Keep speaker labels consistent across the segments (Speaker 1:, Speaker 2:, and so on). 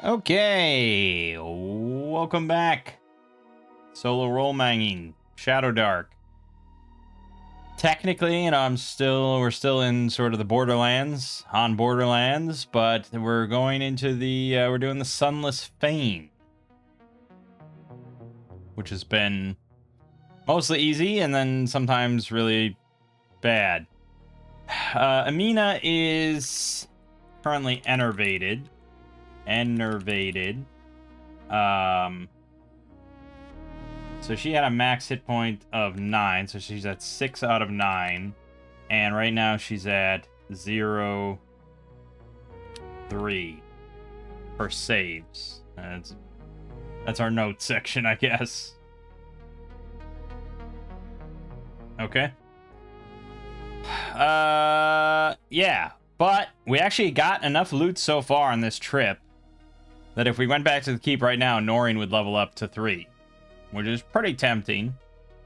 Speaker 1: Okay, welcome back. Solo role Mangging, Shadowdark. Technically, we're still in sort of the Borderlands, on Borderlands, but we're going into we're doing the Sunless Fane, which has been mostly easy and then sometimes really bad. Amina is currently enervated. So she had a max hit point of 9, so she's at 6 out of 9. And right now she's at 0, 3 for saves. That's our notes section, I guess. Okay. Yeah. But we actually got enough loot so far on this trip that if we went back to the keep right now, Noreen would level up to 3. Which is pretty tempting.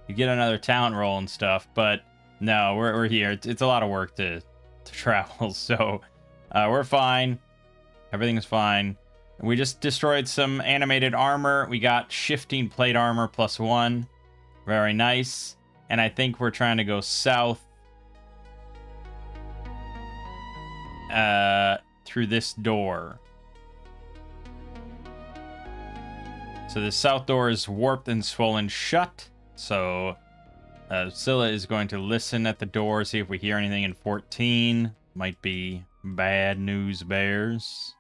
Speaker 1: You get another talent roll and stuff, but no, we're here. It's a lot of work to travel, so we're fine. Everything is fine. We just destroyed some animated armor. We got shifting plate armor +1. Very nice. And I think we're trying to go south through this door. So the south door is warped and swollen shut. So Scylla is going to listen at the door, see if we hear anything in 14. Might be bad news bears.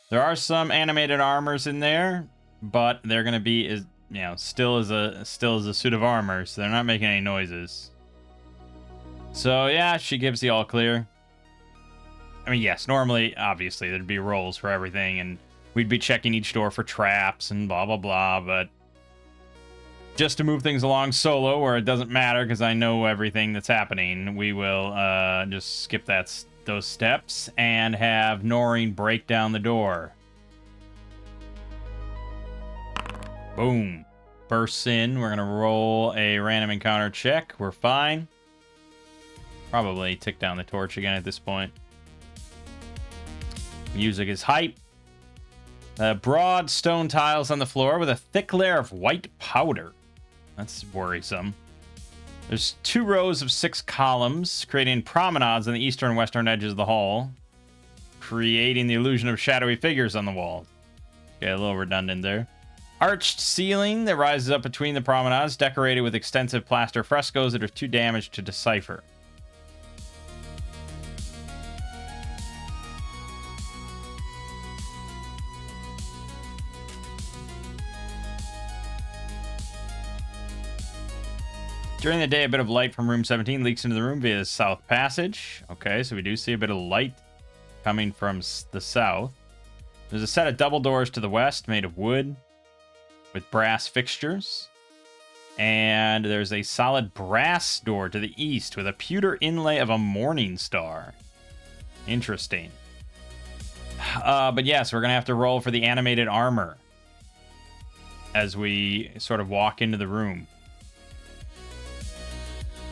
Speaker 1: There are some animated armors in there, but they're going to be still as a suit of armor, so they're not making any noises. So yeah, she gives the all clear. I mean, yes, normally, obviously, there'd be rolls for everything, and we'd be checking each door for traps and blah, blah, blah, but just to move things along solo, where it doesn't matter because I know everything that's happening, we will just skip those steps and have Noreen break down the door. Boom. Bursts in. We're going to roll a random encounter check. We're fine. Probably tick down the torch again at this point. Music is hype. Broad stone tiles on the floor with a thick layer of white powder. That's worrisome. There's 2 rows of 6 columns, creating promenades on the eastern and western edges of the hall, creating the illusion of shadowy figures on the wall. Okay, a little redundant there. Arched ceiling that rises up between the promenades, decorated with extensive plaster frescoes that are too damaged to decipher. During the day, a bit of light from room 17 leaks into the room via the south passage. Okay, so we do see a bit of light coming from the south. There's a set of double doors to the west made of wood with brass fixtures. And there's a solid brass door to the east with a pewter inlay of a morning star. Interesting. But yes, we're going to have to roll for the animated armor as we sort of walk into the room.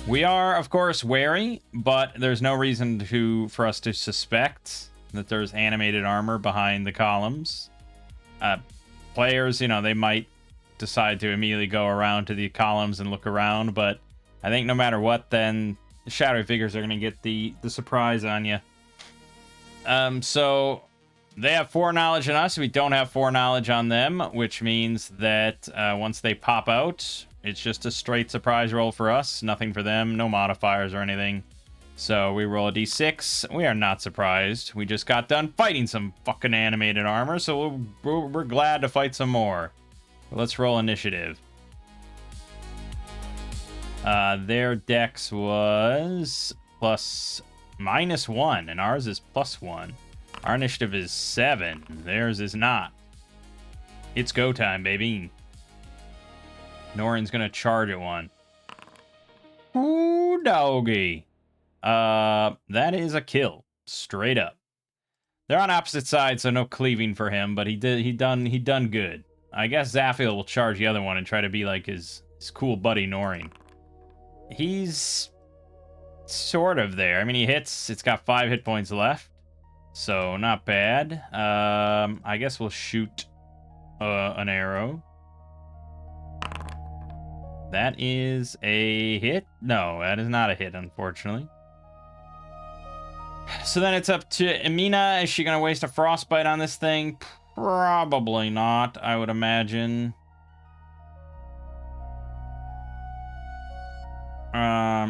Speaker 1: We are, of course, wary, but there's no reason for us to suspect that there's animated armor behind the columns. Players, they might decide to immediately go around to the columns and look around, but I think no matter what, then the shadowy figures are going to get the surprise on you. So they have foreknowledge on us. We don't have foreknowledge on them, which means that once they pop out, it's just a straight surprise roll for us. Nothing for them. No modifiers or anything. So we roll a d6. We are not surprised. We just got done fighting some fucking animated armor, so we're glad to fight some more. But let's roll initiative. Their dex was -1, and ours is +1. Our initiative is 7. Theirs is not. It's go time, baby. Noreen's gonna charge at one. Ooh, doggy. That is a kill. Straight up. They're on opposite sides, so no cleaving for him, but he done good. I guess Zaffiel will charge the other one and try to be like his cool buddy Noreen. He's sort of there. I mean, he hits. It's got 5 hit points left, so not bad. I guess we'll shoot an arrow. That is a hit. No, that is not a hit, unfortunately. So then it's up to Emina. Is she gonna waste a frostbite on this thing? Probably not, I would imagine.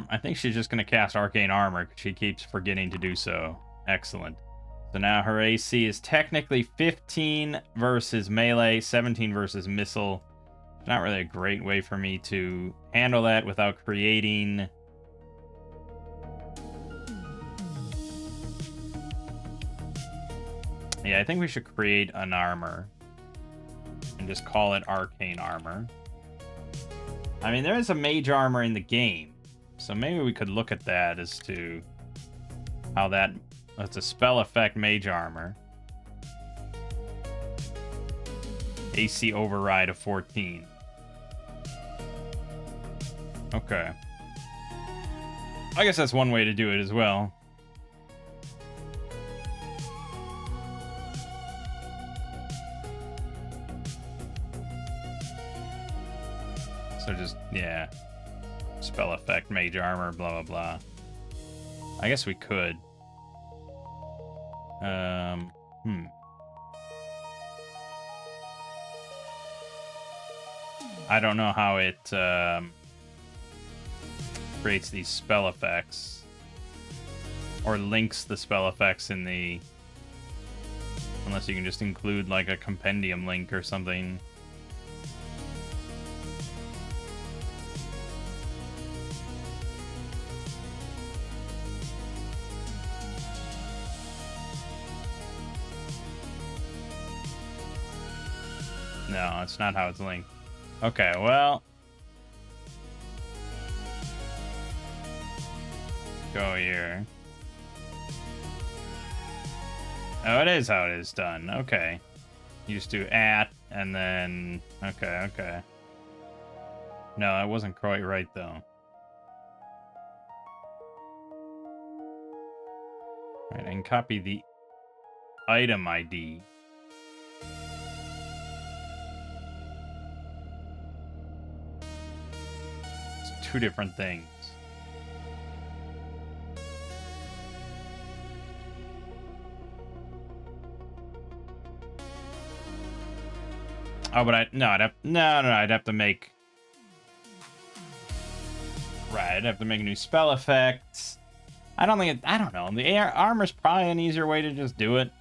Speaker 1: I think she's just going to cast Arcane Armor because she keeps forgetting to do so. Excellent. So now her AC is technically 15 versus melee, 17 versus missile. Not really a great way for me to handle that without creating... Yeah, I think we should create an armor and just call it Arcane Armor. I mean, there is a mage armor in the game, so maybe we could look at that as to how that's a spell effect mage armor. AC override of 14. Okay. I guess that's one way to do it as well. So just, yeah. Spell effect, mage armor, blah, blah, blah. I guess we could. I don't know how it creates these spell effects. Or links the spell effects in the... Unless you can just include like a compendium link or something. No, it's not how it's linked. Okay, well... Go here. Oh, it is how it is done. Okay. You just do at, and then... Okay, okay. No, that wasn't quite right, though. Alright, and copy the item ID. It's two different things. Oh, but I'd have to make... Right, I'd have to make a new spell effect. I don't know. The armor's probably an easier way to just do it.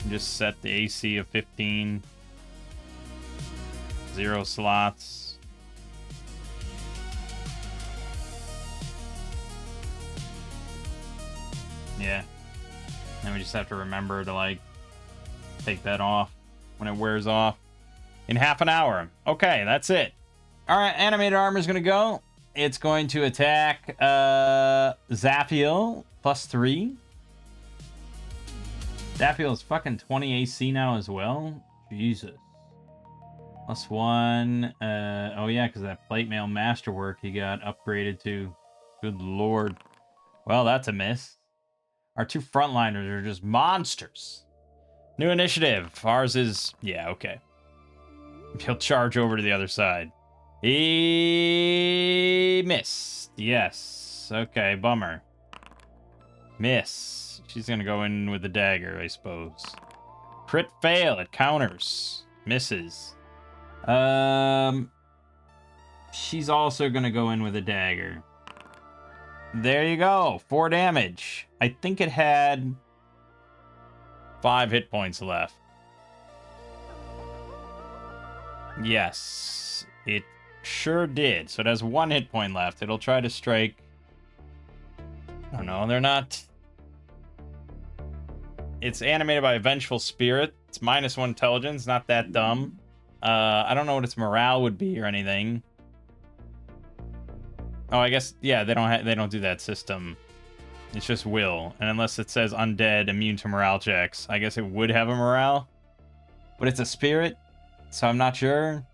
Speaker 1: Just set the AC of 15. 0 slots. Yeah. Then we just have to remember to, like, take that off when it wears off in half an hour. Okay, that's it. All right, animated armor is going to go. It's going to attack Zaphiel, +3. Zaphiel is fucking 20 AC now as well. Jesus. +1. Oh, yeah, because that plate mail masterwork he got upgraded to. Good lord. Well, that's a miss. Our two frontliners are just monsters. New initiative. Ours is... Yeah, okay. He'll charge over to the other side. He missed. Yes. Okay, bummer. Miss. She's gonna go in with the dagger, I suppose. Crit fail. It counters. Misses. She's also gonna go in with a dagger. There you go. 4 damage. I think it had 5 hit points left. Yes, it sure did. So it has 1 hit point left. It'll try to strike. I don't know. They're not... It's animated by a Vengeful Spirit. It's -1 intelligence. Not that dumb. I don't know what its morale would be or anything. Oh, I guess, yeah, they don't do that system. It's just will. And unless it says undead, immune to morale checks, I guess it would have a morale. But it's a spirit, so I'm not sure.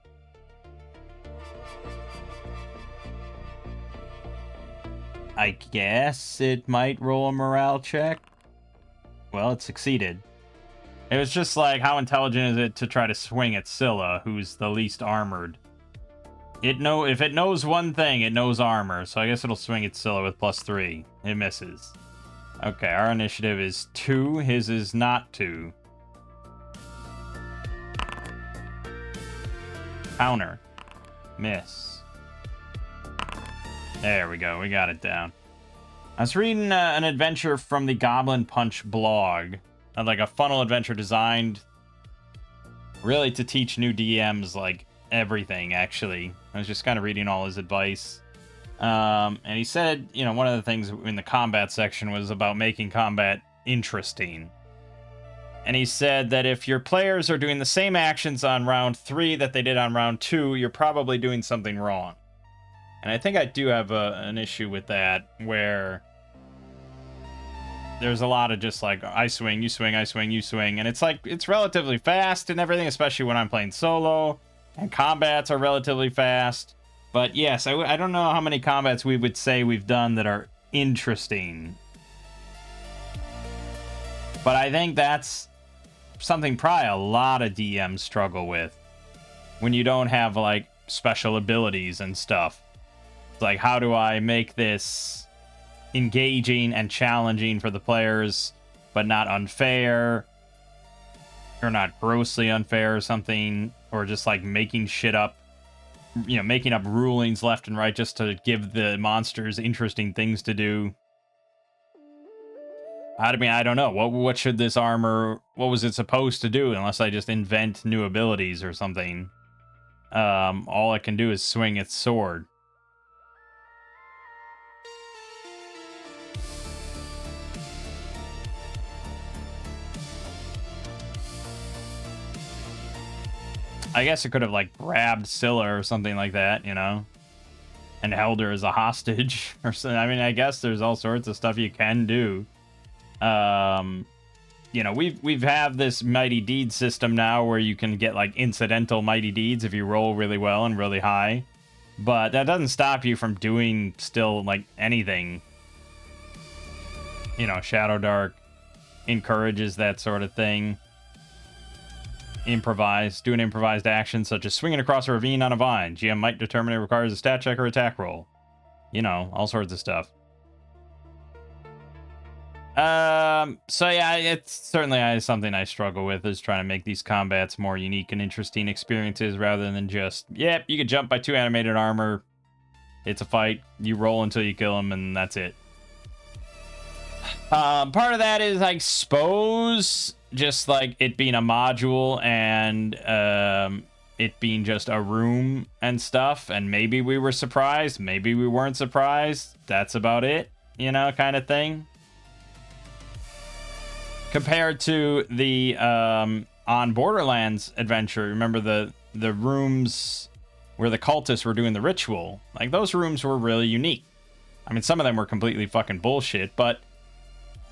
Speaker 1: I guess it might roll a morale check. Well, it succeeded. It was just like, how intelligent is it to try to swing at Scylla, who's the least armored? If it knows one thing, it knows armor, so I guess it'll swing at Scylla with +3. It misses. Okay, our initiative is 2. His is not 2. Counter. Miss. There we go. We got it down. I was reading an adventure from the Goblin Punch blog. Like a funnel adventure designed really to teach new DMs, like, everything, actually. I was just kind of reading all his advice. And he said, you know, one of the things in the combat section was about making combat interesting. And he said that if your players are doing the same actions on round 3 that they did on round 2, you're probably doing something wrong. And I think I do have an issue with that, where there's a lot of just like, I swing, you swing, I swing, you swing. And it's like, it's relatively fast and everything, especially when I'm playing solo. And combats are relatively fast. But yes, I don't know how many combats we would say we've done that are interesting. But I think that's something probably a lot of DMs struggle with. When you don't have, like, special abilities and stuff. It's like, how do I make this engaging and challenging for the players, but not unfair? Or not grossly unfair or something. Or just, like, making shit up. You know, making up rulings left and right just to give the monsters interesting things to do. I mean, I don't know. What should this armor... What was it supposed to do, unless I just invent new abilities or something? All it can do is swing its sword. I guess it could have, like, grabbed Scylla or something like that, you know? And held her as a hostage or something. I mean, I guess there's all sorts of stuff you can do. You know, we've have this mighty deed system now where you can get, like, incidental mighty deeds if you roll really well and really high. But that doesn't stop you from doing still, like, anything. You know, Shadowdark encourages that sort of thing. Do an improvised action such as swinging across a ravine on a vine. GM might determine it requires a stat check or attack roll. You know, all sorts of stuff. So yeah, it's certainly something I struggle with, is trying to make these combats more unique and interesting experiences rather than just, yep, you can jump by 2 animated armor. It's a fight. You roll until you kill them, and that's it. Part of that is, I suppose, just like it being a module and it being just a room and stuff, and maybe we were surprised, maybe we weren't surprised. That's about it, you know, kind of thing. Compared to the on Borderlands adventure, remember the rooms where the cultists were doing the ritual? Like, those rooms were really unique. I mean, some of them were completely fucking bullshit, but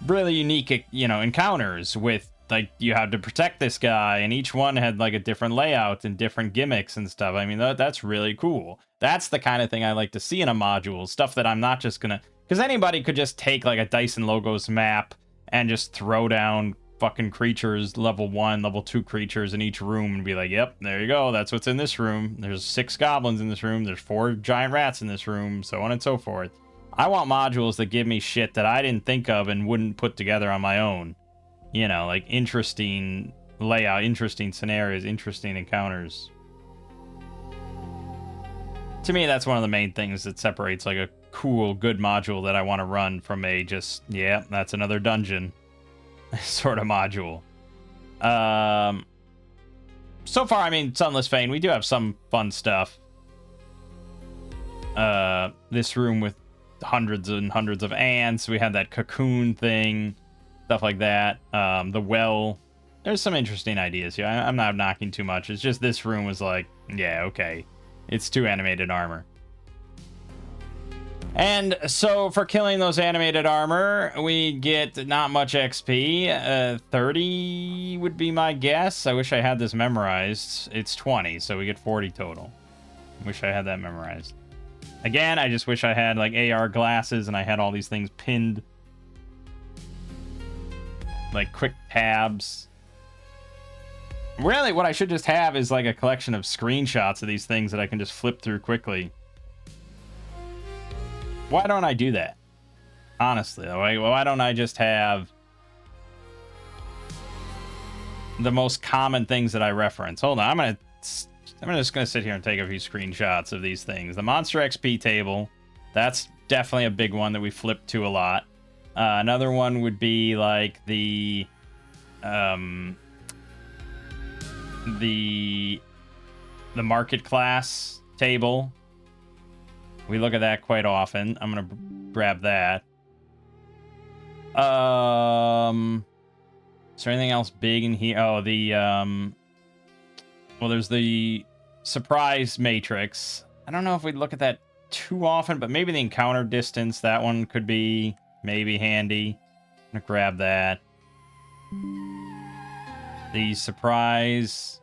Speaker 1: really unique, you know, encounters with, like, you had to protect this guy, and each one had, like, a different layout and different gimmicks and stuff. I mean, that's really cool. That's the kind of thing I like to see in a module. Stuff that I'm not just gonna... Because anybody could just take, like, a Dyson Logos map and just throw down fucking creatures, level 1, level 2 creatures in each room, and be like, yep, there you go, that's what's in this room. There's 6 goblins in this room, there's 4 giant rats in this room, so on and so forth. I want modules that give me shit that I didn't think of and wouldn't put together on my own. You know, like interesting layout, interesting scenarios, interesting encounters. To me, that's one of the main things that separates, like, a cool, good module that I want to run from a just, yeah, that's another dungeon sort of module. So far, I mean, Sunless Fane, we do have some fun stuff. This room with hundreds and hundreds of ants. We had that cocoon thing, stuff like that. The well. There's some interesting ideas here. I'm not knocking too much. It's just this room was like, yeah, okay. It's 2 animated armor. And so for killing those animated armor, we get not much XP. 30 would be my guess. I wish I had this memorized. It's 20, so we get 40 total. Wish I had that memorized. Again, I just wish I had like AR glasses and I had all these things pinned. Like quick tabs. Really, what I should just have is like a collection of screenshots of these things that I can just flip through quickly. Why don't I do that? Honestly, why don't I just have the most common things that I reference? Hold on, I'm just gonna sit here and take a few screenshots of these things. The Monster XP table, that's definitely a big one that we flip to a lot. Another one would be like the market class table. We look at that quite often. I'm gonna grab that. Is there anything else big in here? Oh, well, there's the surprise matrix. I don't know if we'd look at that too often, but maybe the encounter distance, that one could be maybe handy. I'm gonna grab that. The surprise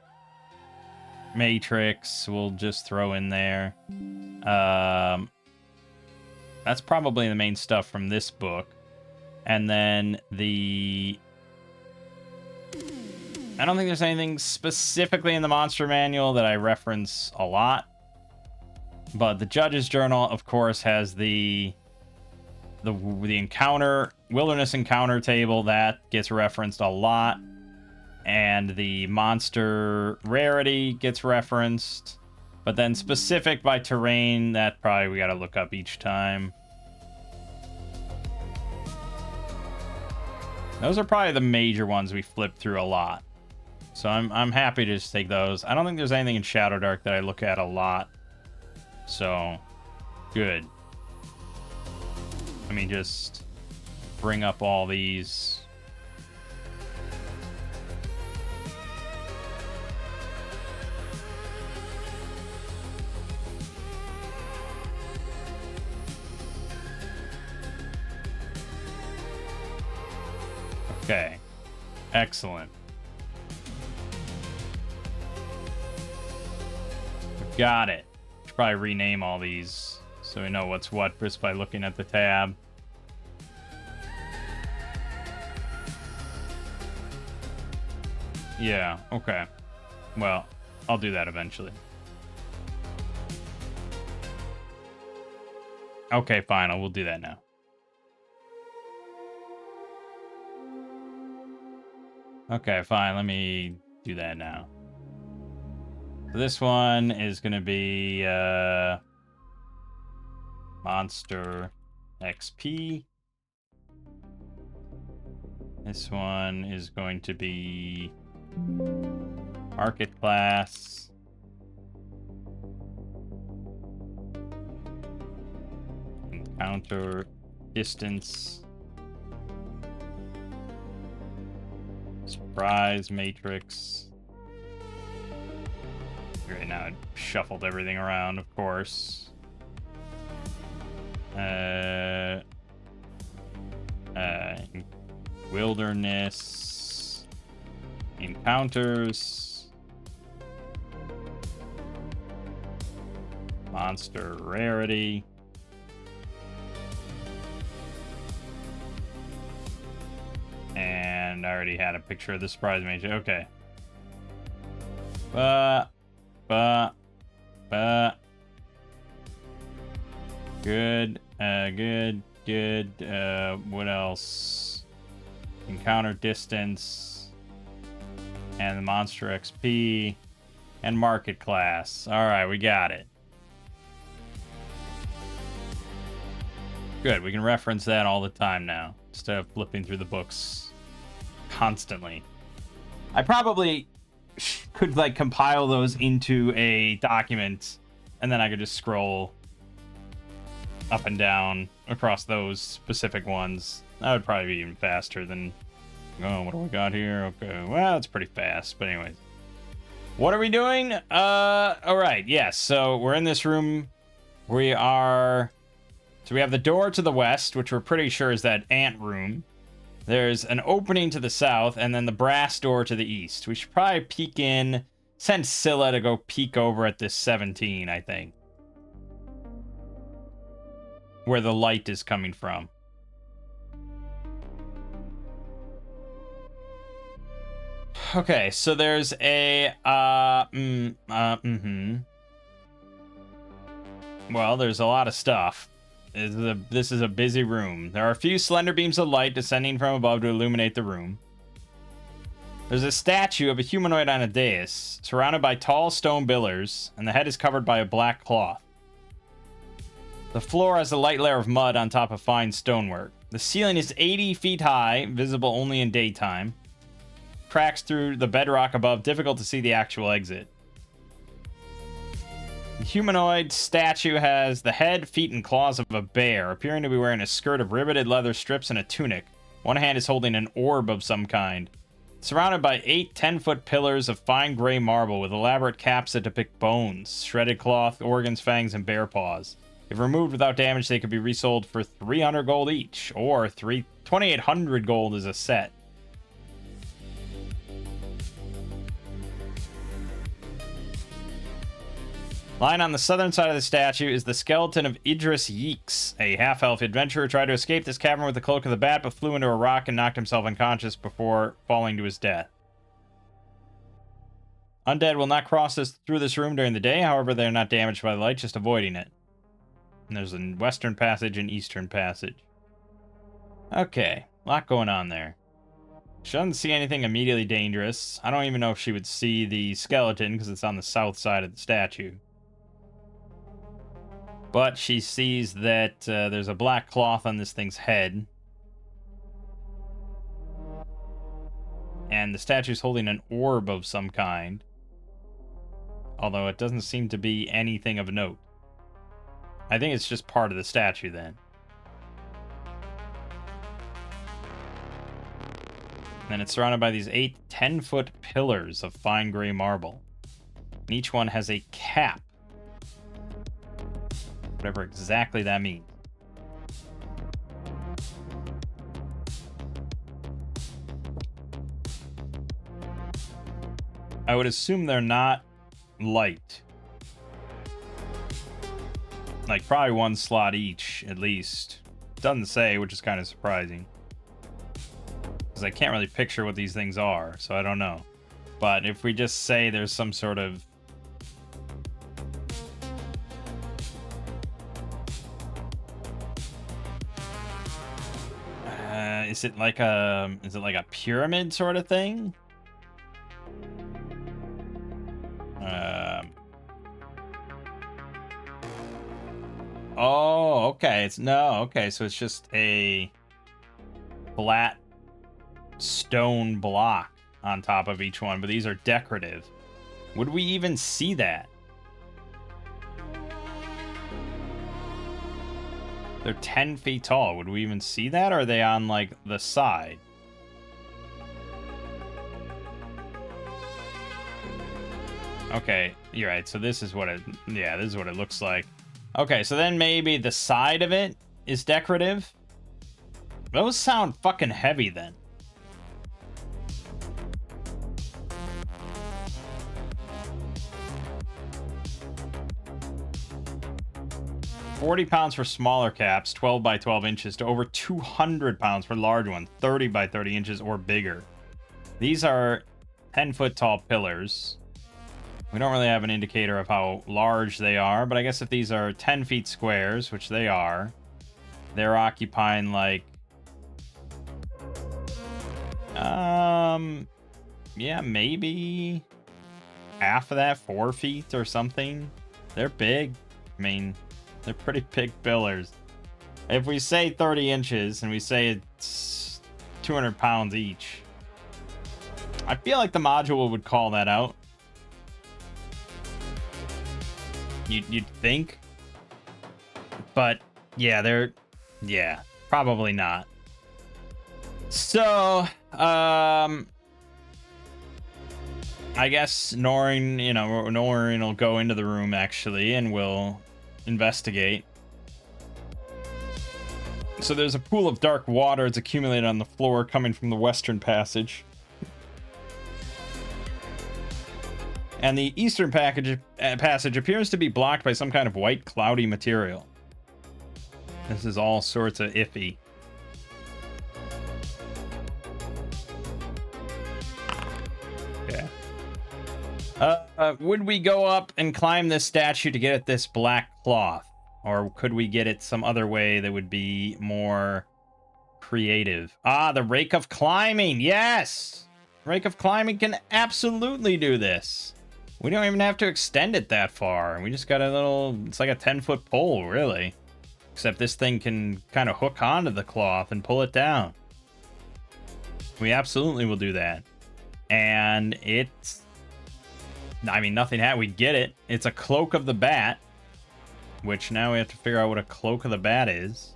Speaker 1: matrix we'll just throw in there. That's probably the main stuff from this book. And then I don't think there's anything specifically in the monster manual that I reference a lot. But the Judge's Journal, of course, has the encounter, wilderness encounter table that gets referenced a lot. And the monster rarity gets referenced. But then specific by terrain, that probably we gotta look up each time. Those are probably the major ones we flip through a lot. So I'm happy to just take those. I don't think there's anything in Shadowdark that I look at a lot. So, good. Let me just bring up all these. Okay. Excellent. We've got it. Should probably rename all these so we know what's what just by looking at the tab. Yeah, okay. Well, I'll do that eventually. Okay, fine. We'll do that now. Okay, fine. Let me do that now. So this one is going to be Monster XP. This one is going to be Market Class. Encounter Distance. Surprise Matrix. Right now, it shuffled everything around, of course. Wilderness. Encounters. Monster Rarity. And I already had a picture of the surprise mage. Okay. Good. Good. What else? Encounter distance. And the monster XP. And market class. Alright, we got it. Good, we can reference that all the time now, instead of flipping through the books constantly. I probably could like compile those into a document, and then I could just scroll up and down across those specific ones. That would probably be even faster than, oh, what do we got here? Okay, well, it's pretty fast, but anyways. What are we doing? All right, yes, so we're in this room. So we have the door to the west, which we're pretty sure is that ant room. There's an opening to the south, and then the brass door to the east. We should probably peek in, send Scylla to go peek over at this 17, I think. where the light is coming from. Okay, so there's a well, there's a lot of stuff. This is a busy room. There are a few slender beams of light descending from above to illuminate the room. There's a statue of a humanoid on a dais, surrounded by tall stone pillars, and the head is covered by a black cloth. The floor has a light layer of mud on top of fine stonework. The ceiling is 80 feet high, visible only in daytime. Cracks through the bedrock above, difficult to see the actual exit. The humanoid statue has the head, feet, and claws of a bear, appearing to be wearing a skirt of riveted leather strips and a tunic. One hand is holding an orb of some kind. Surrounded by 8 10-foot pillars of fine gray marble with elaborate caps that depict bones, shredded cloth, organs, fangs, and bear paws. If removed without damage, they could be resold for 300 gold each, or 2,800 gold as a set. Lying on the southern side of the statue is the skeleton of Idris Yeeks, a half-elf adventurer who tried to escape this cavern with the cloak of the bat, but flew into a rock and knocked himself unconscious before falling to his death. Undead will not cross through this room during the day, however, they are not damaged by the light, just avoiding it. And there's a western passage and eastern passage. Okay, a lot going on there. She doesn't see anything immediately dangerous. I don't even know if she would see the skeleton, because it's on the south side of the statue. But she sees that there's a black cloth on this thing's head. And the statue's holding an orb of some kind. Although it doesn't seem to be anything of note. I think it's just part of the statue then. And it's surrounded by these 8 10-foot pillars of fine gray marble. And each one has a cap. Whatever exactly that means. I would assume they're not light. Like, probably one slot each, at least. Doesn't say, which is kind of surprising. Because I can't really picture what these things are, so I don't know. But if we just say there's some sort of... is it like a pyramid sort of thing? Oh, okay. Okay, so it's just a flat stone block on top of each one, but these are decorative. Would we even see that? They're 10 feet tall. Would we even see that, or are they on, like, the side? Okay, you're right. So this is what it... yeah, this is what it looks like. Okay, so then maybe the side of it is decorative? Those sound fucking heavy, then. £40 for smaller caps, 12 by 12 inches, to over 200 pounds for large ones, 30 by 30 inches or bigger. These are 10-foot tall pillars. We don't really have an indicator of how large they are, but I guess if these are 10 feet squares, which they are, they're occupying like... yeah, maybe half of that, 4 feet or something. They're big. I mean, they're pretty big pillars. If we say 30 inches and we say it's 200 pounds each, I feel like the module would call that out. You'd think. But, yeah, probably not. So, I guess Norin will go into the room, actually, and we'll investigate. So there's a pool of dark water. It's accumulated on the floor coming from the western passage. And the eastern passage appears to be blocked by some kind of white, cloudy material. This is all sorts of iffy. Okay. Would we go up and climb this statue to get at this black cloth? Or could we get it some other way that would be more creative? Ah, the Rake of Climbing. Yes! Rake of Climbing can absolutely do this. We don't even have to extend it that far. We just got a little... It's like a 10-foot pole, really. Except this thing can kind of hook onto the cloth and pull it down. We absolutely will do that. And it's... I mean, nothing had. We get it. It's a Cloak of the Bat. Which now we have to figure out what a Cloak of the Bat is.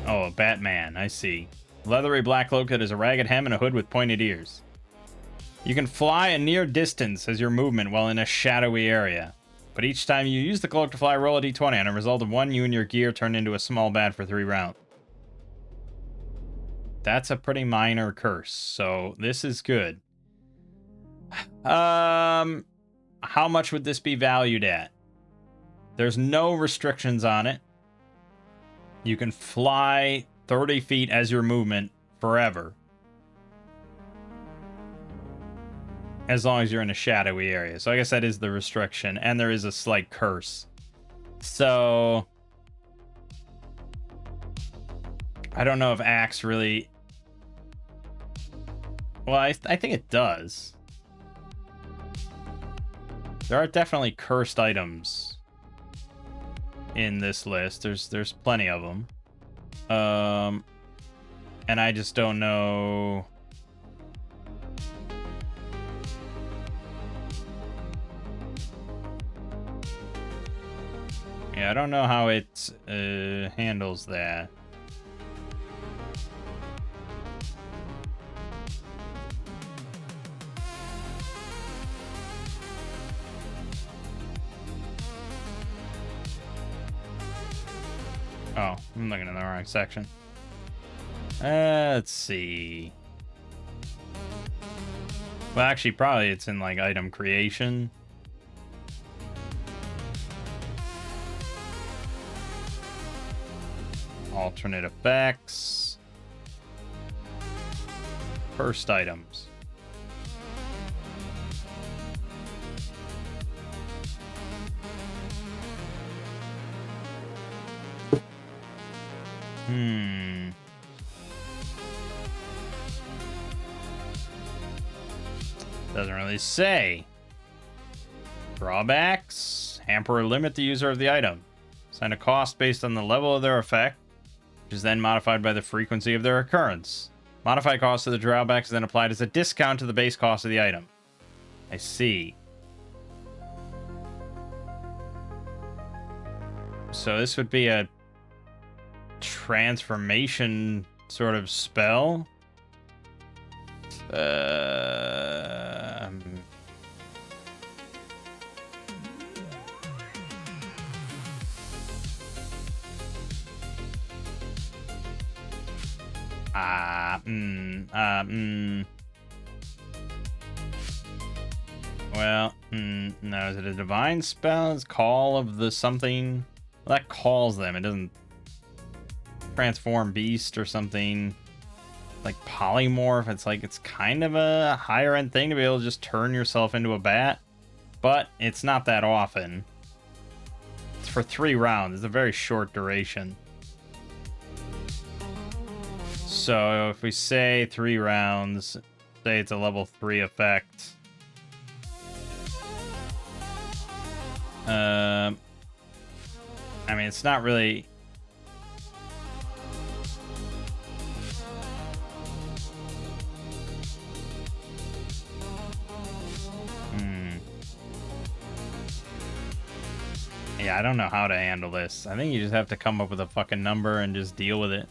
Speaker 1: Oh, a Batman. I see. Leathery black cloak that has a ragged hem and a hood with pointed ears. You can fly a near distance as your movement while in a shadowy area. But each time you use the cloak to fly, roll a d20. On a result of 1, you and your gear turn into a small bat for 3 rounds. That's a pretty minor curse, so this is good. How much would this be valued at? There's no restrictions on it. You can fly 30 feet as your movement forever. As long as you're in a shadowy area. So I guess that is the restriction. And there is a slight curse. So... I don't know if Axe really... Well, I think it does. There are definitely cursed items in this list. There's plenty of them. And I just don't know... Yeah, I don't know how it handles that. Oh, I'm looking in the wrong section. Let's see. Well, actually, probably it's in, like, item creation. Alternate effects. First items. Doesn't really say. Drawbacks. Hamper or limit the user of the item. Assign a cost based on the level of their effect, which is then modified by the frequency of their occurrence. Modified cost of the drawback is then applied as a discount to the base cost of the item. I see. So this would be a transformation sort of spell. Well, no, is it a divine spell? It's Call of the something. Well, that calls them. It doesn't transform beast or something. Like polymorph. It's like, it's kind of a higher end thing to be able to just turn yourself into a bat. But it's not that often. It's for 3 rounds. It's a very short duration. So if we say 3 rounds, say it's a level 3 effect. I mean, it's not really... Yeah, I don't know how to handle this. I think you just have to come up with a fucking number and just deal with it.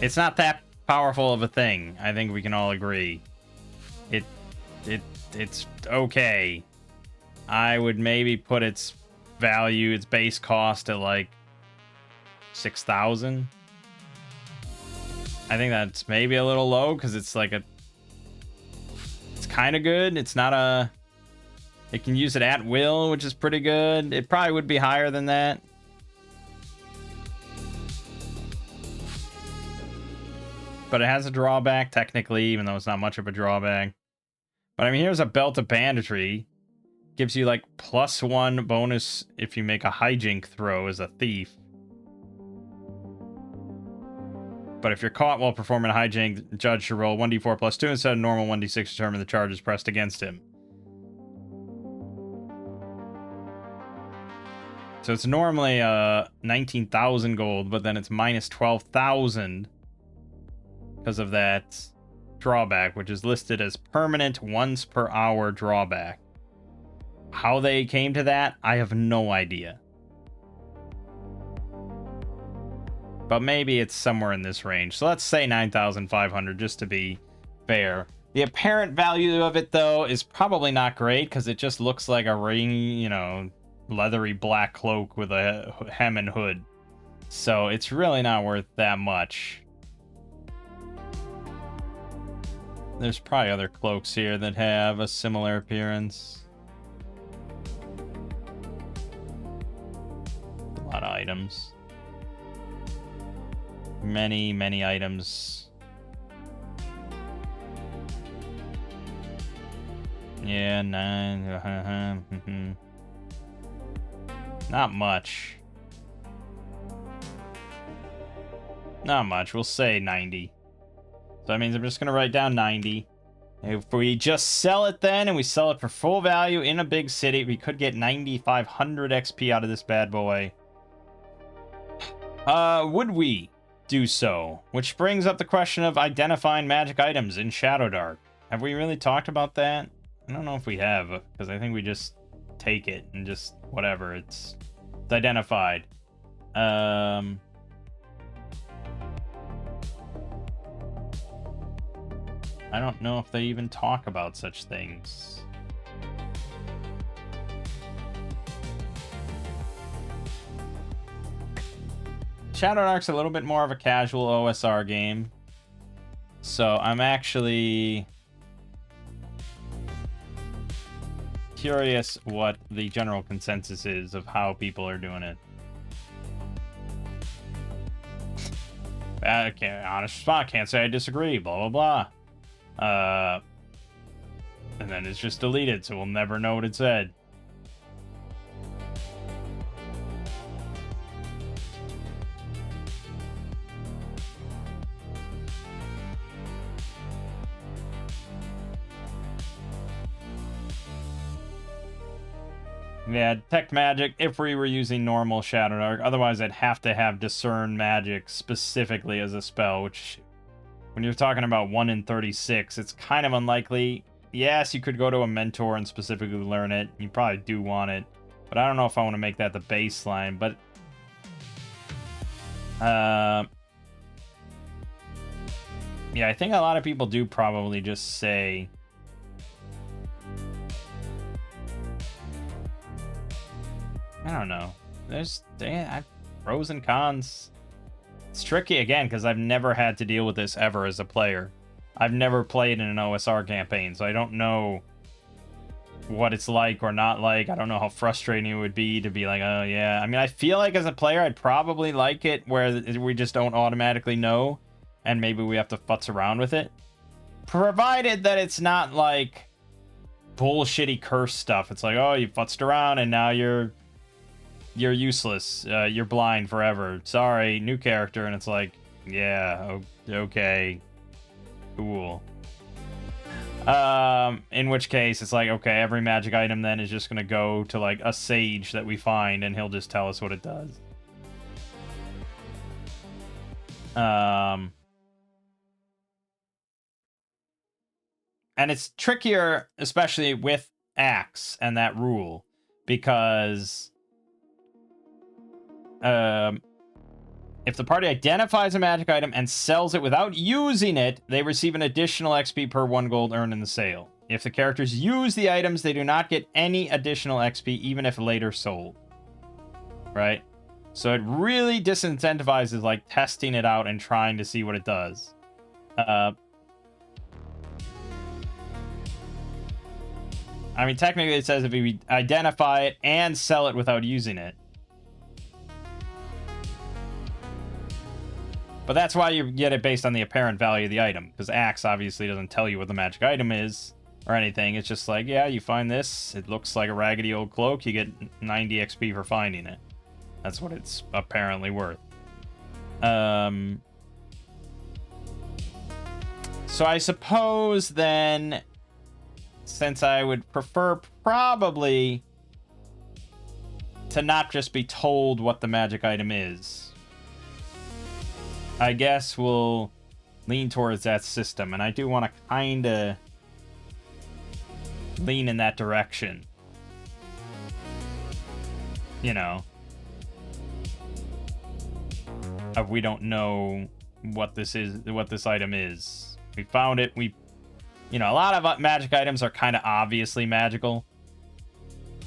Speaker 1: It's not that powerful of a thing. I think we can all agree. It's okay. I would maybe put its value, its base cost at like 6,000. I think that's maybe a little low because it's like a... It's kind of good. It's not a... It can use it at will, which is pretty good. It probably would be higher than that. But it has a drawback, technically, even though it's not much of a drawback. But I mean, here's a belt of banditry. Gives you, like, +1 bonus if you make a hijink throw as a thief. But if you're caught while performing a hijink, the judge should roll 1d4 + 2 instead of normal 1d6 to determine the charges pressed against him. So it's normally 19,000 gold, but then it's minus 12,000 because of that drawback, which is listed as permanent once per hour drawback. How they came to that, I have no idea. But maybe it's somewhere in this range. So let's say 9,500 just to be fair. The apparent value of it, though, is probably not great because it just looks like a ring, you know, leathery black cloak with a hem and hood. So it's really not worth that much. There's probably other cloaks here that have a similar appearance. A lot of items. Many, many items. Yeah, 9. Not much. Not much. We'll say 90. So that means I'm just going to write down 90. If we just sell it then, and we sell it for full value in a big city, we could get 9,500 XP out of this bad boy. Would we do so? Which brings up the question of identifying magic items in Shadowdark. Have we really talked about that? I don't know if we have, because I think we just take it and just whatever. It's identified. I don't know if they even talk about such things. Shadowdark's a little bit more of a casual OSR game. So I'm actually curious what the general consensus is of how people are doing it. I can't, honest spot, can't say I disagree, blah, blah, blah. And then it's just deleted, so we'll never know what it said. Yeah, detect magic if we were using normal Shadowdark. Otherwise, I'd have to have discern magic specifically as a spell, which when you're talking about 1 in 36, it's kind of unlikely. Yes, you could go to a mentor and specifically learn it. You probably do want it, but I don't know if I want to make that the baseline. But yeah, I think a lot of people do probably just say I don't know. There's pros and cons. It's tricky again because I've never had to deal with this ever as a player. I've never played in an OSR campaign, so I don't know what it's like or not like. I don't know how frustrating it would be to be like, oh yeah. I mean, I feel like as a player, I'd probably like it where we just don't automatically know, and maybe we have to futz around with it. Provided that it's not like bullshitty curse stuff. It's like, oh, you futzed around and now you're useless. You're blind forever. Sorry, new character. And it's like, yeah, okay, cool. In which case, it's like, okay, every magic item then is just going to go to, like, a sage that we find, and he'll just tell us what it does. And it's trickier, especially with Axe and that rule, because if the party identifies a magic item and sells it without using it, they receive an additional XP per 1 gold earned in the sale. If the characters use the items, they do not get any additional XP, even if later sold. Right? So it really disincentivizes, like, testing it out and trying to see what it does. I mean, technically it says if you identify it and sell it without using it. But that's why you get it based on the apparent value of the item, because Axe obviously doesn't tell you what the magic item is or anything. It's just like, yeah, you find this, it looks like a raggedy old cloak, you get 90 XP for finding it. That's what it's apparently worth. So I suppose then, since I would prefer probably to not just be told what the magic item is, I guess we'll lean towards that system. And I do want to kind of lean in that direction. You know, if we don't know what this is, what this item is. We found it. You know, a lot of magic items are kind of obviously magical.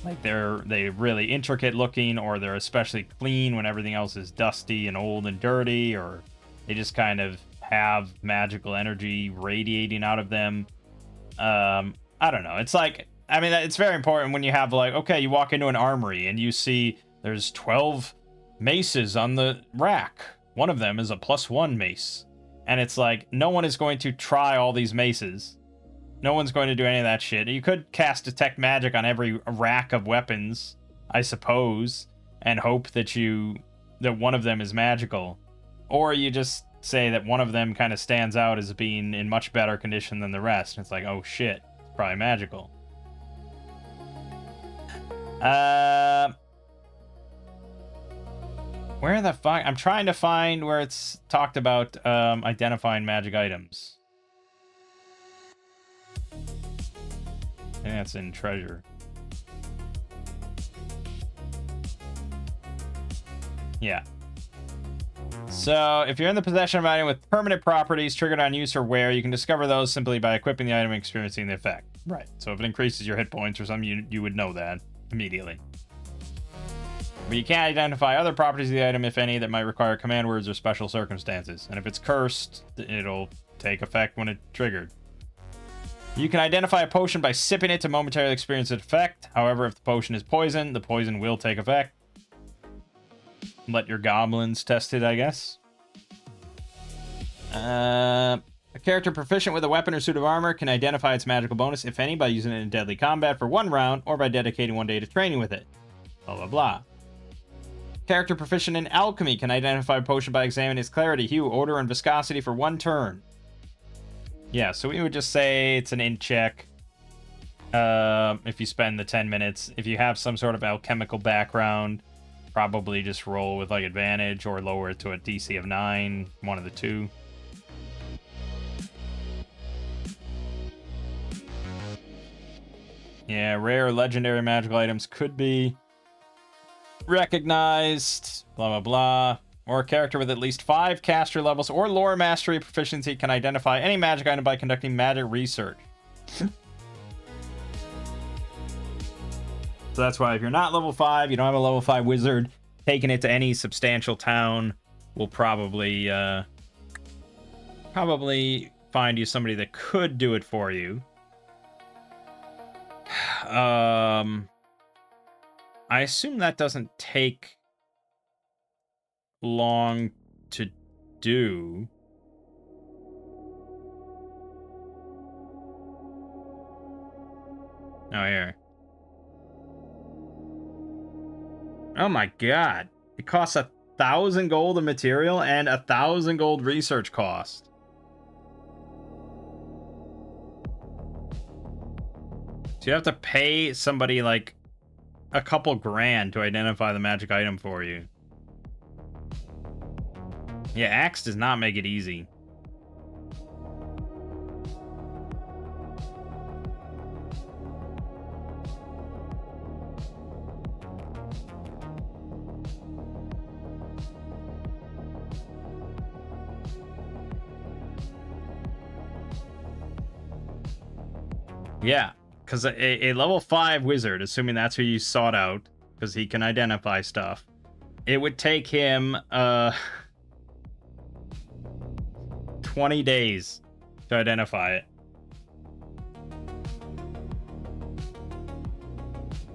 Speaker 1: Like they're really intricate looking, or they're especially clean when everything else is dusty and old and dirty, or they just kind of have magical energy radiating out of them. I don't know. It's like, I mean, it's very important when you have like, okay, you walk into an armory and you see there's 12 maces on the rack. One of them is a +1 mace. And it's like, no one is going to try all these maces. No one's going to do any of that shit. You could cast Detect Magic on every rack of weapons, I suppose, and hope that one of them is magical. Or you just say that one of them kind of stands out as being in much better condition than the rest. And it's like, oh shit, it's probably magical. Where the fuck? I'm trying to find where it's talked about identifying magic items. I think that's in treasure. Yeah. So, if you're in the possession of an item with permanent properties triggered on use or wear, you can discover those simply by equipping the item and experiencing the effect. Right. So, if it increases your hit points or something, you would know that immediately. But you can't identify other properties of the item, if any, that might require command words or special circumstances. And if it's cursed, it'll take effect when it's triggered. You can identify a potion by sipping it to momentarily experience its effect. However, if the potion is poison, the poison will take effect. Let your goblins test it, I guess. A character proficient with a weapon or suit of armor can identify its magical bonus, if any, by using it in deadly combat for 1 round, or by dedicating 1 day to training with it. Blah, blah, blah. Character proficient in alchemy can identify a potion by examining its clarity, hue, odor, and viscosity for 1 turn. Yeah, so we would just say it's an int check. If you spend the 10 minutes. If you have some sort of alchemical background, probably just roll with like advantage or lower it to a DC of 9, one of the two. Yeah, rare legendary magical items could be recognized, blah blah blah. Or a character with at least 5 caster levels or lore mastery proficiency can identify any magic item by conducting magic research. So that's why if you're not level 5, you don't have a level 5 wizard, taking it to any substantial town will probably find you somebody that could do it for you. I assume that doesn't take long to do. Oh, here. Oh my god. It costs 1,000 gold of material and 1,000 gold research cost. So you have to pay somebody like a couple grand to identify the magic item for you. Yeah, Axe does not make it easy. Yeah, because a level 5 wizard, assuming that's who you sought out, because he can identify stuff, it would take him 20 days to identify it.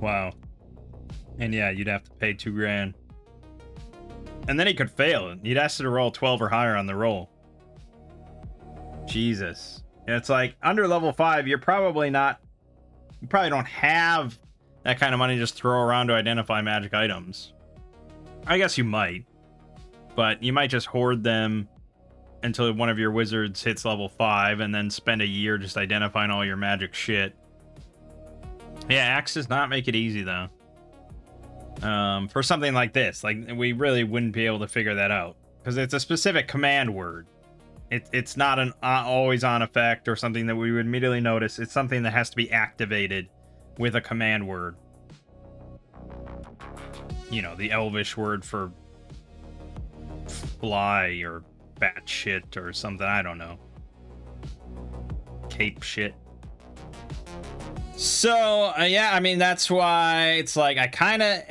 Speaker 1: Wow. And yeah, you'd have to pay 2 grand. And then he could fail. You'd ask her to roll 12 or higher on the roll. Jesus. And it's like, under level 5, you're probably not... You probably don't have that kind of money to just throw around to identify magic items. I guess you might. But you might just hoard them until one of your wizards hits level 5 and then spend a year just identifying all your magic shit. Yeah, Axe does not make it easy, though. For something like this, like, we really wouldn't be able to figure that out. Because it's a specific command word. It's not an always-on effect or something that we would immediately notice. It's something that has to be activated with a command word. You know, the Elvish word for fly or bat shit or something. I don't know. Cape shit. So, yeah, I mean, that's why it's like I kind of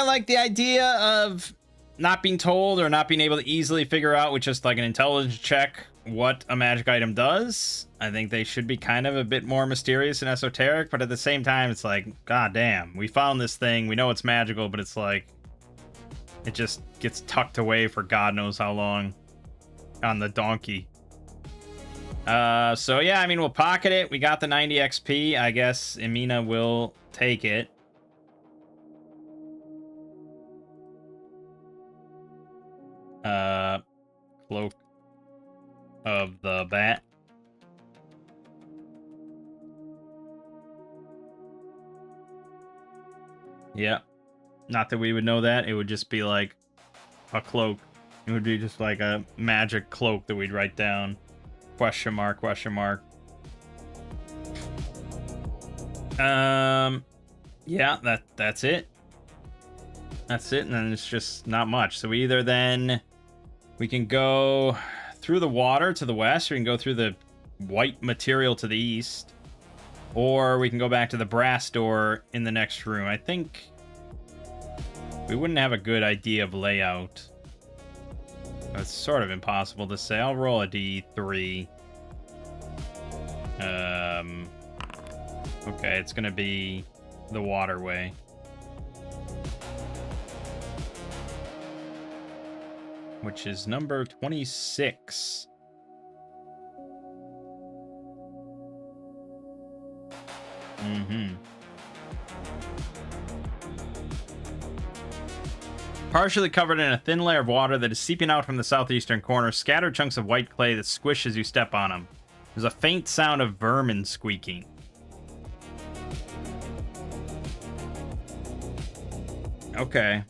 Speaker 1: like the idea of not being told or not being able to easily figure out with just like an intelligence check what a magic item does. I think they should be kind of a bit more mysterious and esoteric, but at the same time, it's like, god damn, we found this thing, we know it's magical, but it's like, it just gets tucked away for God knows how long on the donkey. So yeah, I mean, we'll pocket it. We got the 90 XP. I guess Emina will take it. Cloak of the Bat. Yeah. Not that we would know that. It would just be like a cloak. It would be just like a magic cloak that we'd write down. Question mark, question mark. Yeah, that's it. That's it, and then it's just not much. So we either then we can go through the water to the west, or we can go through the white material to the east, or we can go back to the brass door in the next room. I think we wouldn't have a good idea of layout. It's sort of impossible to say. I'll roll a D3. Okay, it's gonna be the waterway. Which is number 26. Partially covered in a thin layer of water that is seeping out from the southeastern corner, scattered chunks of white clay that squish as you step on them. There's a faint sound of vermin squeaking. Okay.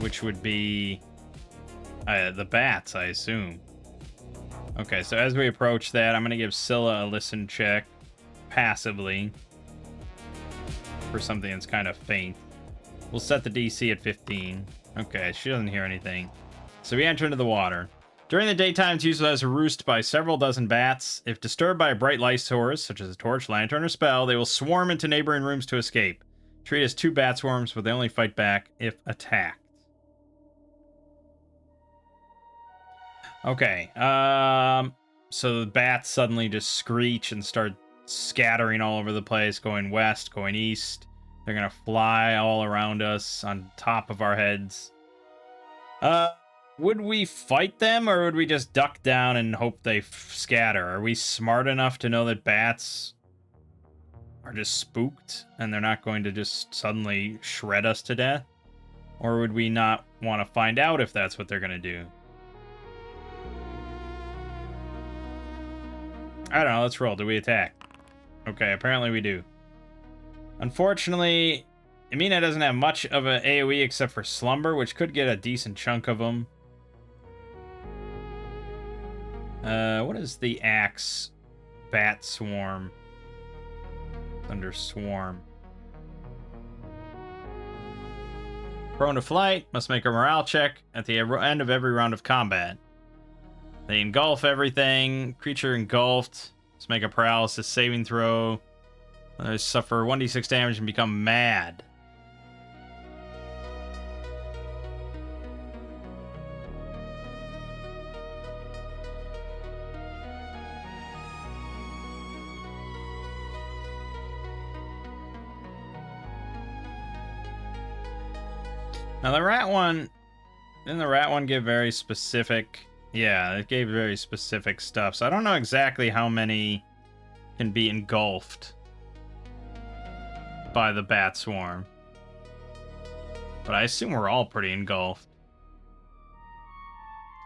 Speaker 1: Which would be the bats, I assume. Okay, so as we approach that, I'm going to give Scylla a listen check passively for something that's kind of faint. We'll set the DC at 15. Okay, she doesn't hear anything. So we enter into the water. During the daytime, it's used as a roost by several dozen bats. If disturbed by a bright light source, such as a torch, lantern, or spell, they will swarm into neighboring rooms to escape. Treat as 2 bat swarms, but they only fight back if attacked. Okay, so the bats suddenly just screech and start scattering all over the place, going west, going east. They're gonna fly all around us on top of our heads. Would we fight them, or would we just duck down and hope they scatter? Are we smart enough to know that bats are just spooked and they're not going to just suddenly shred us to death? Or would we not want to find out if that's what they're gonna do? I don't know, let's roll. Do we attack? Okay, apparently we do. Unfortunately, Emina doesn't have much of an AoE except for Slumber, which could get a decent chunk of them. What is the axe? Bat Swarm. Under Swarm. Prone to flight, must make a morale check at the end of every round of combat. They engulf everything. Creature engulfed. Let's make a paralysis saving throw. They suffer 1d6 damage and become mad. Now the rat one, didn't the rat one give very specific? Yeah, it gave very specific stuff. So I don't know exactly how many can be engulfed by the bat swarm. But I assume we're all pretty engulfed.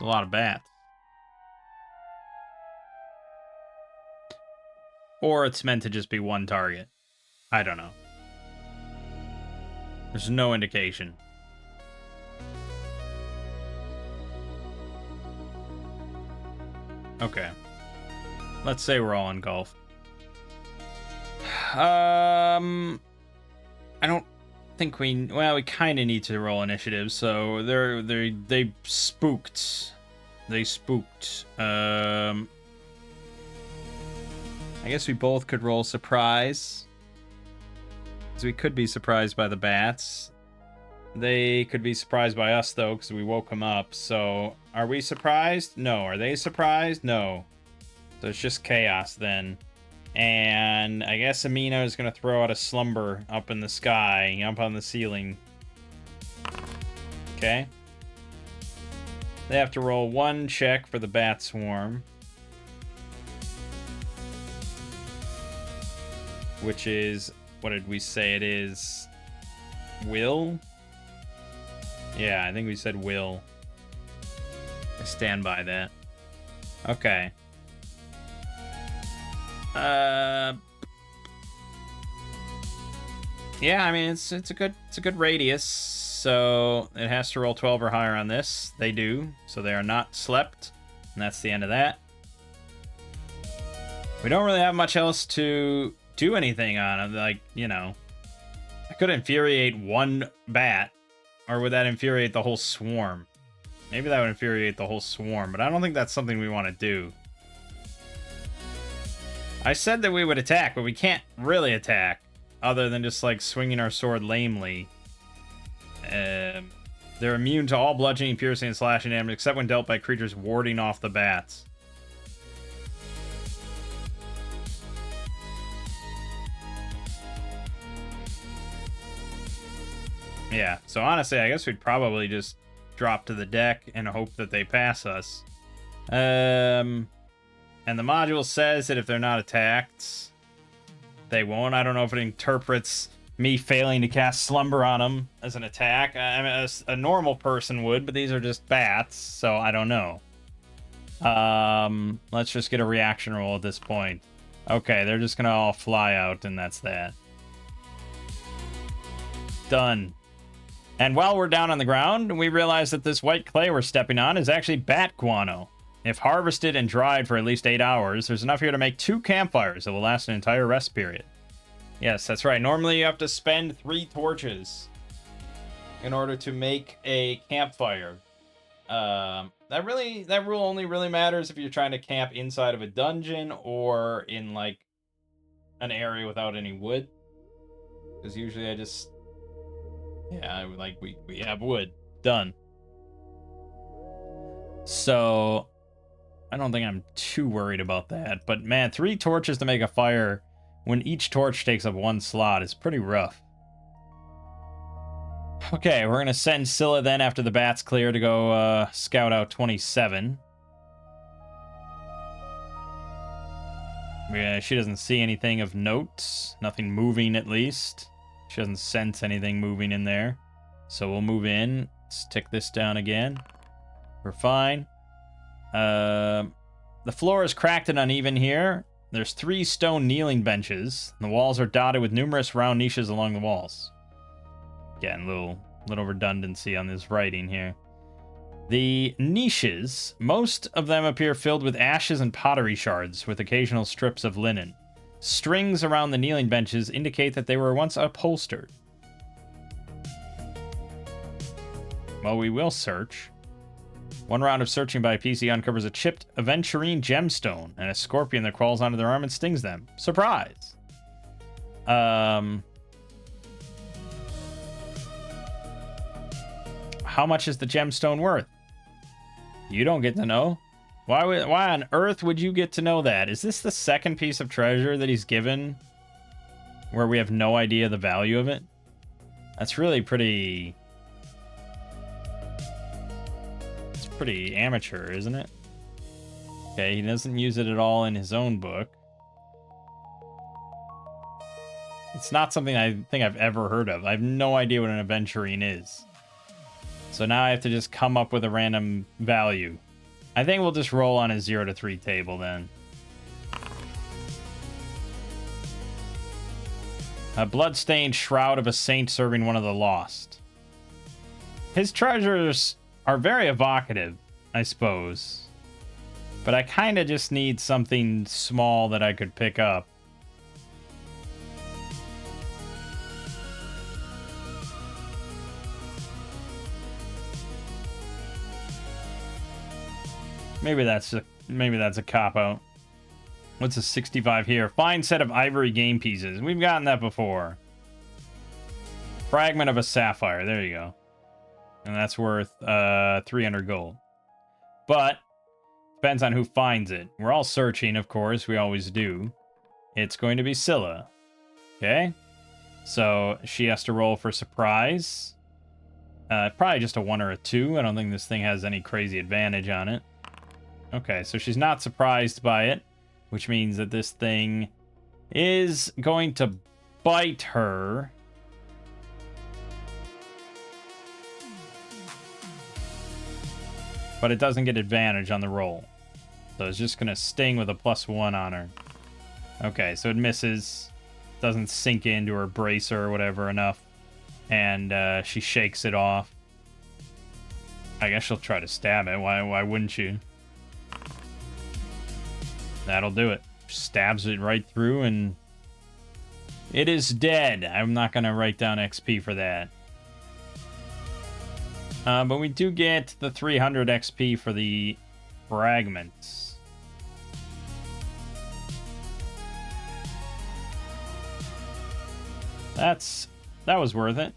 Speaker 1: A lot of bats. Or it's meant to just be one target. I don't know. There's no indication. Okay. Let's say we're all engulfed. I don't think we kind of need to roll initiative, so they spooked. They spooked. I guess we both could roll surprise. Because we could be surprised by the bats. They could be surprised by us, though, because we woke them up. So, are we surprised? No. Are they surprised? No. So it's just chaos, then. And I guess Amina is going to throw out a slumber up in the sky, up on the ceiling. Okay. They have to roll one check for the bat swarm. Which is, what did we say it is? Will? Yeah, I think we said will. I stand by that. Okay. Yeah, I mean it's a good radius, so it has to roll 12 or higher on this. They do, so they are not slept, and that's the end of that. We don't really have much else to do anything on it. Like, you know, I could infuriate one bat, or would that infuriate the whole swarm? Maybe that would infuriate the whole swarm, but I don't think that's something we want to do. I said that we would attack, but we can't really attack, other than just, like, swinging our sword lamely. They're immune to all bludgeoning, piercing, and slashing damage, except when dealt by creatures warding off the bats. Yeah, so honestly, I guess we'd probably just drop to the deck and hope that they pass us. And the module says that if they're not attacked, they won't. I don't know if it interprets me failing to cast Slumber on them as an attack. I mean, a normal person would, but these are just bats, so I don't know. Let's just get a reaction roll at this point. Okay, they're just gonna all fly out, and that's that. Done. And while we're down on the ground, we realize that this white clay we're stepping on is actually bat guano. If harvested and dried for at least 8 hours, there's enough here to make 2 campfires that will last an entire rest period. Yes, that's right. Normally you have to spend 3 torches in order to make a campfire. That rule only really matters if you're trying to camp inside of a dungeon or in, like, an area without any wood. Because usually I just... yeah, like, we have wood. Done. So, I don't think I'm too worried about that. But, man, 3 torches to make a fire when each torch takes up 1 slot is pretty rough. Okay, we're going to send Scylla then after the bats clear to go scout out 27. Yeah, she doesn't see anything of note. Nothing moving, at least. She doesn't sense anything moving in there. So we'll move in. Let's tick this down again. We're fine. The floor is cracked and uneven here. There's 3 stone kneeling benches. The walls are dotted with numerous round niches along the walls. Again, little redundancy on this writing here. The niches, most of them appear filled with ashes and pottery shards, with occasional strips of linen. Strings around the kneeling benches indicate that they were once upholstered. Well, we will search. One round of searching by PC uncovers a chipped aventurine gemstone and a scorpion that crawls onto their arm and stings them. Surprise! How much is the gemstone worth? You don't get to know. Why on earth would you get to know that? Is this the second piece of treasure that he's given where we have no idea the value of it? That's really pretty pretty amateur, isn't it? Okay, he doesn't use it at all in his own book. It's not something I think I've ever heard of. I have no idea what an aventurine is. So now I have to just come up with a random value. I think we'll just roll on a 0 to 3 table then. A bloodstained shroud of a saint serving one of the lost. His treasures are very evocative, I suppose. But I kind of just need something small that I could pick up. Maybe that's a cop-out. What's a 65 here? Fine set of ivory game pieces. We've gotten that before. Fragment of a sapphire. There you go. And that's worth 300 gold. But depends on who finds it. We're all searching, of course. We always do. It's going to be Scylla. Okay. So she has to roll for surprise. Probably just a 1 or a 2. I don't think this thing has any crazy advantage on it. Okay, so she's not surprised by it, which means that this thing is going to bite her. But it doesn't get advantage on the roll. So it's just going to sting with a +1 on her. Okay, so it misses. Doesn't sink into her bracer or whatever enough. And she shakes it off. I guess she'll try to stab it. Why wouldn't you? That'll do it. Stabs it right through and it is dead. I'm not going to write down XP for that. But we do get the 300 XP for the fragments. That was worth it.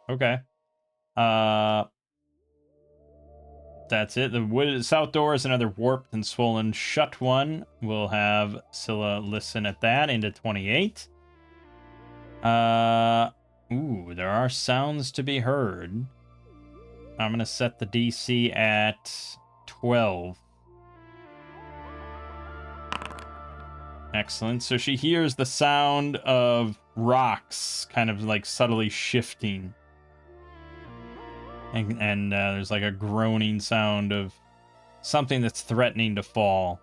Speaker 1: Okay. That's it. The south door is another warped and swollen shut one. We'll have Scylla listen at that into 28. Ooh, there are sounds to be heard. I'm gonna set the DC at 12. Excellent. So she hears the sound of rocks kind of like subtly shifting. And there's like a groaning sound of something that's threatening to fall.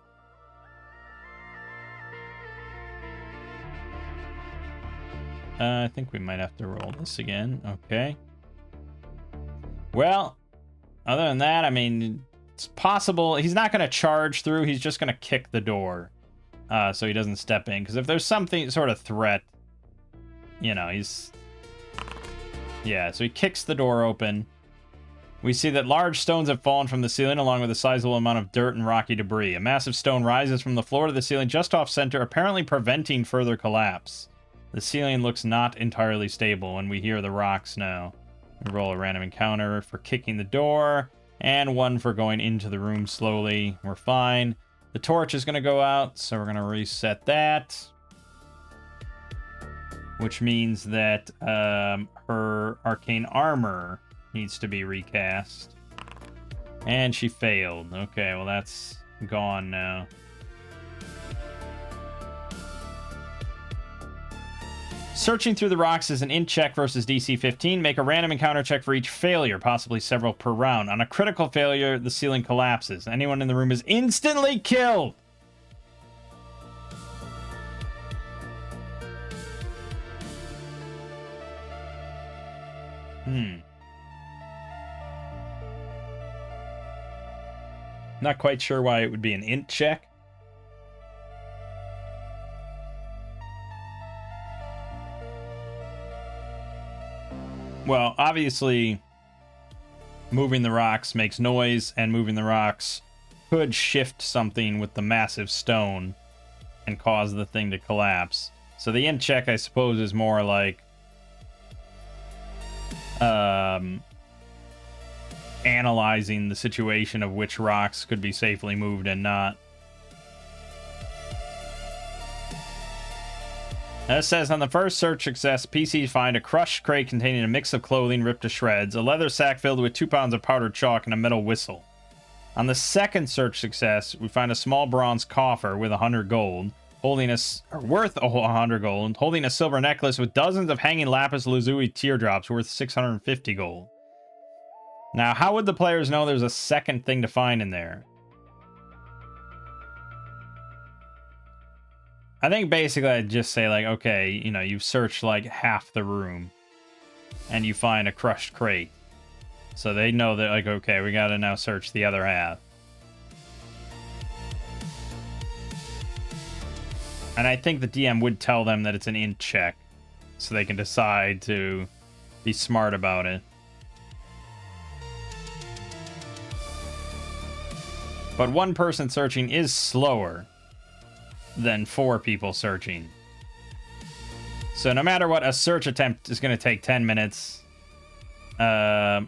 Speaker 1: I think we might have to roll this again. Okay. Well, other than that, I mean, it's possible. He's not going to charge through. He's just going to kick the door so he doesn't step in. Because if there's something sort of threat, you know, he's... Yeah, so he kicks the door open. We see that large stones have fallen from the ceiling along with a sizable amount of dirt and rocky debris. A massive stone rises from the floor to the ceiling just off center, apparently preventing further collapse. The ceiling looks not entirely stable, and we hear the rocks now. We roll a random encounter for kicking the door, and one for going into the room slowly. We're fine. The torch is going to go out, so we're going to reset that. Which means that her arcane armor needs to be recast. And she failed. Okay, well that's gone now. Searching through the rocks is an int check versus DC 15. Make a random encounter check for each failure, possibly several per round. On a critical failure, the ceiling collapses. Anyone in the room is instantly killed. Not quite sure why it would be an int check. Well, obviously, moving the rocks makes noise, and moving the rocks could shift something with the massive stone and cause the thing to collapse. So the int check, I suppose, is more like analyzing the situation of which rocks could be safely moved and not. It says on the first search success, PCs find a crushed crate containing a mix of clothing ripped to shreds, a leather sack filled with 2 pounds of powdered chalk, and a metal whistle. On the second search success, we find a small bronze coffer with 100 gold, worth 100 gold, holding a silver necklace with dozens of hanging lapis lazuli teardrops worth 650 gold. Now, how would the players know there's a second thing to find in there? I think basically I'd just say, like, okay, you know, you've searched like half the room and you find a crushed crate. So they know that, like, okay, we gotta now search the other half. And I think the DM would tell them that it's an int check so they can decide to be smart about it. But one person searching is slower than 4 people searching. So no matter what, a search attempt is going to take 10 minutes. So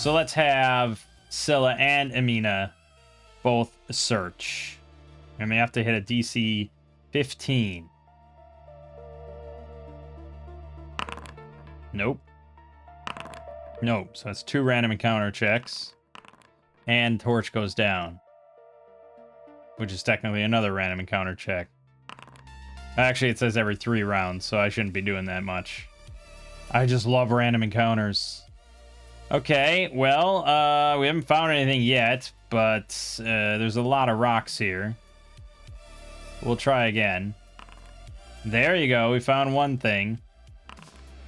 Speaker 1: let's have Scylla and Amina both search. And they have to hit a DC 15. Nope. Nope. So that's 2 random encounter checks. And torch goes down, which is technically another random encounter check. Actually, it says every 3 rounds, so I shouldn't be doing that much. I just love random encounters. Okay, well, we haven't found anything yet, but there's a lot of rocks here. We'll try again. There you go, we found one thing.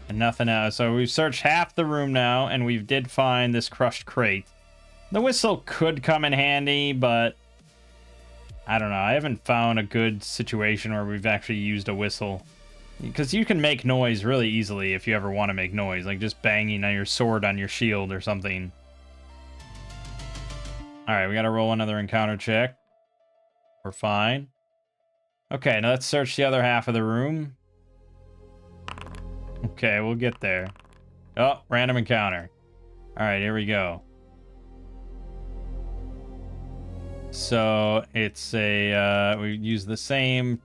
Speaker 1: And nothing else. So we've searched half the room now, and we did find this crushed crate. The whistle could come in handy, but I don't know. I haven't found a good situation where we've actually used a whistle. Because you can make noise really easily if you ever want to make noise. Like just banging on your sword on your shield or something. Alright, we gotta roll another encounter check. We're fine. Okay, now let's search the other half of the room. Okay, we'll get there. Oh, random encounter. Alright, here we go. So it's we use the same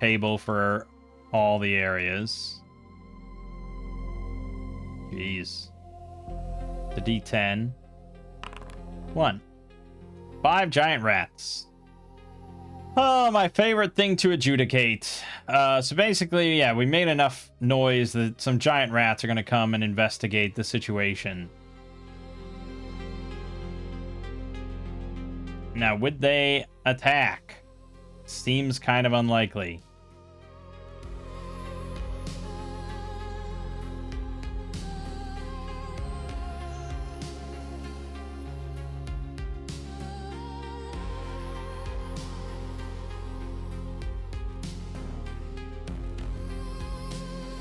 Speaker 1: table for all the areas. Jeez. The D10. 1. 5 giant rats. Oh, my favorite thing to adjudicate. So basically, yeah, we made enough noise that some giant rats are going to come and investigate the situation. Now, would they attack? Seems kind of unlikely.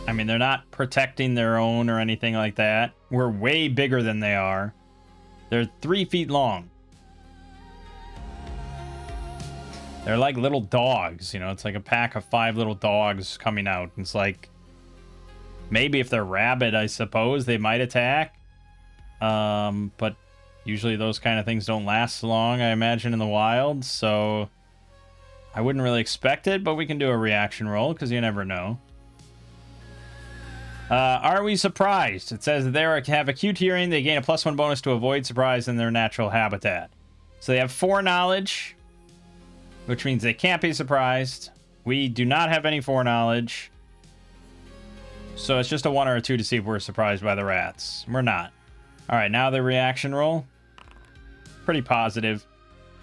Speaker 1: I mean, they're not protecting their own or anything like that. We're way bigger than they are. They're 3 feet long. They're like little dogs, you know, it's like a pack of 5 little dogs coming out. It's like, maybe if they're rabid, I suppose they might attack. But usually those kind of things don't last long, I imagine, in the wild. So I wouldn't really expect it, but we can do a reaction roll because you never know. Are we surprised? It says that they have acute hearing. They gain a +1 bonus to avoid surprise in their natural habitat. So they have 4 knowledge, which means they can't be surprised. We do not have any foreknowledge. So it's just a 1 or a 2 to see if we're surprised by the rats. We're not. All right, now the reaction roll. Pretty positive.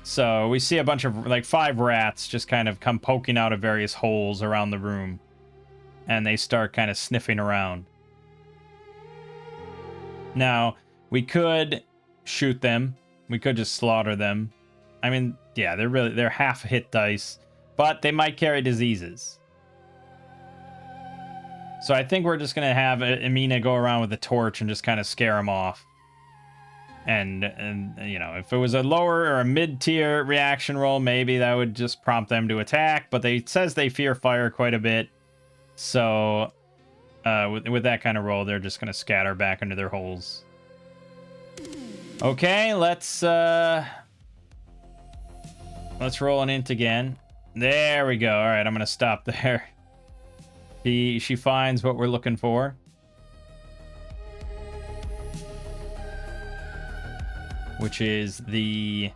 Speaker 1: So we see a bunch of, like, 5 rats just kind of come poking out of various holes around the room. And they start kind of sniffing around. Now, we could shoot them. We could just slaughter them. I mean, yeah, they're half hit dice, but they might carry diseases. So I think we're just gonna have Amina go around with a torch and just kind of scare them off. And you know, if it was a lower or a mid-tier reaction roll, maybe that would just prompt them to attack. But it says they fear fire quite a bit, so with that kind of roll, they're just gonna scatter back into their holes. Okay, let's roll an int again. There we go. All right, I'm going to stop there. She finds what we're looking for. Which is the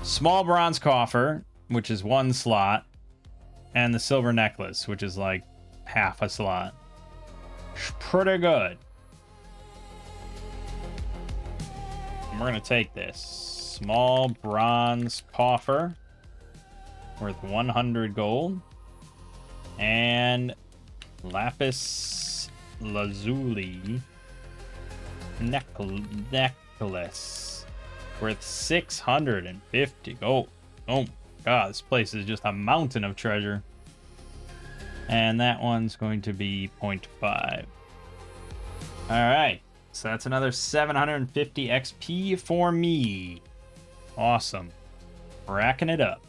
Speaker 1: small bronze coffer, which is 1 slot, and the silver necklace, which is like half a slot. Pretty good. And we're going to take this small bronze coffer worth 100 gold and lapis lazuli necklace worth 650 gold. Oh god, this place is just a mountain of treasure. And that one's going to be 0.5. Alright, so that's another 750 XP for me. Awesome. Racking it up.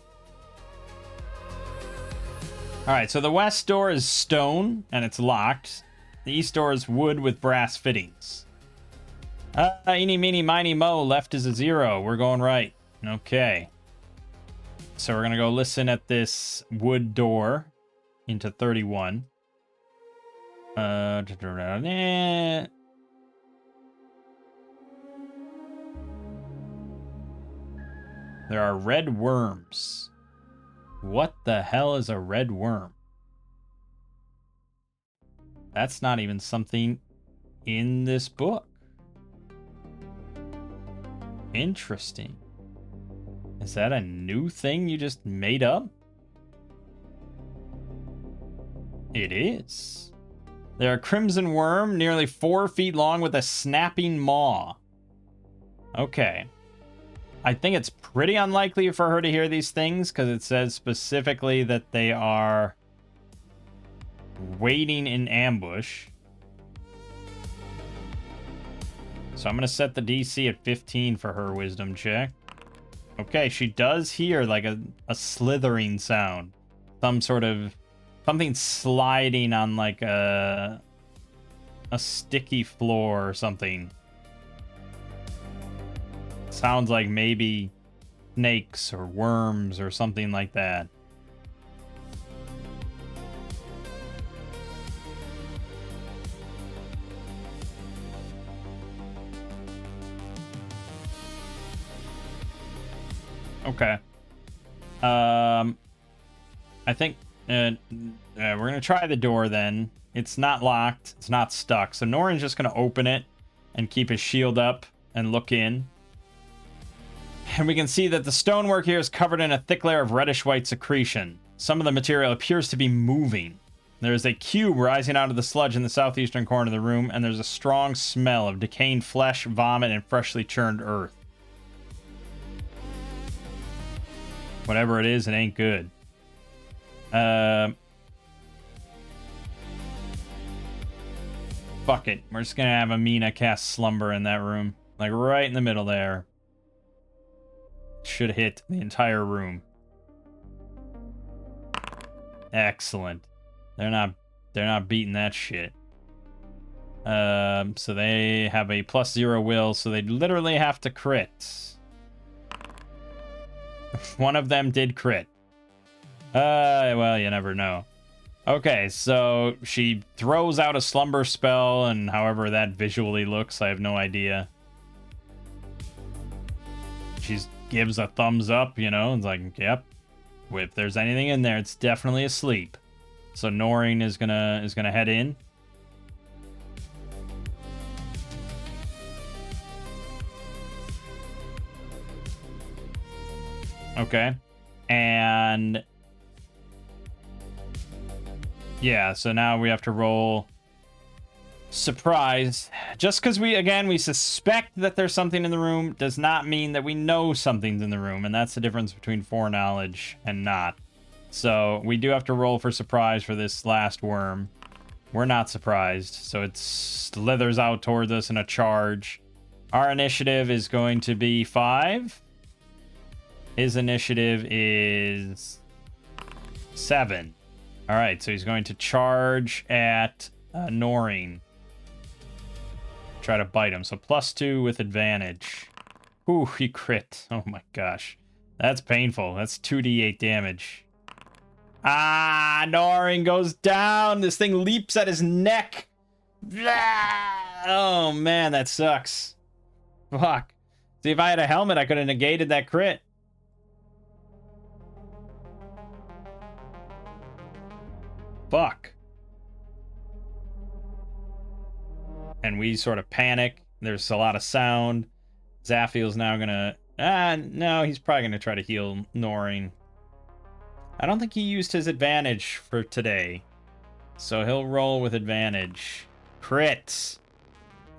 Speaker 1: Alright, so the west door is stone, and it's locked. The east door is wood with brass fittings. Eeny, meeny, miny, mo, left is a 0. We're going right. Okay. So we're going to go listen at this wood door into 31. There are red worms. What the hell is a red worm? That's not even something in this book. Interesting. Is that a new thing you just made up? It is. They're a crimson worm, nearly 4 feet long with a snapping maw. Okay. I think it's pretty unlikely for her to hear these things because it says specifically that they are waiting in ambush. So I'm going to set the DC at 15 for her wisdom check. Okay, she does hear like a slithering sound. Some sort of... something sliding on like a sticky floor or something. Sounds like maybe snakes or worms or something like that. Okay. I think we're gonna try the door then. It's not locked. It's not stuck. So Norin's just gonna open it and keep his shield up and look in. And we can see that the stonework here is covered in a thick layer of reddish-white secretion. Some of the material appears to be moving. There's a cube rising out of the sludge in the southeastern corner of the room, and there's a strong smell of decaying flesh, vomit, and freshly churned earth. Whatever it is, it ain't good. Fuck it. We're just gonna have Amina cast Slumber in that room. Like, right in the middle there. Should hit the entire room. Excellent. They're not beating that shit. So they have a +0 will, so they literally have to crit. One of them did crit. Well, you never know. Okay, so she throws out a slumber spell, and however that visually looks, I have no idea. She gives a thumbs up, you know, it's like, yep. If there's anything in there, it's definitely asleep. So Norin is gonna head in. Okay. And yeah, so now we have to roll surprise. Just because we suspect that there's something in the room does not mean that we know something's in the room, and that's the difference between foreknowledge and not. So we do have to roll for surprise for this last worm. We're not surprised, so it slithers out towards us in a charge. Our initiative is going to be 5. His initiative is 7. All right, so he's going to charge at Norin. Try to bite him. So +2 with advantage. Ooh, he crit. Oh my gosh. That's painful. That's 2d8 damage. Ah, Norin goes down. This thing leaps at his neck. Oh, man, that sucks. Fuck. See, if I had a helmet, I could have negated that crit. Fuck. And we sort of panic. There's a lot of sound. Zaphiel's now gonna... no, he's probably gonna try to heal Norin. I don't think he used his advantage for today. So he'll roll with advantage. Crits.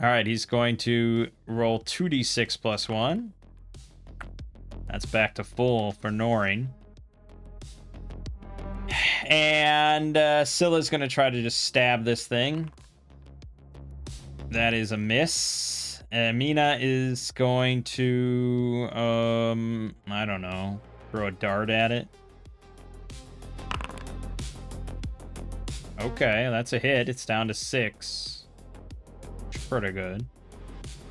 Speaker 1: Alright, he's going to roll 2d6 plus 1. That's back to full for Norin. And Scylla's going to try to just stab this thing. That is a miss. Mina is going to, I don't know, throw a dart at it. Okay, that's a hit. It's down to 6. Pretty good.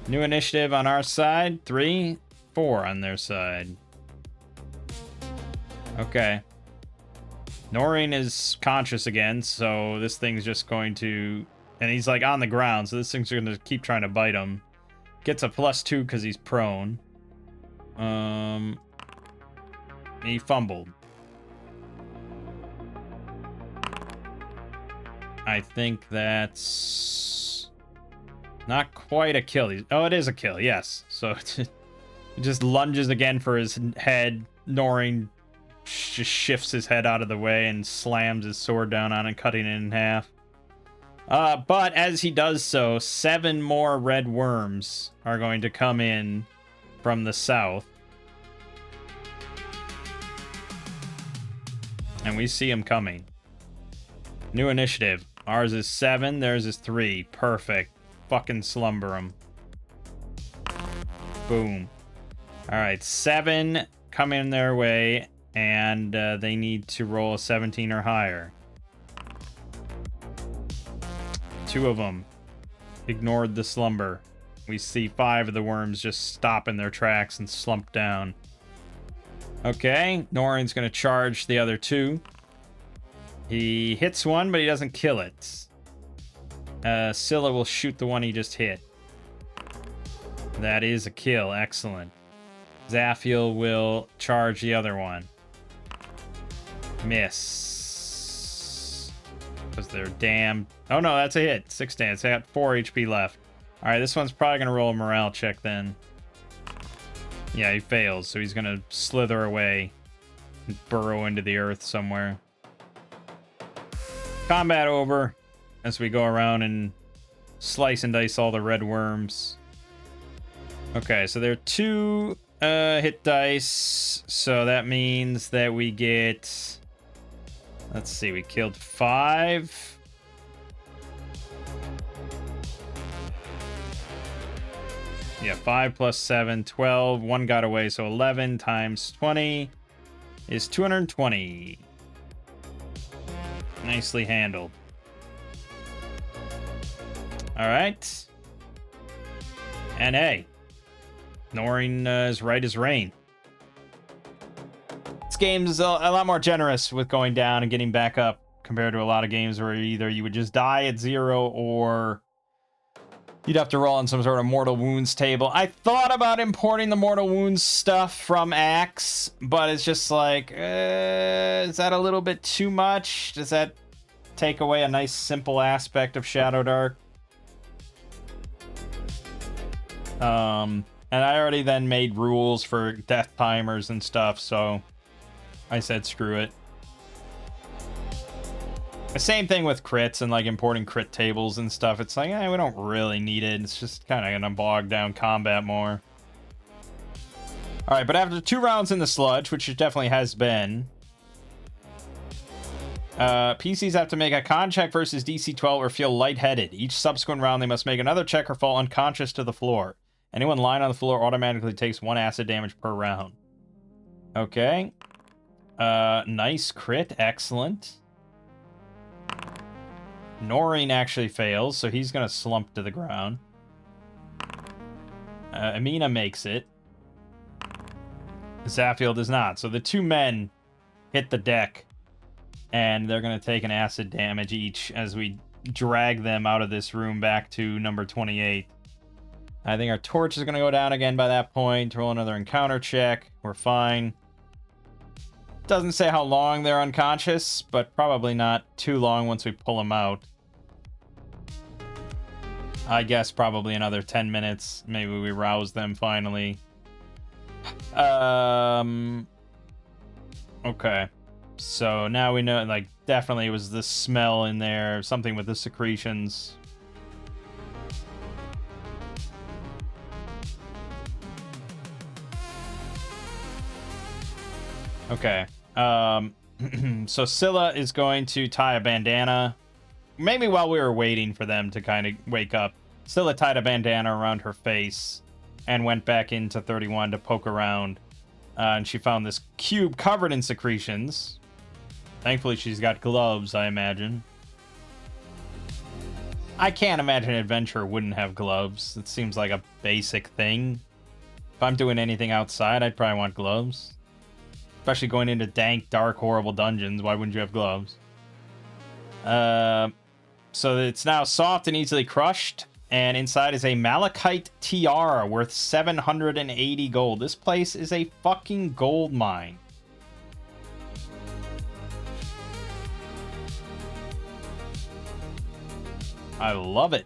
Speaker 1: New initiative on our side. 3, 4 on their side. Okay. Norin is conscious again, so this thing's just going to... And he's like on the ground, so this thing's going to keep trying to bite him. Gets a +2 because he's prone. He fumbled. I think that's not quite a kill. Oh, it is a kill, yes. So he just lunges again for his head. Norin just shifts his head out of the way and slams his sword down on it, cutting it in half. But as he does so, 7 more red worms are going to come in from the south. And we see them coming. New initiative. Ours is 7, theirs is 3. Perfect. Fucking slumber them. Boom. Alright, 7 coming their way, and they need to roll a 17 or higher. 2 of them ignored the slumber. We see 5 of the worms just stop in their tracks and slump down. Okay, Norin's going to charge the other 2. He hits one, but he doesn't kill it. Scylla will shoot the one he just hit. That is a kill. Excellent. Zaphiel will charge the other one. Miss. Because they're damn... Oh no, that's a hit. 6 damage. I got 4 HP left. Alright, this one's probably going to roll a morale check then. Yeah, he fails, so he's going to slither away and burrow into the earth somewhere. Combat over as we go around and slice and dice all the red worms. Okay, so there are 2 hit dice, so that means that we get... Let's see, we killed 5. Yeah, 5 plus 7, 12. 1 got away, so 11 times 20 is 220. Nicely handled. All right. And hey, Norin is right as rain. This game's a lot more generous with going down and getting back up compared to a lot of games where either you would just die at 0 or you'd have to roll on some sort of mortal wounds table. I thought about importing the mortal wounds stuff from Axe, but it's just like, is that a little bit too much? Does that take away a nice simple aspect of Shadowdark? And I already then made rules for death timers and stuff, so I said screw it. The same thing with crits and like importing crit tables and stuff. It's like, we don't really need it. It's just kind of gonna bog down combat more. All right, but after 2 rounds in the sludge, which it definitely has been, PCs have to make a con check versus DC 12 or feel lightheaded. Each subsequent round, they must make another check or fall unconscious to the floor. Anyone lying on the floor automatically takes 1 acid damage per round. Okay. Nice crit. Excellent. Norin actually fails, so he's going to slump to the ground. Amina makes it. Zaffiel does not. So the two men hit the deck, and they're going to take an acid damage each as we drag them out of this room back to number 28. I think our torch is going to go down again by that point. Roll another encounter check. We're fine. Doesn't say how long they're unconscious, but probably not too long once we pull them out. I guess probably another 10 minutes. Maybe we rouse them finally. Okay. So now we know, like, definitely it was the smell in there, something with the secretions. Okay. So Scylla is going to tie a bandana. Maybe while we were waiting for them to kind of wake up, Scylla tied a bandana around her face and went back into 31 to poke around. And she found this cube covered in secretions. Thankfully, she's got gloves, I imagine. I can't imagine an adventurer wouldn't have gloves. It seems like a basic thing. If I'm doing anything outside, I'd probably want gloves. Especially going into dank, dark, horrible dungeons. Why wouldn't you have gloves? So it's now soft and easily crushed. And inside is a malachite tiara worth 780 gold. This place is a fucking gold mine. I love it.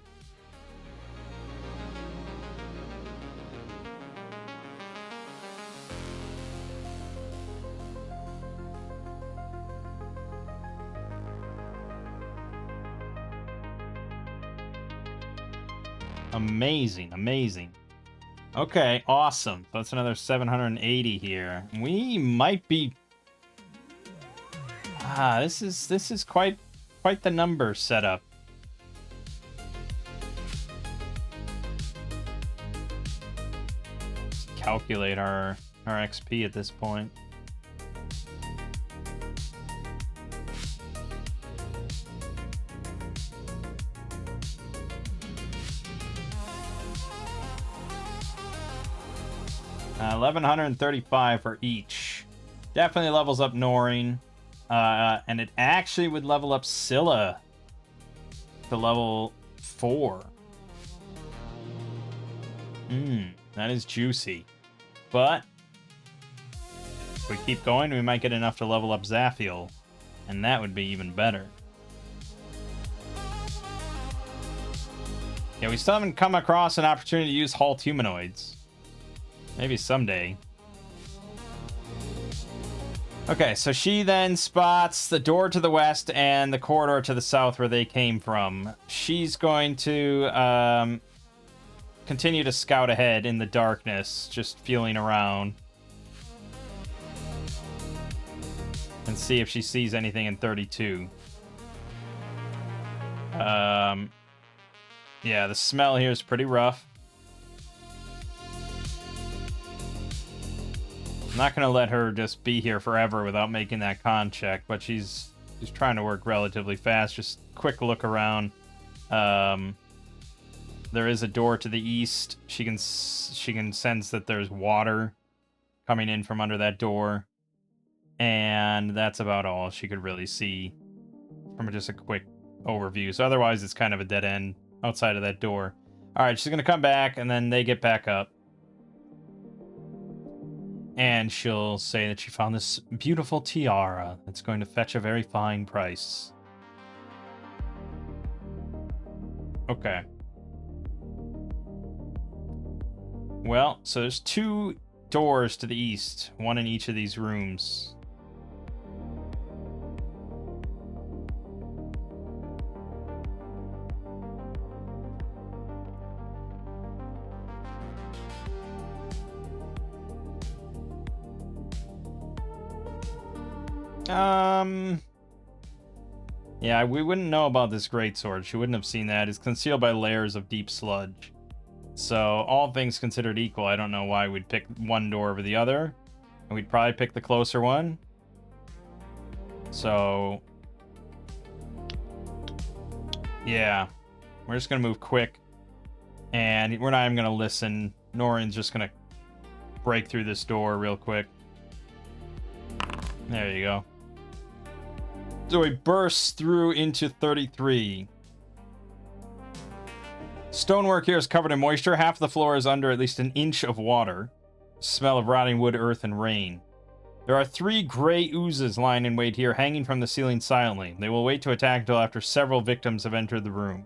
Speaker 1: Amazing, amazing. Okay, awesome. That's another 780 here. We might be... this is quite the number setup. Let's calculate our XP at this point. $1,135 for each. Definitely levels up Noreen. And it actually would level up Scylla to level 4. That is juicy. But if we keep going, we might get enough to level up Zaffiel. And that would be even better. Yeah, we still haven't come across an opportunity to use halt humanoids. Maybe someday. Okay, so she then spots the door to the west and the corridor to the south where they came from. She's going to continue to scout ahead in the darkness, just feeling around. And see if she sees anything in 32. Yeah, the smell here is pretty rough. I'm not going to let her just be here forever without making that con check, but she's trying to work relatively fast. Just quick look around. There is a door to the east. She can sense that there's water coming in from under that door. And that's about all she could really see from just a quick overview. So otherwise, it's kind of a dead end outside of that door. All right, she's going to come back, and then they get back up. And she'll say that she found this beautiful tiara that's going to fetch a very fine price. Okay. Well, so there's 2 doors to the east, one in each of these rooms. Yeah, we wouldn't know about this greatsword. She wouldn't have seen that. It's concealed by layers of deep sludge. So, all things considered equal, I don't know why we'd pick one door over the other. And we'd probably pick the closer one. So... yeah. We're just gonna move quick. And we're not even gonna listen. Noreen's just gonna break through this door real quick. There you go. So he bursts through into 33. Stonework here is covered in moisture. Half the floor is under at least an inch of water. Smell of rotting wood, earth, and rain. There are 3 gray oozes lying in wait here, hanging from the ceiling silently. They will wait to attack until after several victims have entered the room.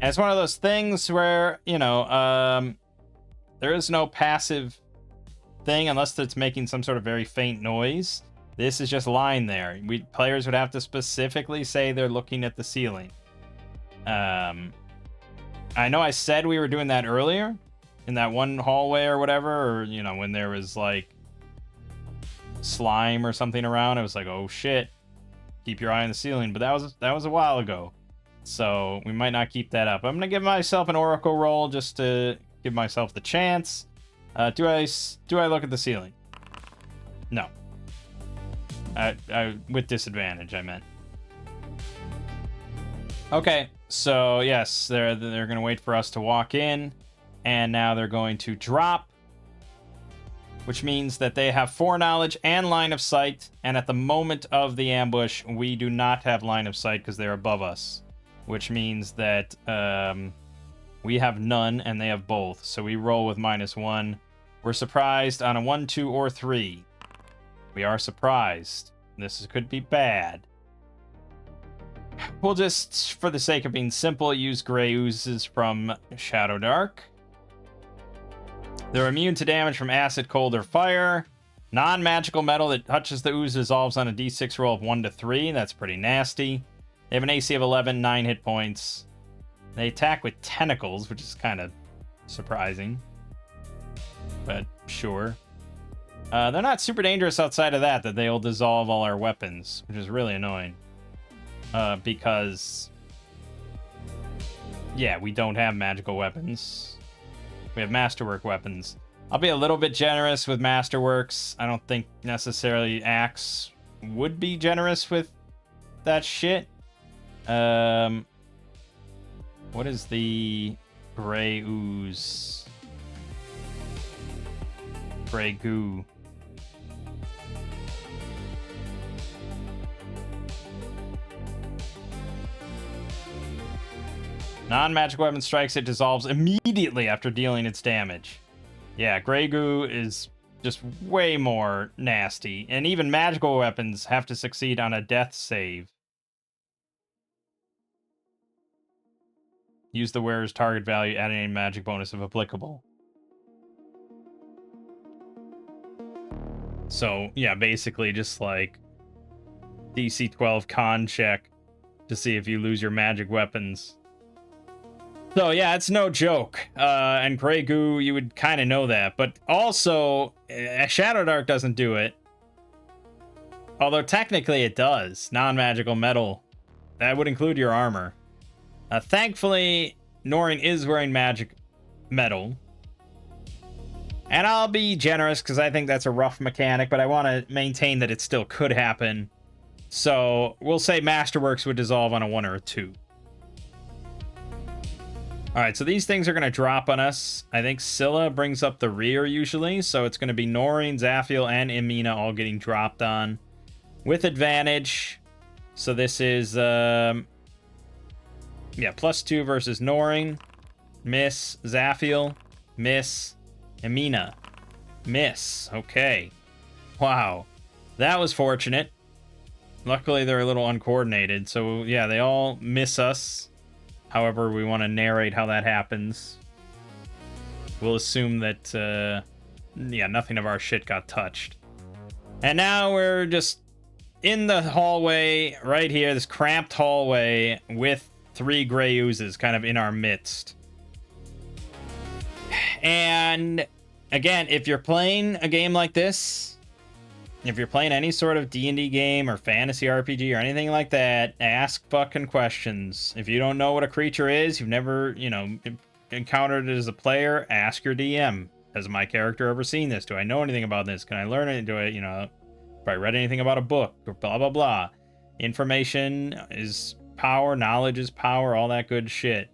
Speaker 1: And it's one of those things where, you know, there is no passive thing unless it's making some sort of very faint noise. This is just lying there. Players would have to specifically say they're looking at the ceiling. I know I said we were doing that earlier in that one hallway or whatever, or, you know, when there was like slime or something around. I was like, oh shit, keep your eye on the ceiling. But that was a while ago, so we might not keep that up. I'm gonna give myself an oracle roll just to give myself the chance. Do I look at the ceiling? No. I with disadvantage, I meant. Okay, so yes, they're gonna wait for us to walk in, and now they're going to drop, which means that they have foreknowledge and line of sight, and at the moment of the ambush, we do not have line of sight because they're above us, which means that we have none and they have both, so we roll with -1. We're surprised on a 1, 2, or 3. We are surprised. This could be bad. We'll just, for the sake of being simple, use gray oozes from Shadowdark. They're immune to damage from acid, cold, or fire. Non-magical metal that touches the ooze dissolves on a d6 roll of 1 to 3. That's pretty nasty. They have an AC of 11, 9 hit points. They attack with tentacles, which is kind of surprising. But sure. They're not super dangerous outside of that they'll dissolve all our weapons, which is really annoying. Because, yeah, we don't have magical weapons. We have masterwork weapons. I'll be a little bit generous with masterworks. I don't think necessarily axe would be generous with that shit. What is the gray ooze? Gray goo. Non-magic weapon strikes, it dissolves immediately after dealing its damage. Yeah, gray goo is just way more nasty. And even magical weapons have to succeed on a death save. Use the wearer's target value, adding a magic bonus if applicable. So, yeah, basically just like DC 12 con check to see if you lose your magic weapons. So, yeah, it's no joke. And Grey Goo, you would kind of know that. But also, Shadowdark doesn't do it. Although, technically, it does. Non-magical metal. That would include your armor. Thankfully, Noreen is wearing magic metal. And I'll be generous, because I think that's a rough mechanic, but I want to maintain that it still could happen. So, we'll say Masterworks would dissolve on a 1 or a 2. Alright, so these things are going to drop on us. I think Scylla brings up the rear usually, so it's going to be Noreen, Zaphiel, and Emina all getting dropped on. With advantage. So this is, yeah, +2 versus Noreen. Miss. Zaphiel. Miss. Emina. Miss. Okay. Wow. That was fortunate. Luckily, they're a little uncoordinated, so yeah, they all miss us. However, we want to narrate how that happens. We'll assume that, yeah, nothing of our shit got touched. And now we're just in the hallway right here, this cramped hallway with 3 gray oozes kind of in our midst. And again, if you're playing a game like this, if you're playing any sort of D&D game or fantasy RPG or anything like that, ask fucking questions. If you don't know what a creature is, you've never, you know, encountered it as a player, ask your DM. Has my character ever seen this? Do I know anything about this? Can I learn it? Do I, you know, have I read anything about a book? Or blah, blah, blah. Information is power. Knowledge is power. All that good shit.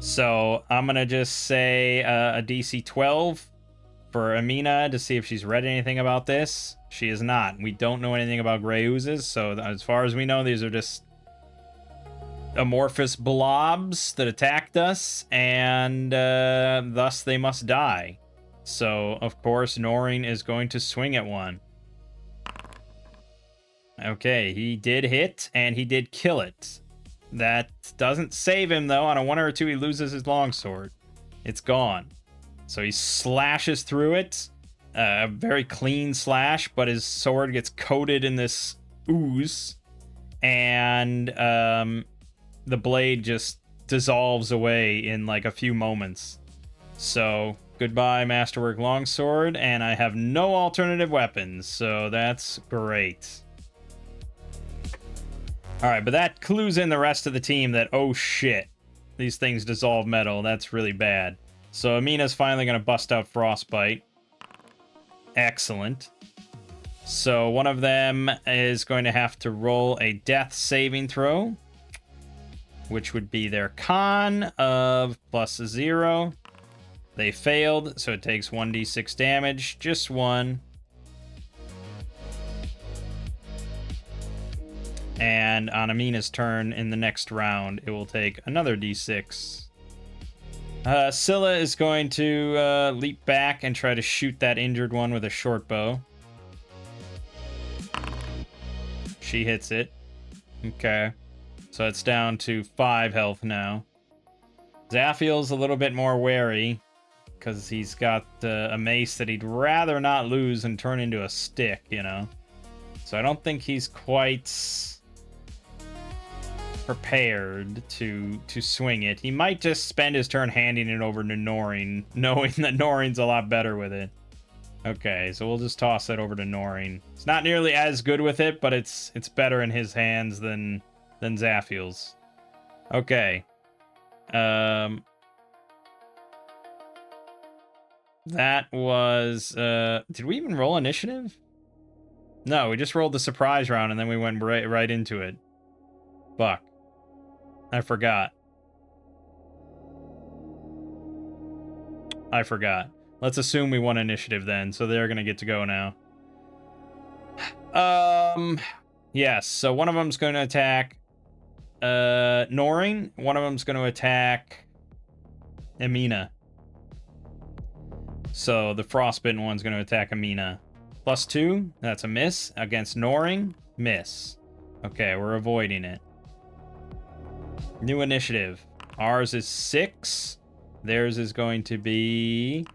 Speaker 1: So I'm going to just say a DC 12 for Amina to see if she's read anything about this. She is not. We don't know anything about gray oozes, so as far as we know, these are just amorphous blobs that attacked us, and thus they must die. So, of course, Noreen is going to swing at one. Okay, he did hit, and he did kill it. That doesn't save him, though. On a 1 or a 2, he loses his longsword. It's gone. So he slashes through it. A very clean slash, but his sword gets coated in this ooze. And the blade just dissolves away in like a few moments. So goodbye, Masterwork Longsword. And I have no alternative weapons, so that's great. Alright, but that clues in the rest of the team that, oh shit, these things dissolve metal. That's really bad. So Amina's finally going to bust out Frostbite. Excellent. So one of them is going to have to roll a death saving throw, which would be their con of +0. They failed, so it takes 1d6 damage, just one. And on Amina's turn in the next round, it will take another d6. Scylla is going to leap back and try to shoot that injured one with a short bow. She hits it. Okay. So it's down to 5 health now. Zaphiel's a little bit more wary because he's got a mace that he'd rather not lose and turn into a stick, you know? So I don't think he's quite prepared to swing it. He might just spend his turn handing it over to Noreen, knowing that Noreen's a lot better with it. Okay, so we'll just toss that over to Noreen. It's not nearly as good with it, but it's better in his hands than Zaphiel's. Okay. That was did we even roll initiative? No, we just rolled the surprise round and then we went right into it. Fuck. I forgot. Let's assume we won initiative then, so they're gonna get to go now. Yes, so one of them's gonna attack Noreen, one of them's gonna attack Amina. So the frostbitten one's gonna attack Amina. +2, that's a miss. Against Noreen, miss. Okay, we're avoiding it. New initiative. Ours is 6. Theirs is going to be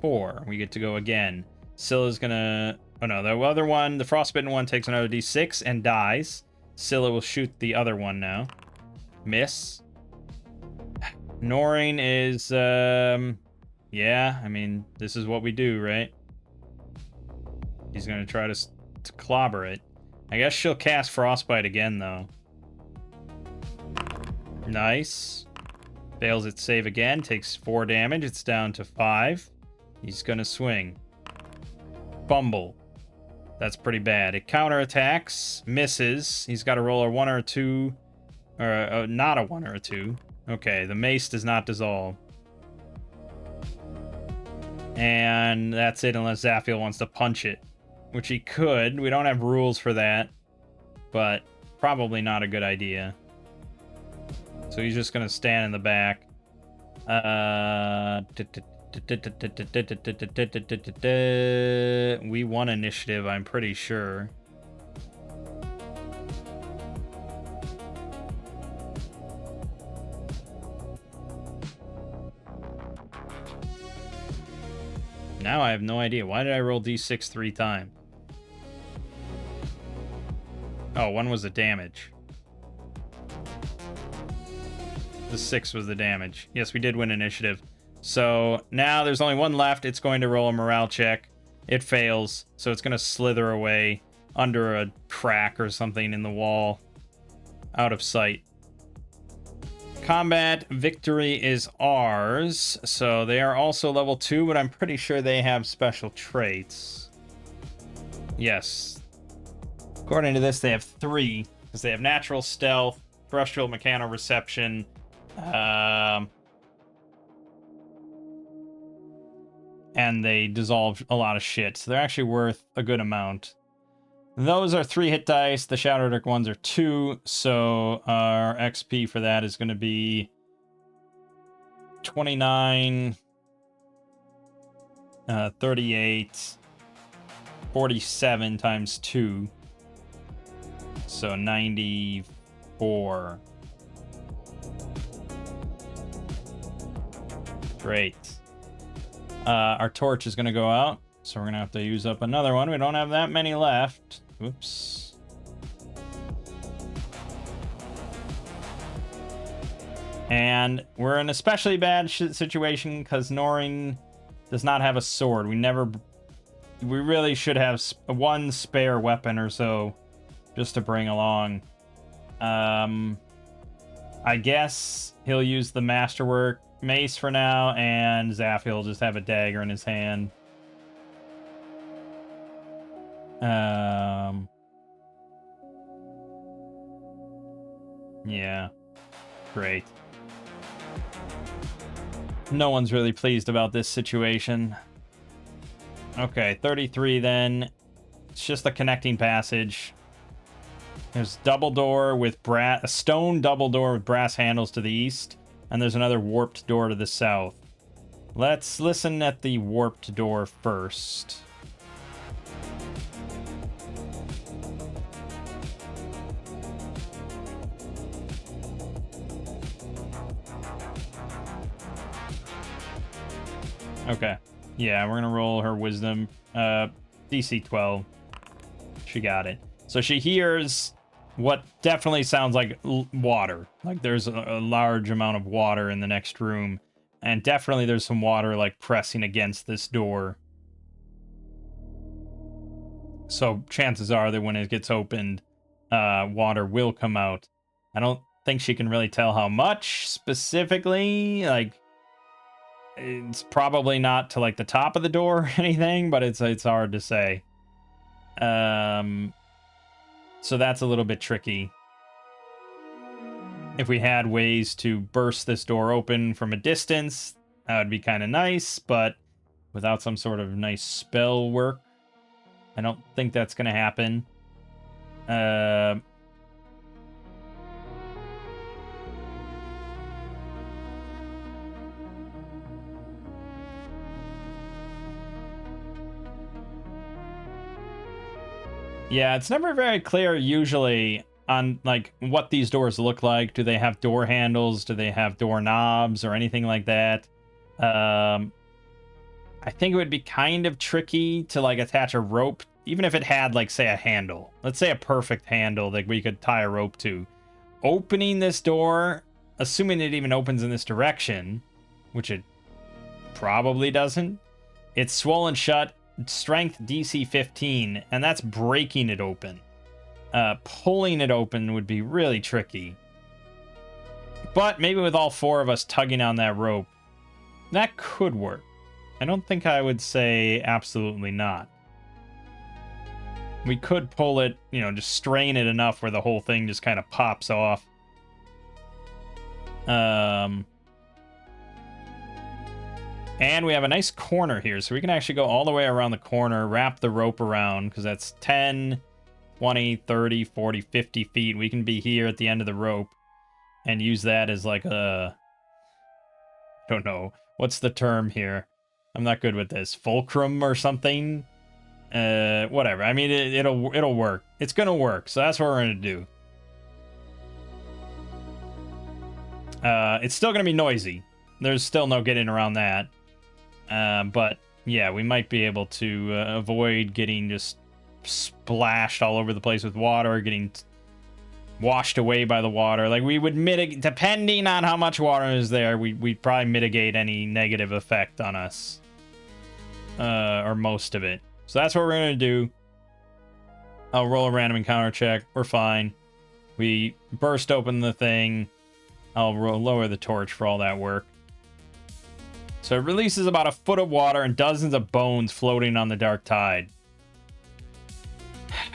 Speaker 1: 4. We get to go again. Scylla's gonna... Oh no, the other one, the frostbitten one, takes another d6 and dies. Scylla will shoot the other one now. Miss. Noreen is... Yeah, I mean, this is what we do, right? He's gonna try to clobber it. I guess she'll cast Frostbite again, though. Nice. Fails its save again. Takes 4 damage. It's down to 5. He's gonna swing. Fumble. That's pretty bad. It counterattacks. Misses. He's got to roll a 1 or a 2. Or not a 1 or a 2. Okay, the mace does not dissolve. And that's it unless Zaphiel wants to punch it. Which he could. We don't have rules for that. But probably not a good idea. So he's just going to stand in the back. We won initiative, I'm pretty sure. Now I have no idea. Why did I roll d6 3 times? Oh, 1 was the damage. The 6 was the damage. Yes, we did win initiative. So now there's only 1 left. It's going to roll a morale check. It fails, so it's going to slither away under a crack or something in the wall. Out of sight. Combat victory is ours. So they are also level 2, but I'm pretty sure they have special traits. Yes. According to this, they have 3. Because they have natural stealth, terrestrial mechanoreception, and they dissolve a lot of shit. So they're actually worth a good amount. Those are 3 hit dice. The Shadowdark ones are 2. So our XP for that is going to be 29, 38, 47 times 2. So 94. Great. Our torch is going to go out. So we're going to have to use up another one. We don't have that many left. Oops. And we're in an especially bad situation because Noreen does not have a sword. We really should have one spare weapon or so just to bring along. I guess he'll use the masterwork mace for now, and Zaffy will just have a dagger in his hand. Yeah. Great. No one's really pleased about this situation. Okay, 33 then. It's just a connecting passage. There's double door with a stone double door with brass handles to the east, and there's another warped door to the south. Let's listen at the warped door first. Okay. Yeah, we're gonna roll her wisdom. DC 12. She got it. So she hears what definitely sounds like water. Like there's a large amount of water in the next room. And definitely there's some water like pressing against this door. So chances are that when it gets opened, water will come out. I don't think she can really tell how much specifically. Like, it's probably not to like the top of the door or anything, but it's hard to say. So that's a little bit tricky. If we had ways to burst this door open from a distance, that would be kind of nice, but without some sort of nice spell work, I don't think that's going to happen. Yeah, it's never very clear usually on like what these doors look like. Do they have door handles? Do they have door knobs or anything like that? I think it would be kind of tricky to like attach a rope, even if it had like say a handle. Let's say a perfect handle that we could tie a rope to. Opening this door, assuming it even opens in this direction, which it probably doesn't. It's swollen shut. Strength DC 15, and that's breaking it open. Pulling it open would be really tricky. But maybe with all 4 of us tugging on that rope, that could work. I don't think I would say absolutely not. We could pull it, just strain it enough where the whole thing just kind of pops off. And we have a nice corner here, so we can actually go all the way around the corner, wrap the rope around, because that's 10, 20, 30, 40, 50 feet. We can be here at the end of the rope and use that as like a... I don't know. What's the term here? I'm not good with this. Fulcrum or something? Whatever. I mean, it'll work. It's going to work, so that's what we're going to do. It's still going to be noisy. There's still no getting around that. But yeah, we might be able to avoid getting just splashed all over the place with water, getting washed away by the water. Like we would mitigate, depending on how much water is there, we'd probably mitigate any negative effect on us, or most of it. So that's what we're gonna do. I'll roll a random encounter check. We're fine. We burst open the thing. I'll lower the torch for all that work. So it releases about a foot of water and dozens of bones floating on the dark tide.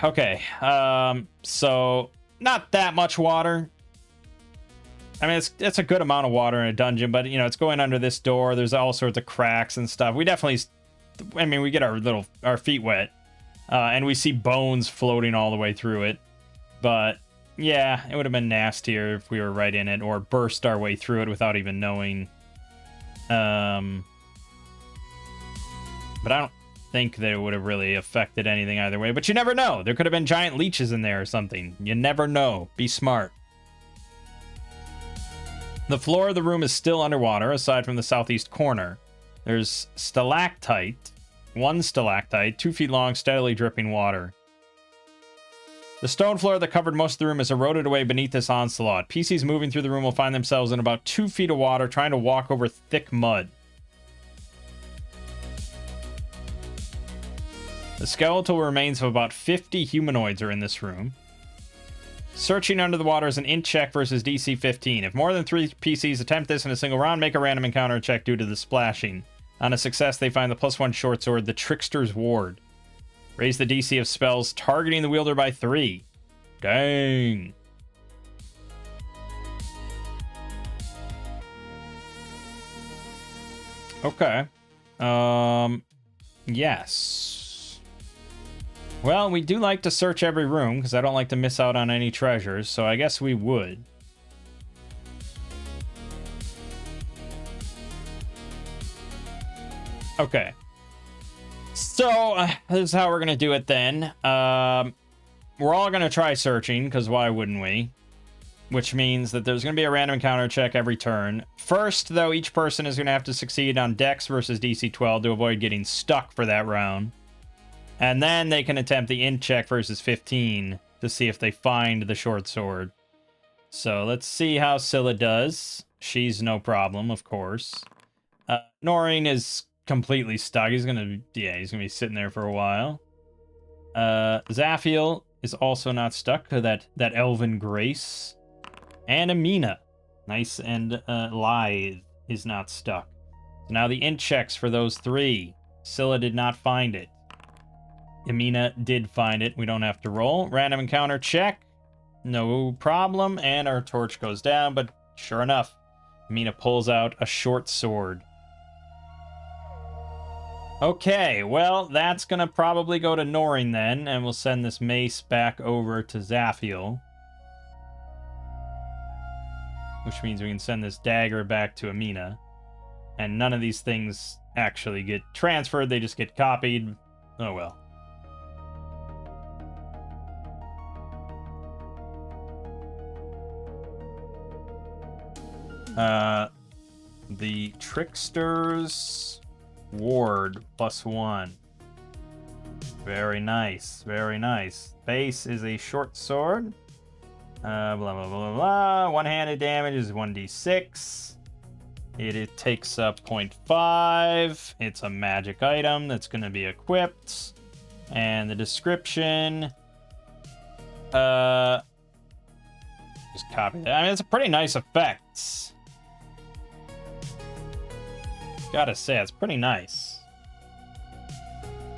Speaker 1: Okay, so not that much water. I mean, it's a good amount of water in a dungeon, but it's going under this door. There's all sorts of cracks and stuff. We definitely I mean, we get our feet wet, and we see bones floating all the way through it. But yeah, it would have been nastier if we were right in it or burst our way through it without even knowing. But I don't think that it would have really affected anything either way. But you never know. There could have been giant leeches in there or something. You never know. Be smart. The floor of the room is still underwater, aside from the southeast corner. There's one stalactite, 2 feet long, steadily dripping water. The stone floor that covered most of the room is eroded away beneath this onslaught. PCs moving through the room will find themselves in about 2 feet of water, trying to walk over thick mud. The skeletal remains of about 50 humanoids are in this room. Searching under the water is an int check versus DC 15. If more than 3 PCs attempt this in a single round, make a random encounter check due to the splashing. On a success, they find the +1 short sword, the Trickster's Ward. Raise the DC of spells targeting the wielder by 3. Dang. Okay. Yes. Well, we do like to search every room, because I don't like to miss out on any treasures, so I guess we would. Okay. So, this is how we're going to do it then. We're all going to try searching, because why wouldn't we? Which means that there's going to be a random encounter check every turn. First, though, each person is going to have to succeed on Dex versus DC 12 to avoid getting stuck for that round. And then they can attempt the int check versus 15 to see if they find the short sword. So let's see how Scylla does. She's no problem, of course. Noreen is completely stuck. He's gonna be sitting there for a while. Zaphiel is also not stuck. That elven grace. And Amina, nice and lithe, is not stuck. So now the int checks for those 3. Scylla did not find it. Amina did find it. We don't have to roll. Random encounter check. No problem. And our torch goes down, but sure enough, Amina pulls out a short sword. Okay, well, that's going to probably go to Noreen then, and we'll send this mace back over to Zaphiel. Which means we can send this dagger back to Amina. And none of these things actually get transferred, they just get copied. Oh well. The Trickster's Ward +1. Very nice, very nice. Base is a short sword. Blah, blah, blah, blah, blah. One-handed damage is 1d6. It takes up 0.5. It's a magic item that's going to be equipped. And the description... just copy that. I mean, it's a pretty nice effect. Gotta say, it's pretty nice.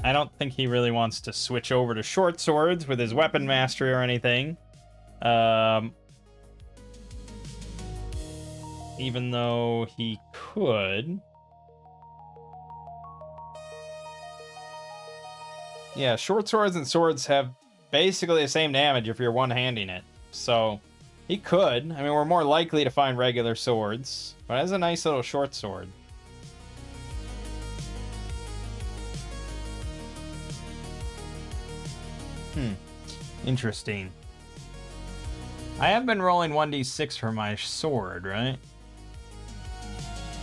Speaker 1: I don't think he really wants to switch over to short swords with his weapon mastery or anything. Even though he could. Yeah, short swords and swords have basically the same damage if you're one-handing it. So, he could. I mean, we're more likely to find regular swords. But it has a nice little short sword. Interesting. I have been rolling 1d6 for my sword, right?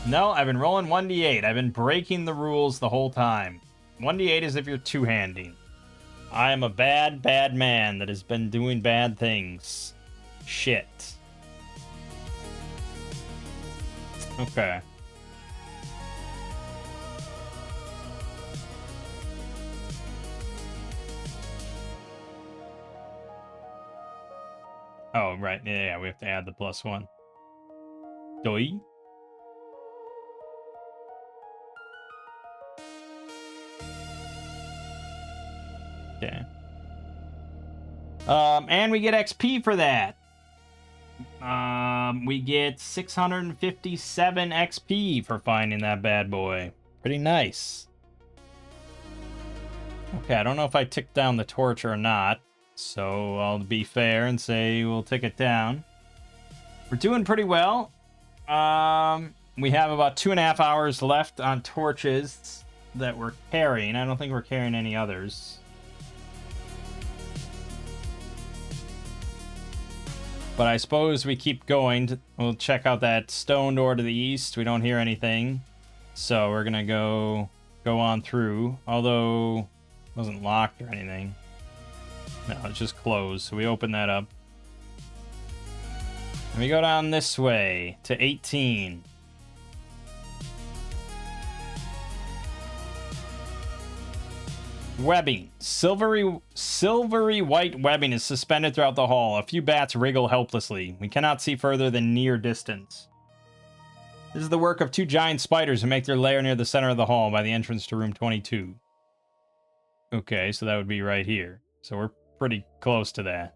Speaker 1: No, I've been rolling 1d8. I've been breaking the rules the whole time. 1d8 is if you're two-handing. I am a bad, bad man that has been doing bad things. Shit. Okay. Oh, right. Yeah, we have to add the +1. Doi. Okay. And we get XP for that. We get 657 XP for finding that bad boy. Pretty nice. Okay, I don't know if I ticked down the torch or not, so I'll be fair and say we'll tick it down. We're doing pretty well. We have about 2.5 hours left on torches that we're carrying. I don't think we're carrying any others. But I suppose we keep going. We'll check out that stone door to the east. We don't hear anything. So we're going to go on through. Although it wasn't locked or anything. No, it's just closed. So we open that up. And we go down this way to 18. Webbing. Silvery white webbing is suspended throughout the hall. A few bats wriggle helplessly. We cannot see further than near distance. This is the work of 2 giant spiders who make their lair near the center of the hall by the entrance to room 22. Okay, so that would be right here. So we're pretty close to that.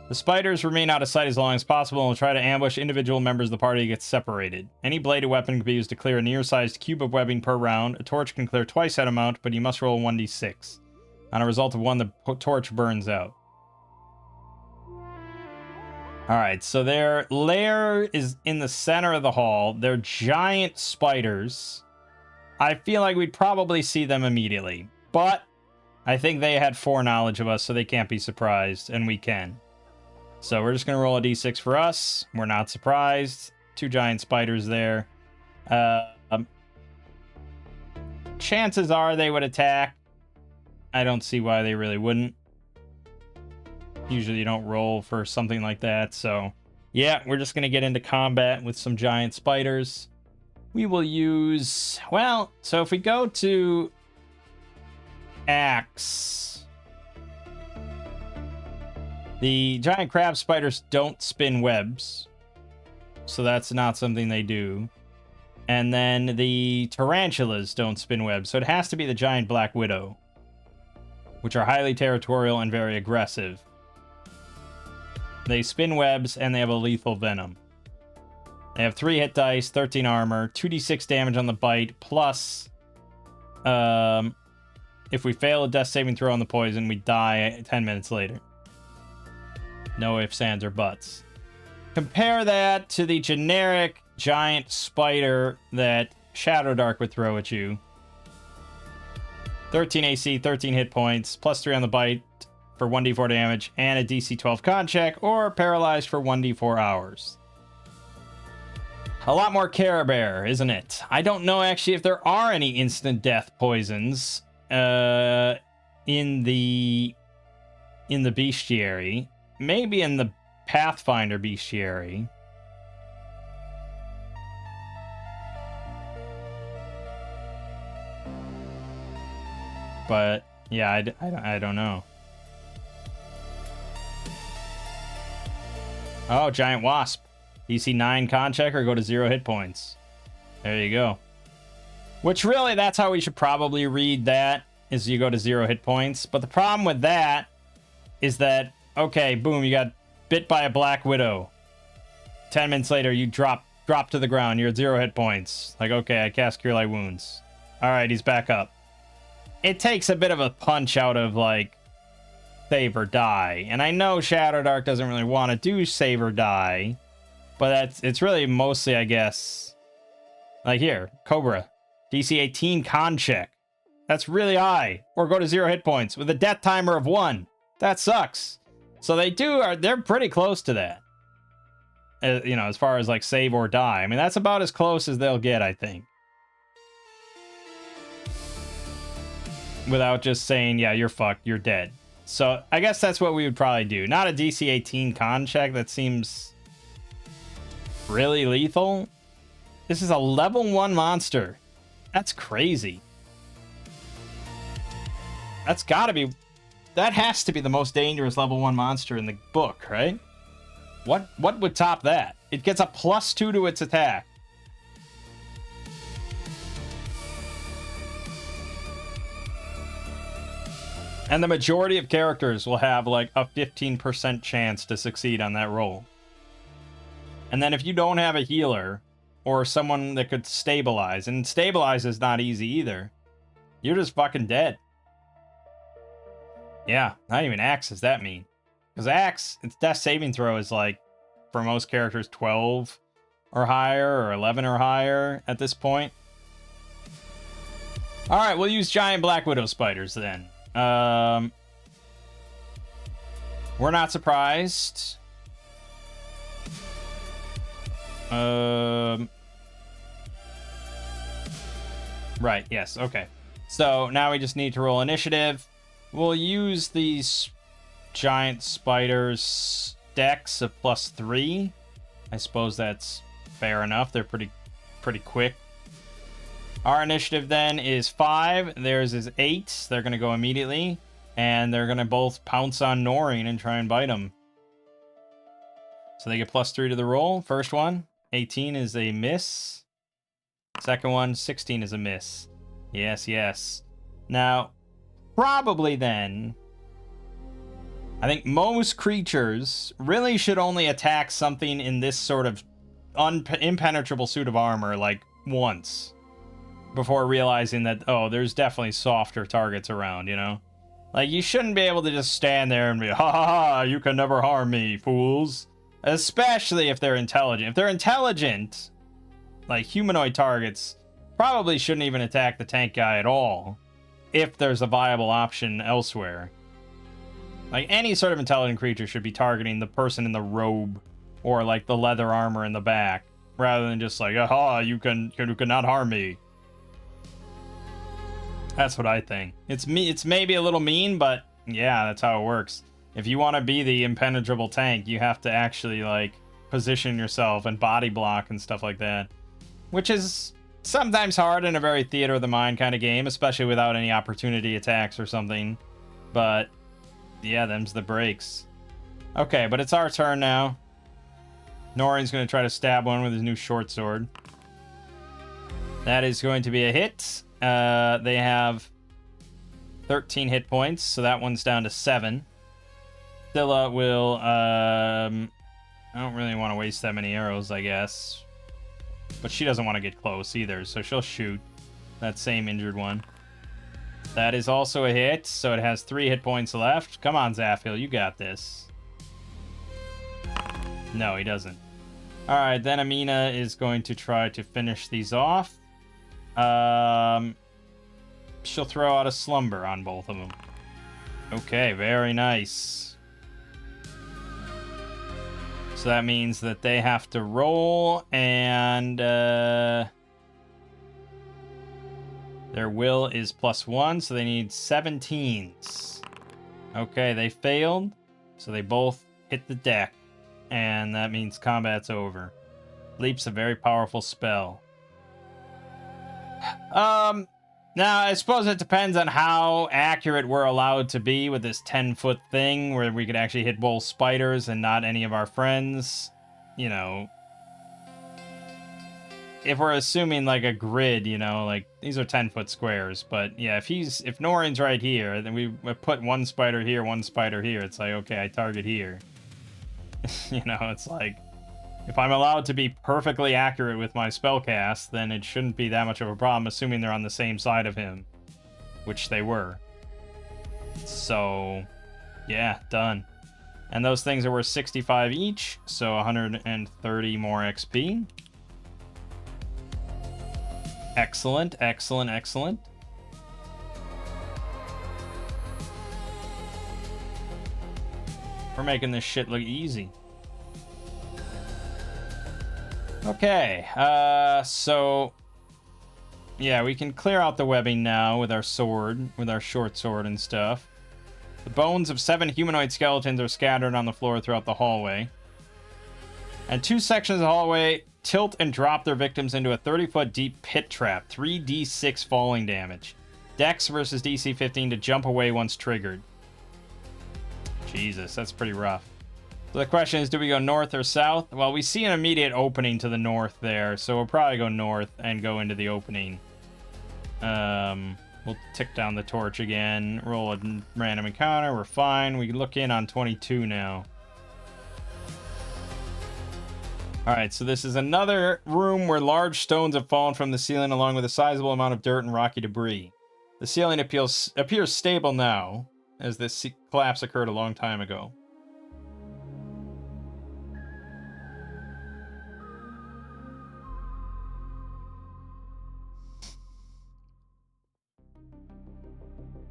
Speaker 1: The spiders remain out of sight as long as possible and will try to ambush individual members of the party to get separated. Any bladed weapon can be used to clear a near-sized cube of webbing per round. A torch can clear twice that amount, but you must roll 1d6. On a result of 1, the torch burns out. Alright, so their lair is in the center of the hall. They're giant spiders. I feel like we'd probably see them immediately, but I think they had foreknowledge of us, so they can't be surprised, and we can. So we're just going to roll a d6 for us. We're not surprised. 2 giant spiders there. Chances are they would attack. I don't see why they really wouldn't. Usually you don't roll for something like that. So yeah, we're just going to get into combat with some giant spiders. We will use... Well, so if we go to axe... The giant crab spiders don't spin webs, so that's not something they do. And then the tarantulas don't spin webs, so it has to be the giant black widow, which are highly territorial and very aggressive. They spin webs, and they have a lethal venom. They have 3 hit dice, 13 armor, 2d6 damage on the bite, plus... if we fail a death saving throw on the poison, we die 10 minutes later. No ifs, ands, or buts. Compare that to the generic giant spider that Shadowdark would throw at you. 13 AC, 13 hit points, plus 3 on the bite for 1d4 damage, and a DC 12 con check, or paralyzed for 1d4 hours. A lot more Care Bear, isn't it? I don't know actually if there are any instant death poisons in the bestiary. Maybe in the Pathfinder bestiary. But yeah, I don't know. Oh, giant wasp. DC 9 con check or go to 0 hit points. There you go. Which really, that's how we should probably read that, is you go to 0 hit points. But the problem with that is that, okay, boom, you got bit by a black widow. 10 minutes later, you drop to the ground. You're at 0 hit points. Like, okay, I cast Cure Light Wounds. All right, he's back up. It takes a bit of a punch out of, like, save or die. And I know Shadowdark doesn't really want to do save or die, but it's really mostly, I guess, like here, Cobra. DC 18 con check. That's really high. Or go to 0 hit points with a death timer of 1. That sucks. So they're pretty close to that. You know, as far as like save or die. I mean, that's about as close as they'll get, I think. Without just saying, yeah, you're fucked, you're dead. So I guess that's what we would probably do. Not a DC 18 con check. That seems really lethal. This is a level 1 monster. That's crazy. That's gotta be... That has to be the most dangerous level 1 monster in the book, right? What would top that? It gets a +2 to its attack. And the majority of characters will have like a 15% chance to succeed on that roll. And then if you don't have a healer or someone that could stabilize, and stabilize is not easy either, you're just fucking dead. Yeah, not even Axe does that mean. Because Axe, its death saving throw is like, for most characters, 12 or higher, or 11 or higher at this point. Alright, we'll use giant Black Widow spiders then. We're not surprised. Right, yes, okay. So now we just need to roll initiative. We'll use these giant spiders dex of +3. I suppose that's fair enough. They're pretty quick. Our initiative then is 5. Theirs is 8. They're going to go immediately. And they're going to both pounce on Noreen and try and bite him. So they get +3 to the roll. First one, 18 is a miss. Second one, 16 is a miss. Yes, yes. Now, probably then, I think most creatures really should only attack something in this sort of impenetrable suit of armor like once before realizing that, oh, there's definitely softer targets around, you know? Like, you shouldn't be able to just stand there and be, ha ha ha, you can never harm me, fools. Especially if they're intelligent. If they're intelligent, like humanoid targets, probably shouldn't even attack the tank guy at all if there's a viable option elsewhere. Like, any sort of intelligent creature should be targeting the person in the robe or like the leather armor in the back, rather than just like, aha, you cannot harm me. That's what I think. It's maybe a little mean, but yeah, that's how it works. If you want to be the impenetrable tank, you have to actually like position yourself and body block and stuff like that, which is sometimes hard in a very theater of the mind kind of game, especially without any opportunity attacks or something. But yeah, them's the breaks. Okay, but it's our turn now. Noreen's going to try to stab one with his new short sword. That is going to be a hit. They have 13 hit points, so that one's down to 7. Scylla will, I don't really want to waste that many arrows, I guess. But she doesn't want to get close either, so she'll shoot that same injured one. That is also a hit, so it has 3 hit points left. Come on, Zafil, you got this. No, he doesn't. Alright, then Amina is going to try to finish these off. She'll throw out a slumber on both of them. Okay, very nice. So that means that they have to roll, and their will is +1, so they need 17s. Okay, they failed, so they both hit the deck, and that means combat's over. Leap's a very powerful spell. Now, I suppose it depends on how accurate we're allowed to be with this 10-foot thing, where we could actually hit both spiders and not any of our friends. You know, if we're assuming like a grid, you know, like these are 10-foot squares. But yeah, if Noreen's right here, then we put one spider here, one spider here. It's like, okay, I target here. You know, it's like, if I'm allowed to be perfectly accurate with my spellcast, then it shouldn't be that much of a problem, assuming they're on the same side of him, which they were. So, yeah, done. And those things are worth 65 each, so 130 more XP. Excellent, excellent, excellent. We're making this shit look easy. Okay, so yeah, we can clear out the webbing now with our sword, with our short sword and stuff. The bones of 7 humanoid skeletons are scattered on the floor throughout the hallway. And 2 sections of the hallway tilt and drop their victims into a 30-foot deep pit trap, 3d6 falling damage. Dex versus DC 15 to jump away once triggered. Jesus, that's pretty rough. So the question is, do we go north or south? Well, we see an immediate opening to the north there, so we'll probably go north and go into the opening. We'll tick down the torch again, roll a random encounter, we're fine. We can look in on 22 now. Alright, so this is another room where large stones have fallen from the ceiling along with a sizable amount of dirt and rocky debris. The ceiling appears stable now. as this collapse occurred a long time ago.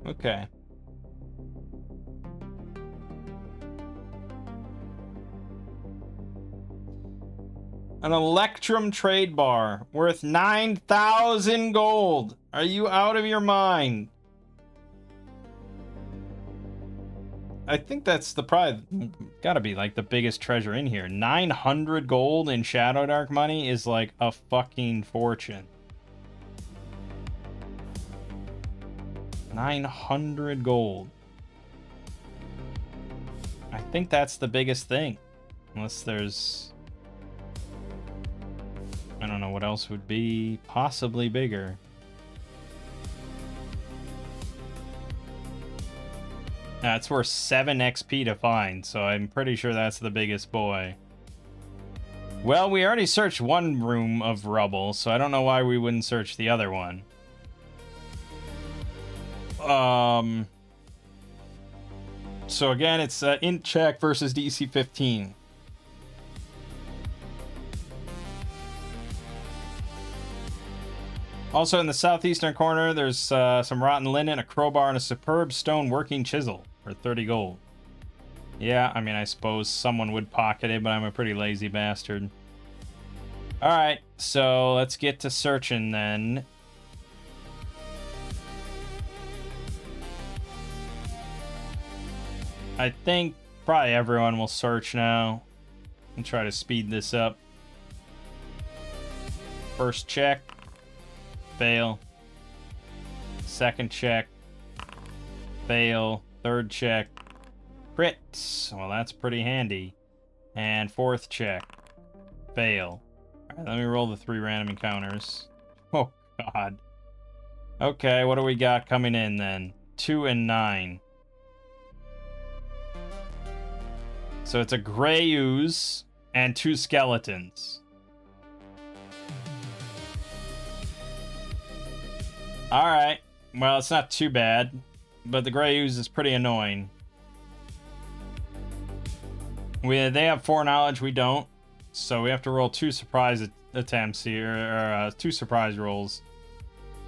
Speaker 1: Okay. An Electrum trade bar worth 9,000 gold. Are you out of your mind? I think that's probably gotta be like the biggest treasure in here. 900 gold in Shadowdark money is like a fucking fortune. 900 gold. I think that's the biggest thing. Unless there's... I don't know what else would be possibly bigger. That's worth 7 XP to find, so I'm pretty sure that's the biggest boy. Well, we already searched one room of rubble, so I don't know why we wouldn't search the other one. So again, it's int check versus DC 15. Also in the southeastern corner, there's some rotten linen, a crowbar, and a superb stone working chisel for 30 gold. Yeah, I mean, I suppose someone would pocket it, but I'm a pretty lazy bastard. Alright, so let's get to searching then. I think probably everyone will search now and try to speed this up. First check. Fail. Second check. Fail. Third check. Crit. Well, that's pretty handy. And fourth check. Fail. Alright, let me roll the 3 random encounters. Oh, God. Okay, what do we got coming in then? 2 and 9. So it's a gray ooze and 2 skeletons. Alright, well, it's not too bad, but the gray ooze is pretty annoying. They have 4 knowledge, we don't, so we have to roll 2 surprise attempts here, or 2 surprise rolls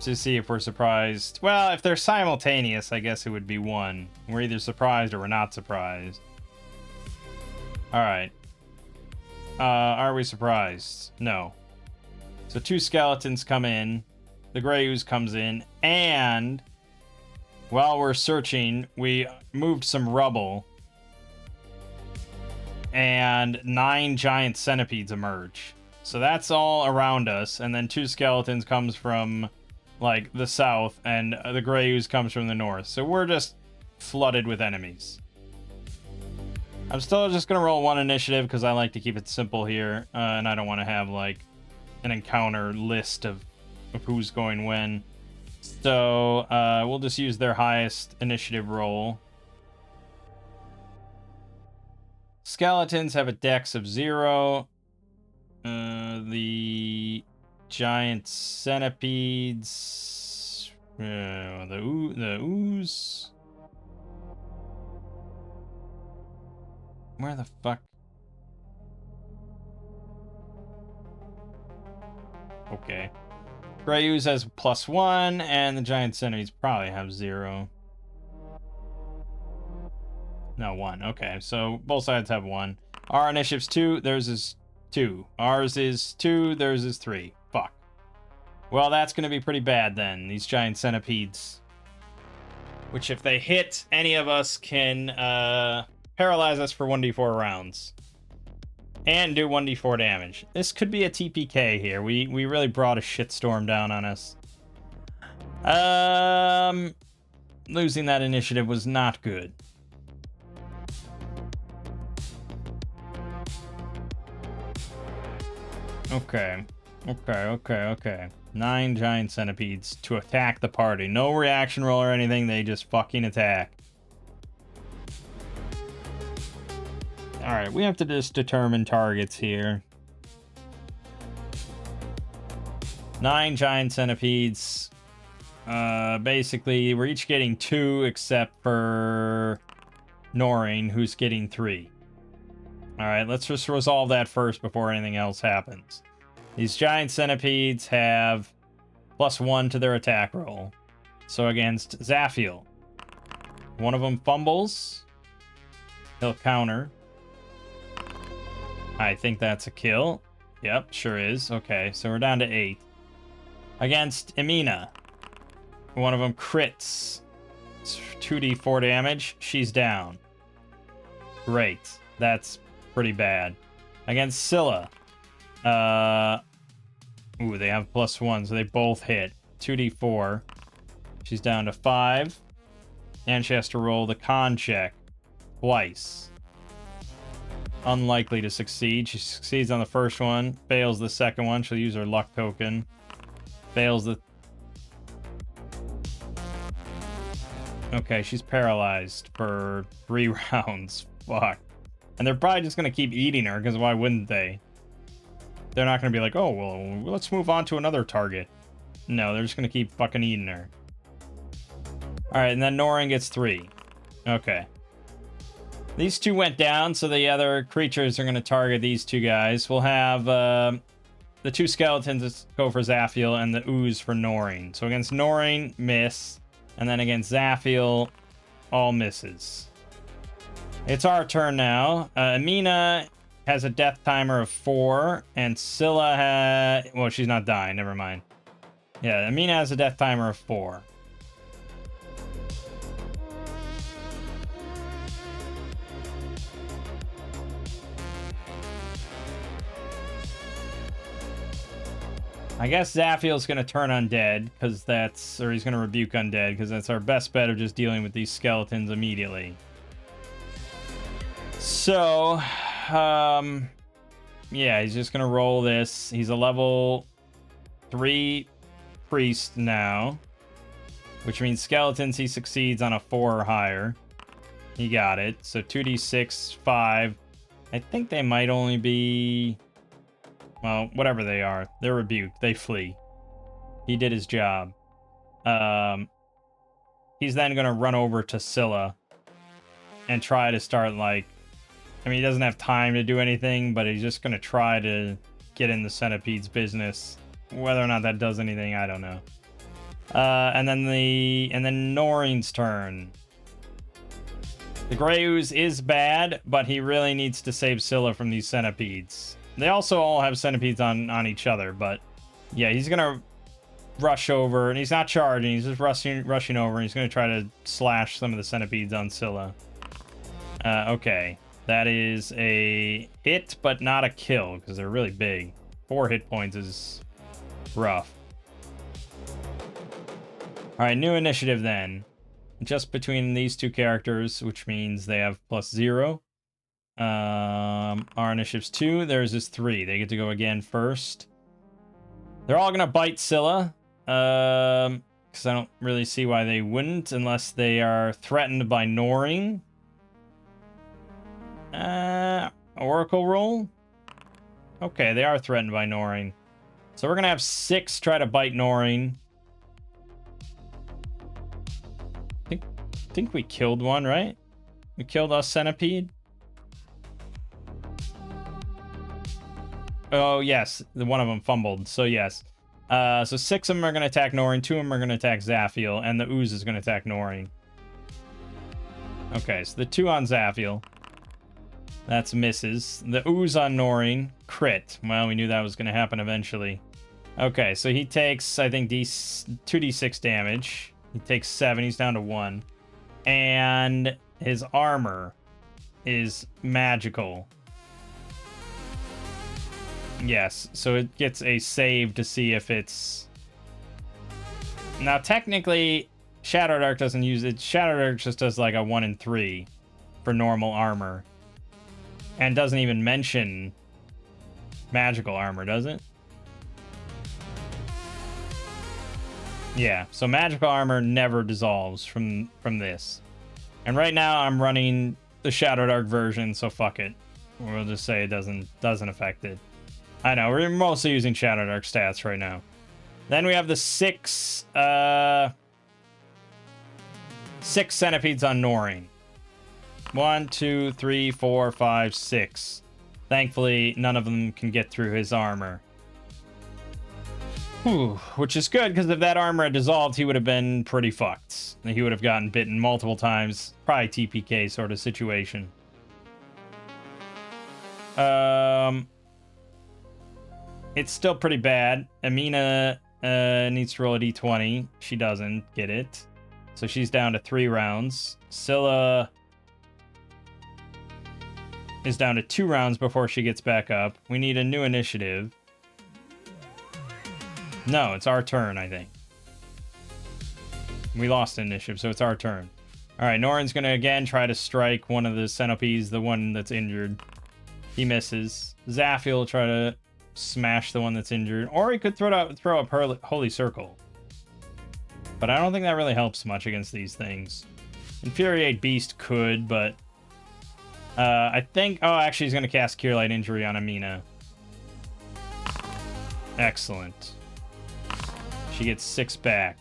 Speaker 1: to see if we're surprised. Well, if they're simultaneous, I guess it would be 1. We're either surprised or we're not surprised. Alright. Are we surprised? No. So 2 skeletons come in. The gray ooze comes in, and while we're searching, we moved some rubble, and 9 giant centipedes emerge. So that's all around us, and then 2 skeletons comes from, like, the south, and the gray ooze comes from the north. So we're just flooded with enemies. I'm still just gonna roll 1 initiative, because I like to keep it simple here, and I don't want to have, like, an encounter list of who's going when. So we'll just use their highest initiative roll. Skeletons have a dex of 0. The giant centipedes, the ooze. Where the fuck? Okay. Gray ooze has +1, and the giant centipedes probably have 0. No, 1. Okay, so both sides have 1. Our initiative's 2, theirs is 2. Ours is 2, theirs is 3. Fuck. Well, that's gonna be pretty bad then, these giant centipedes. Which, if they hit any of us, can paralyze us for 1d4 rounds. And do 1d4 damage. This could be a TPK here. We really brought a shitstorm down on us. Losing that initiative was not good. Okay. 9 giant centipedes to attack the party. No reaction roll or anything, they just fucking attack. Alright, we have to just determine targets here. 9 giant centipedes. Basically, we're each getting 2 except for Noreen, who's getting 3. Alright, let's just resolve that first before anything else happens. These giant centipedes have +1 to their attack roll. So against Zaphiel, one of them fumbles. He'll counter. I think that's a kill. Yep, sure is. Okay, so we're down to 8. Against Emina, one of them crits. It's 2d4 damage. She's down. Great. That's pretty bad. Against Scylla. Ooh, they have +1, so they both hit. 2d4. She's down to 5. And she has to roll the con check twice. Unlikely to succeed. She succeeds on the first one. Fails the second one. She'll use her luck token. Fails the... Okay, she's paralyzed for 3 rounds. Fuck. And they're probably just going to keep eating her, because why wouldn't they? They're not going to be like, oh, well, let's move on to another target. No, they're just going to keep fucking eating her. Alright, and then Noreen gets 3. Okay. These 2 went down, so the other creatures are going to target these 2 guys. We'll have the 2 skeletons go for Zaphiel and the ooze for Noreen. So against Noreen, miss. And then against Zaphiel, all misses. It's our turn now. Emina has a death timer of 4, and Scylla has... Well, she's not dying, never mind. Yeah, Emina has a death timer of 4. I guess Zaphiel's going to turn undead, because that's... Or he's going to rebuke undead, because that's our best bet of just dealing with these skeletons immediately. So, yeah, he's just going to roll this. He's a level 3 priest now, which means skeletons he succeeds on a 4 or higher. He got it. So 2d6, 5. I think they might only be... Well, whatever they are. They're rebuked. They flee. He did his job. He's then going to run over to Scylla and try to start, like... I mean, he doesn't have time to do anything, but he's just going to try to get in the centipede's business. Whether or not that does anything, I don't know. And then Noreen's turn. The Grey Ooze is bad, but he really needs to save Scylla from these centipedes. They also all have centipedes on each other, but yeah, he's gonna rush over, and he's not charging, he's just rushing over, and he's gonna try to slash some of the centipedes on Scylla. Okay, that is a hit, but not a kill, because they're really big. 4 hit points is rough. Alright, new initiative then. Just between these 2 characters, which means they have +0. Our initiative's 2, theirs is 3. They get to go again first. They're all gonna bite Scylla, because I don't really see why they wouldn't, unless they are threatened by Noreen. Oracle roll? Okay, they are threatened by Noreen. So we're gonna have 6 try to bite Noreen. I think we killed one, right? We killed a centipede? Oh, yes. One of them fumbled. So, yes. So 6 of them are going to attack Noreen. 2 of them are going to attack Zaphiel. And the ooze is going to attack Noreen. Okay, so the 2 on Zaphiel. That's misses. The ooze on Noreen. Crit. Well, we knew that was going to happen eventually. Okay, so he takes, I think, 2d6 damage. He takes 7. He's down to 1. And his armor is magical. Yes, so it gets a save to see if it's... Now, technically, Shadowdark doesn't use it. Shadowdark just does like a 1 in 3 for normal armor. And doesn't even mention magical armor, does it? Yeah, so magical armor never dissolves from this. And right now I'm running the Shadowdark version, so fuck it. We'll just say it doesn't affect it. I know, we're mostly using Shadowdark stats right now. Then we have the six centipedes on Norin. 1, 2, 3, 4, 5, 6. Thankfully, none of them can get through his armor. Whew, which is good, because if that armor had dissolved, he would have been pretty fucked. He would have gotten bitten multiple times. Probably TPK sort of situation. It's still pretty bad. Amina needs to roll a d20. She doesn't get it. So she's down to 3 rounds. Scylla is down to 2 rounds before she gets back up. We need a new initiative. No, it's our turn, I think. We lost initiative, so it's our turn. Alright, Norin's gonna again try to strike one of the centipedes, the one that's injured. He misses. Zaffiel will try to smash the one that's injured. Or he could throw up Holy Circle. But I don't think that really helps much against these things. Infuriate Beast could, but... I think... Oh, actually, he's going to cast Cure Light Injury on Amina. Excellent. She gets 6 back.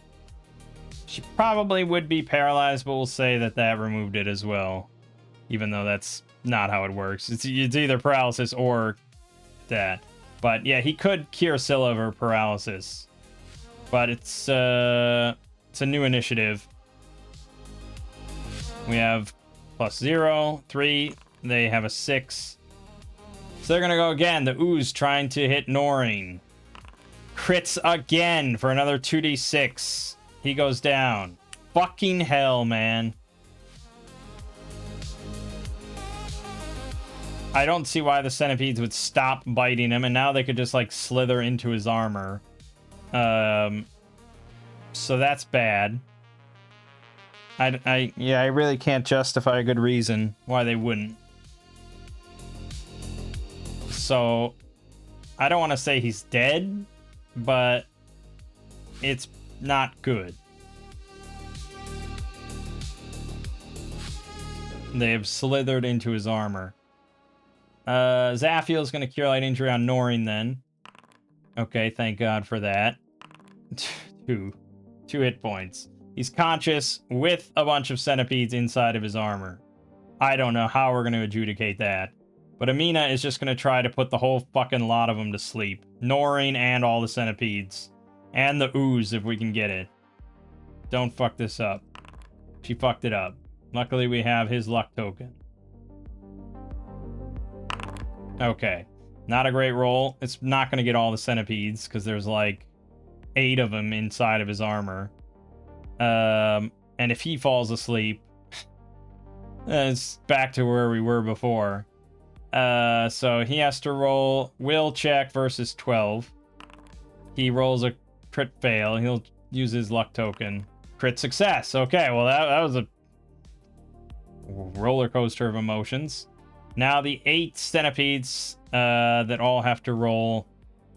Speaker 1: She probably would be paralyzed, but we'll say that that removed it as well. Even though that's not how it works. It's either paralysis or that. But yeah, he could cure Scylla of her paralysis. But it's a new initiative. We have +0, 3. They have a 6. So they're going to go again. The Ooze trying to hit Norin. Crits again for another 2d6. He goes down. Fucking hell, man. I don't see why the centipedes would stop biting him, and now they could just, like, slither into his armor. So that's bad. I really can't justify a good reason why they wouldn't. So, I don't want to say he's dead, but it's not good. They have slithered into his armor. Zaffiel's going to Cure Light Injury on Norin then. Okay, thank God for that. 2 hit points. He's conscious with a bunch of centipedes inside of his armor. I don't know how we're going to adjudicate that. But Amina is just going to try to put the whole fucking lot of them to sleep. Norin and all the centipedes. And the Ooze if we can get it. Don't fuck this up. She fucked it up. Luckily we have his luck token. Okay. Not a great roll. It's not going to get all the centipedes because there's like 8 of them inside of his armor. And if he falls asleep, it's back to where we were before. So he has to roll will check versus 12. He rolls a crit fail. He'll use his luck token. Crit success. Okay, well that was a roller coaster of emotions. Now the 8 centipedes that all have to roll.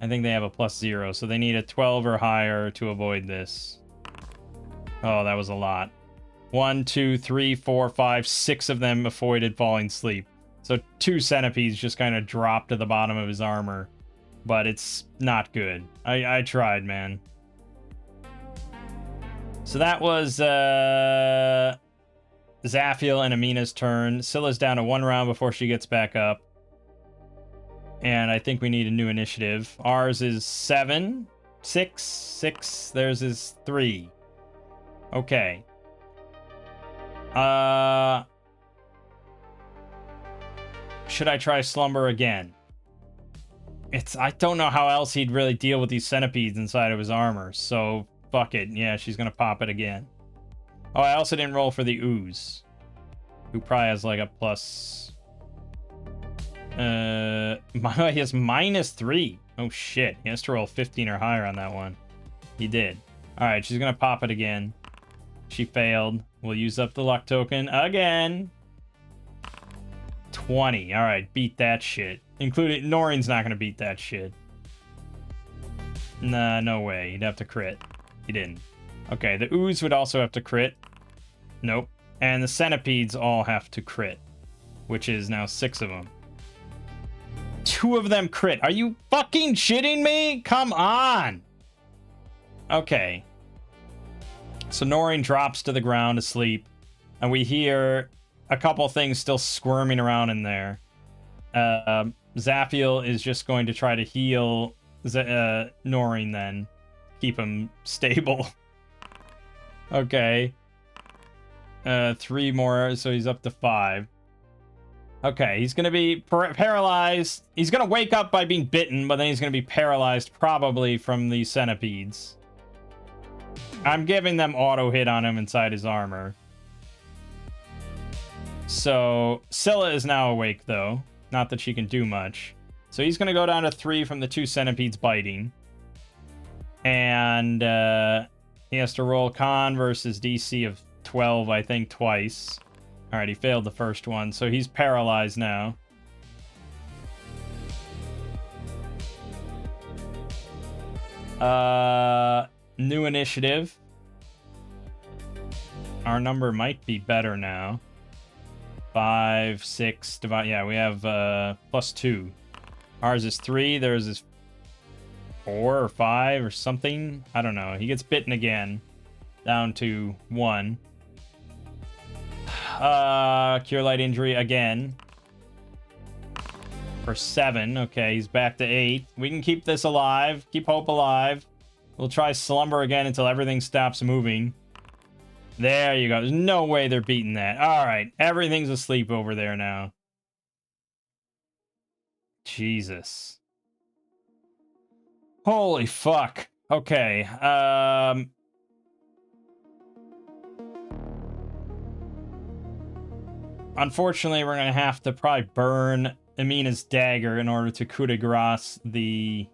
Speaker 1: I think they have a +0, so they need a 12 or higher to avoid this. Oh, that was a lot. 1, 2, 3, 4, 5, 6 of them avoided falling asleep. So 2 centipedes just kind of dropped to the bottom of his armor. But it's not good. I tried, man. So that was Zaffiel and Amina's turn. Scylla's down to 1 round before she gets back up. And I think we need a new initiative. Ours is 7, 6. Theirs is 3. Okay. Should I try Slumber again? I don't know how else he'd really deal with these centipedes inside of his armor, so fuck it. Yeah, she's gonna pop it again. Oh, I also didn't roll for the Ooze, who probably has like a plus... he has -3. Oh shit, he has to roll 15 or higher on that one. He did. Alright, she's gonna pop it again. She failed. We'll use up the luck token again. 20. Alright, beat that shit. Including Norin's not gonna beat that shit. Nah, no way. He'd have to crit. He didn't. Okay, the Ooze would also have to crit. Nope. And the centipedes all have to crit, which is now 6 of them. 2 of them crit. Are you fucking shitting me? Come on! Okay. So Noreen drops to the ground asleep, and we hear a couple things still squirming around in there. Zaphiel is just going to try to heal Noreen then. Keep him stable. Okay. 3 more, so he's up to 5. Okay, he's going to be paralyzed. He's going to wake up by being bitten, but then he's going to be paralyzed probably from the centipedes. I'm giving them auto hit on him inside his armor. So Scylla is now awake, though. Not that she can do much. So he's going to go down to 3 from the 2 centipedes biting. And he has to roll con versus DC of 12, I think, twice. All right, he failed the first one, so he's paralyzed now. New initiative. Our number might be better now. 5, 6, divide. Yeah, we have +2. Ours is 3. Theirs is 4 or 5 or something. I don't know. He gets bitten again. Down to 1. Cure light injury again. For 7. Okay, he's back to 8. We can keep this alive. Keep hope alive. We'll try slumber again until everything stops moving. There you go. There's no way they're beating that. All right. Everything's asleep over there now. Jesus. Holy fuck. Okay. Unfortunately, we're going to have to probably burn Amina's dagger in order to coup de grace the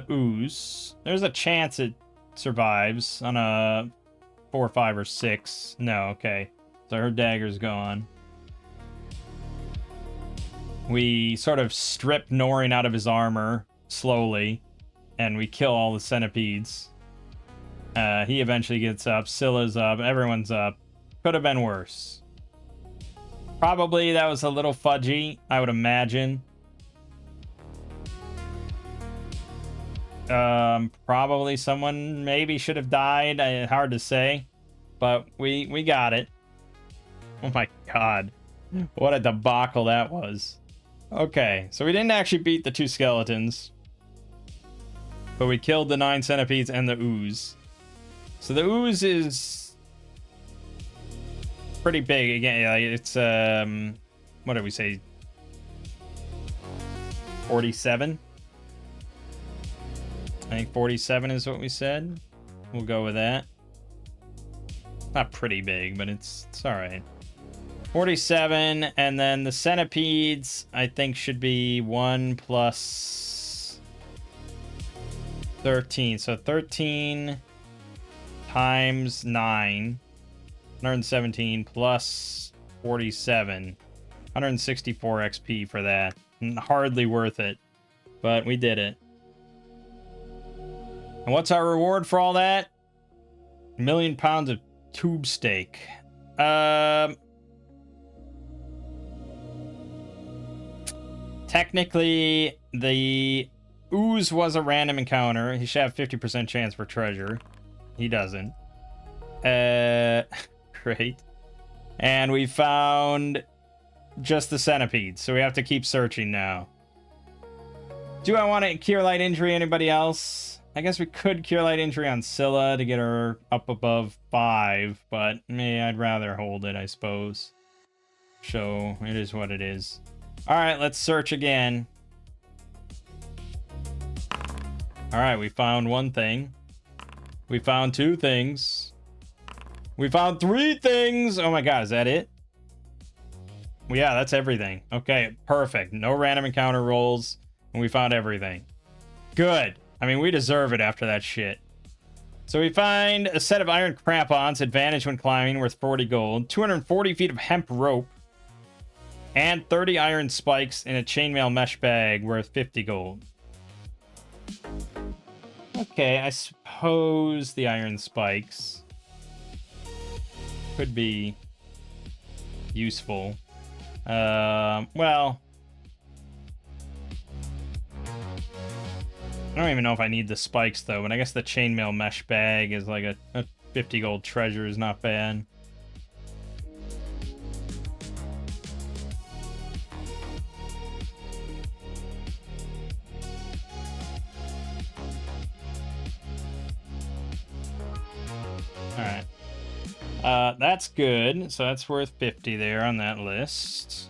Speaker 1: ooze. There's a chance it survives on a 4, 5, or 6. No, okay. So her dagger's gone. We sort of strip Noreen out of his armor slowly, and we kill all the centipedes. He eventually gets up. Scylla's up. Everyone's up. Could have been worse. Probably that was a little fudgy, I would imagine. Probably someone maybe should have died. Hard to say. But we got it. Oh my god. What a debacle that was. Okay, so we didn't actually beat the 2 skeletons. But we killed the 9 centipedes and the ooze. So the ooze is pretty big. Again, it's, what did we say? 47? I think 47 is what we said. We'll go with that. Not pretty big, but it's all right. 47, and then the centipedes, I think, should be 1 plus 13. So 13 times 9, 117 plus 47. 164 XP for that. Hardly worth it, but we did it. And what's our reward for all that? 1 million pounds of tube steak. Technically, the ooze was a random encounter. He should have 50% chance for treasure. He doesn't. Great. And we found just the centipede, so we have to keep searching now. Do I want to cure light injury anybody else? I guess we could cure light injury on Scylla to get her up above 5, but I'd rather hold it, I suppose. So, it is what it is. Alright, let's search again. Alright, we found 1 thing. We found 2 things. We found 3 things! Oh my god, is that it? Well, yeah, that's everything. Okay, perfect. No random encounter rolls, and we found everything. Good. I mean, we deserve it after that shit. So we find a set of iron crampons, advantage when climbing, worth 40 gold, 240 feet of hemp rope, and 30 iron spikes in a chainmail mesh bag, worth 50 gold. Okay, I suppose the iron spikes could be useful. Well, don't even know if I need the spikes, though, but I guess the chainmail mesh bag is like a 50 gold treasure is not bad. Alright. That's good. So that's worth 50 there on that list.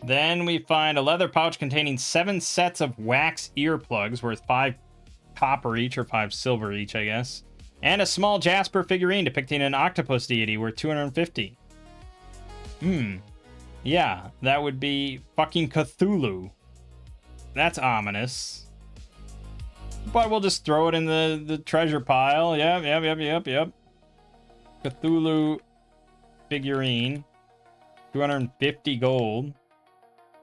Speaker 1: Then we find a leather pouch containing 7 sets of wax earplugs worth 5 copper each, or 5 silver each, I guess. And a small Jasper figurine depicting an octopus deity worth 250. Yeah, that would be fucking Cthulhu. That's ominous. But we'll just throw it in the treasure pile. Yep. Cthulhu figurine. 250 gold.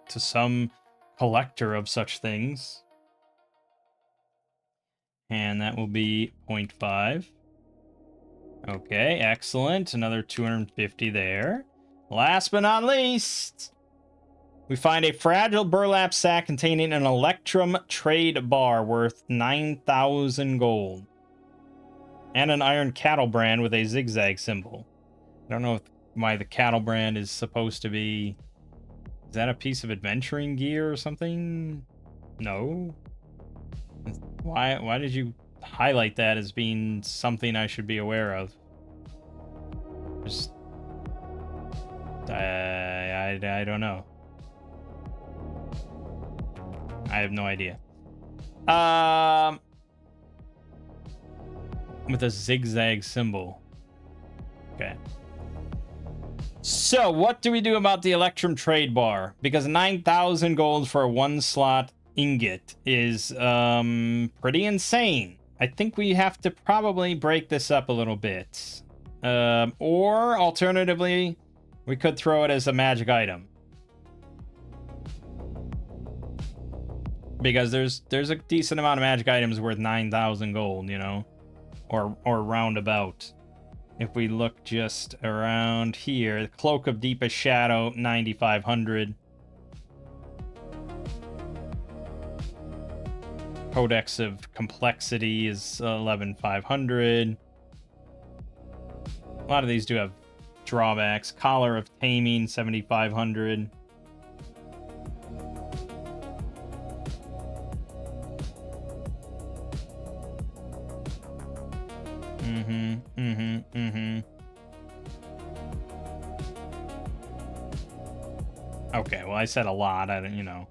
Speaker 1: To some collector of such things. And that will be 0.5. Okay, excellent. Another 250 there. Last but not least, we find a fragile burlap sack containing an Electrum trade bar worth 9,000 gold. And an iron cattle brand with a zigzag symbol. I don't know why the cattle brand is supposed to be... Is that a piece of adventuring gear or something? No. Why did you highlight that as being something I should be aware of? Just... I don't know. I have no idea. With a zigzag symbol. Okay. So, what do we do about the Electrum trade bar? Because 9,000 gold for a 1-slot ingot is pretty insane. I think we have to probably break this up a little bit. Or, alternatively, we could throw it as a magic item. Because there's a decent amount of magic items worth 9,000 gold, you know? Or roundabout. If we look just around here, the Cloak of Deepest Shadow, 9,500. Codex of Complexity is 11,500. A lot of these do have drawbacks. Collar of Taming, 7,500. Okay, well, I said a lot. I don't, you know.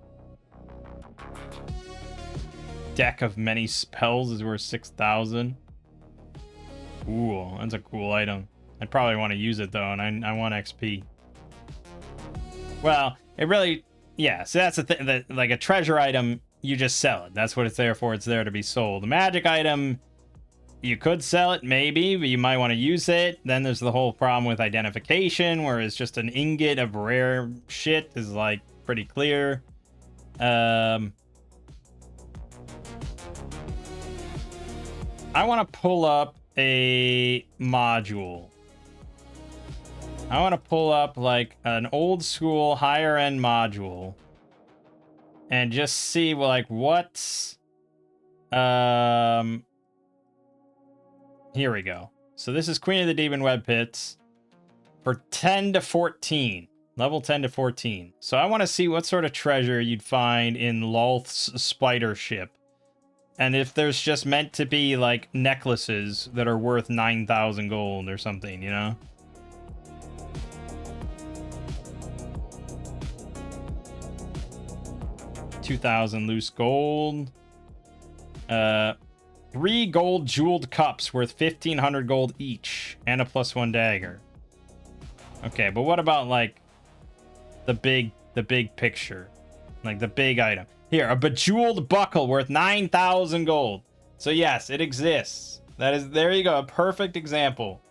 Speaker 1: Deck of Many Spells is worth 6,000. Cool, that's a cool item. I'd probably want to use it, though, and I want XP. Well, it really... Yeah, so that's the thing. That, like, a treasure item, you just sell it. That's what it's there for. It's there to be sold. A magic item... You could sell it, maybe, but you might want to use it. Then there's the whole problem with identification, whereas just an ingot of rare shit is, like, pretty clear. I want to pull up a module. I want to pull up, like, an old-school, higher-end module. And just see, like, what's... Here we go. So this is Queen of the Demon Web Pits for 10 to 14. Level 10 to 14. So I want to see what sort of treasure you'd find in Lolth's spider ship. And if there's just meant to be, like, necklaces that are worth 9,000 gold or something, you know? $2,000 loose gold. 3 gold jeweled cups worth 1,500 gold each, and a +1 dagger. Okay, but what about, like, the big picture? Like, the big item. Here, a bejeweled buckle worth 9,000 gold. So yes, it exists. There you go, a perfect example.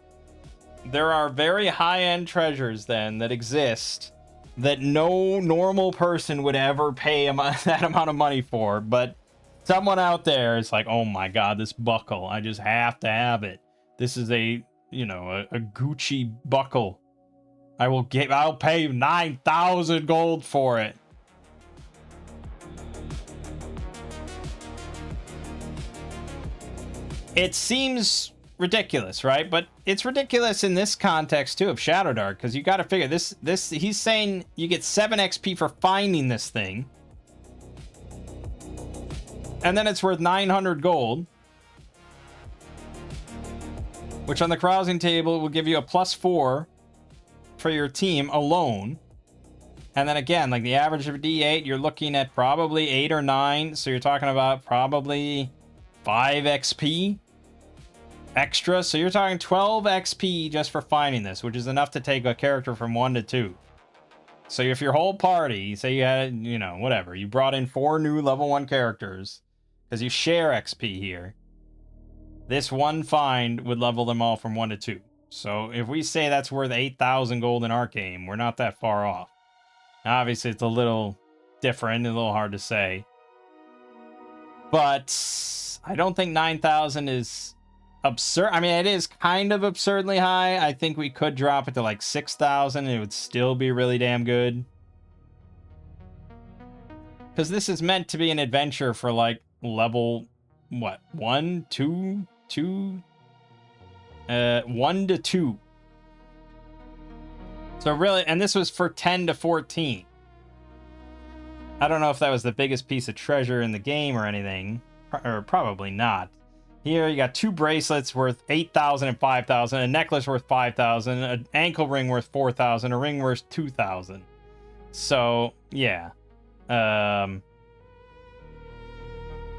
Speaker 1: There are very high-end treasures, then, that exist that no normal person would ever pay that amount of money for, but someone out there is like, oh my god, this buckle, I just have to have it. This is a Gucci buckle. I'll pay 9,000 gold for it. It seems ridiculous, right? But it's ridiculous in this context too of Shadowdark, because you got to figure this. He's saying you get 7 XP for finding this thing, and then it's worth 900 gold, which on the carousing table will give you a +4 for your team alone. And then again, like the average of D8, you're looking at probably 8 or 9. So you're talking about probably 5 XP extra. So you're talking 12 XP just for finding this, which is enough to take a character from 1 to 2. So if your whole party, say you had, you know, whatever, you brought in 4 new level 1 characters, because you share XP here, this one find would level them all from 1 to 2. So if we say that's worth 8,000 gold in our game, we're not that far off. Obviously, it's a little different, a little hard to say. But I don't think 9,000 is absurd. I mean, it is kind of absurdly high. I think we could drop it to like 6,000 and it would still be really damn good. Because this is meant to be an adventure for like level, what, 1, 2, 2? 1 to 2. So really, and this was for 10 to 14. I don't know if that was the biggest piece of treasure in the game or anything, or probably not. Here you got 2 bracelets worth 8,000 and 5,000, a necklace worth 5,000, an ankle ring worth 4,000, a ring worth 2,000. So yeah, yeah,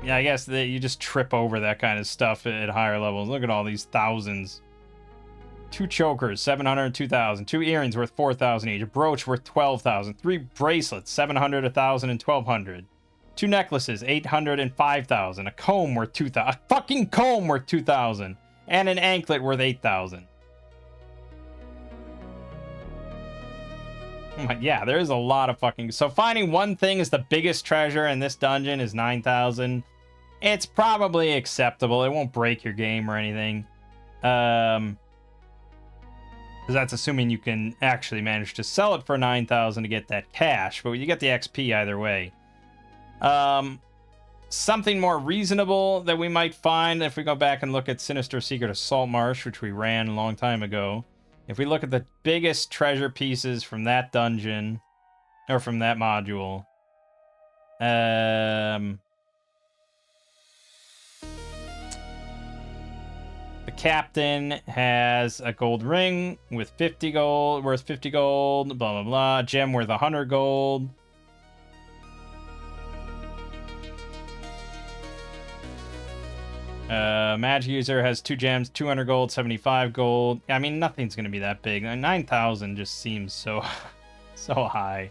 Speaker 1: I guess that you just trip over that kind of stuff at higher levels. Look at all these thousands. 2 chokers, 700 and 2,000. 2 earrings worth 4,000 each. A brooch worth 12,000. 3 bracelets, 700, 1,000, and 1,200. 2 necklaces, 800 and 5,000. A comb worth 2,000. A fucking comb worth 2,000. And an anklet worth 8,000. Yeah, there is a lot of fucking... So finding one thing is the biggest treasure in this dungeon is 9,000. It's probably acceptable. It won't break your game or anything. Because that's assuming you can actually manage to sell it for 9,000 to get that cash, but you get the XP either way. Something more reasonable that we might find if we go back and look at Sinister Secret of Saltmarsh, which we ran a long time ago. If we look at the biggest treasure pieces from that dungeon, or from that module, the captain has a gold ring with 50 gold, worth 50 gold, blah, blah, blah. A gem worth 100 gold. Magic user has 2 gems, 200 gold, 75 gold. I mean, nothing's going to be that big. 9,000 just seems so, so high.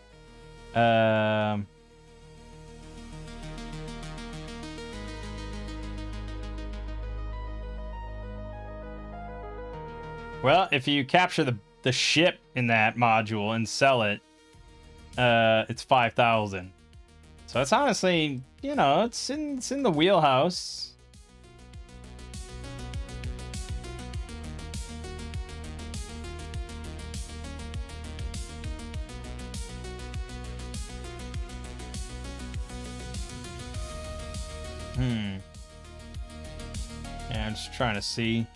Speaker 1: Well, if you capture the ship in that module and sell it, it's 5,000. So it's honestly, you know, it's in the wheelhouse. Yeah, I'm just trying to see.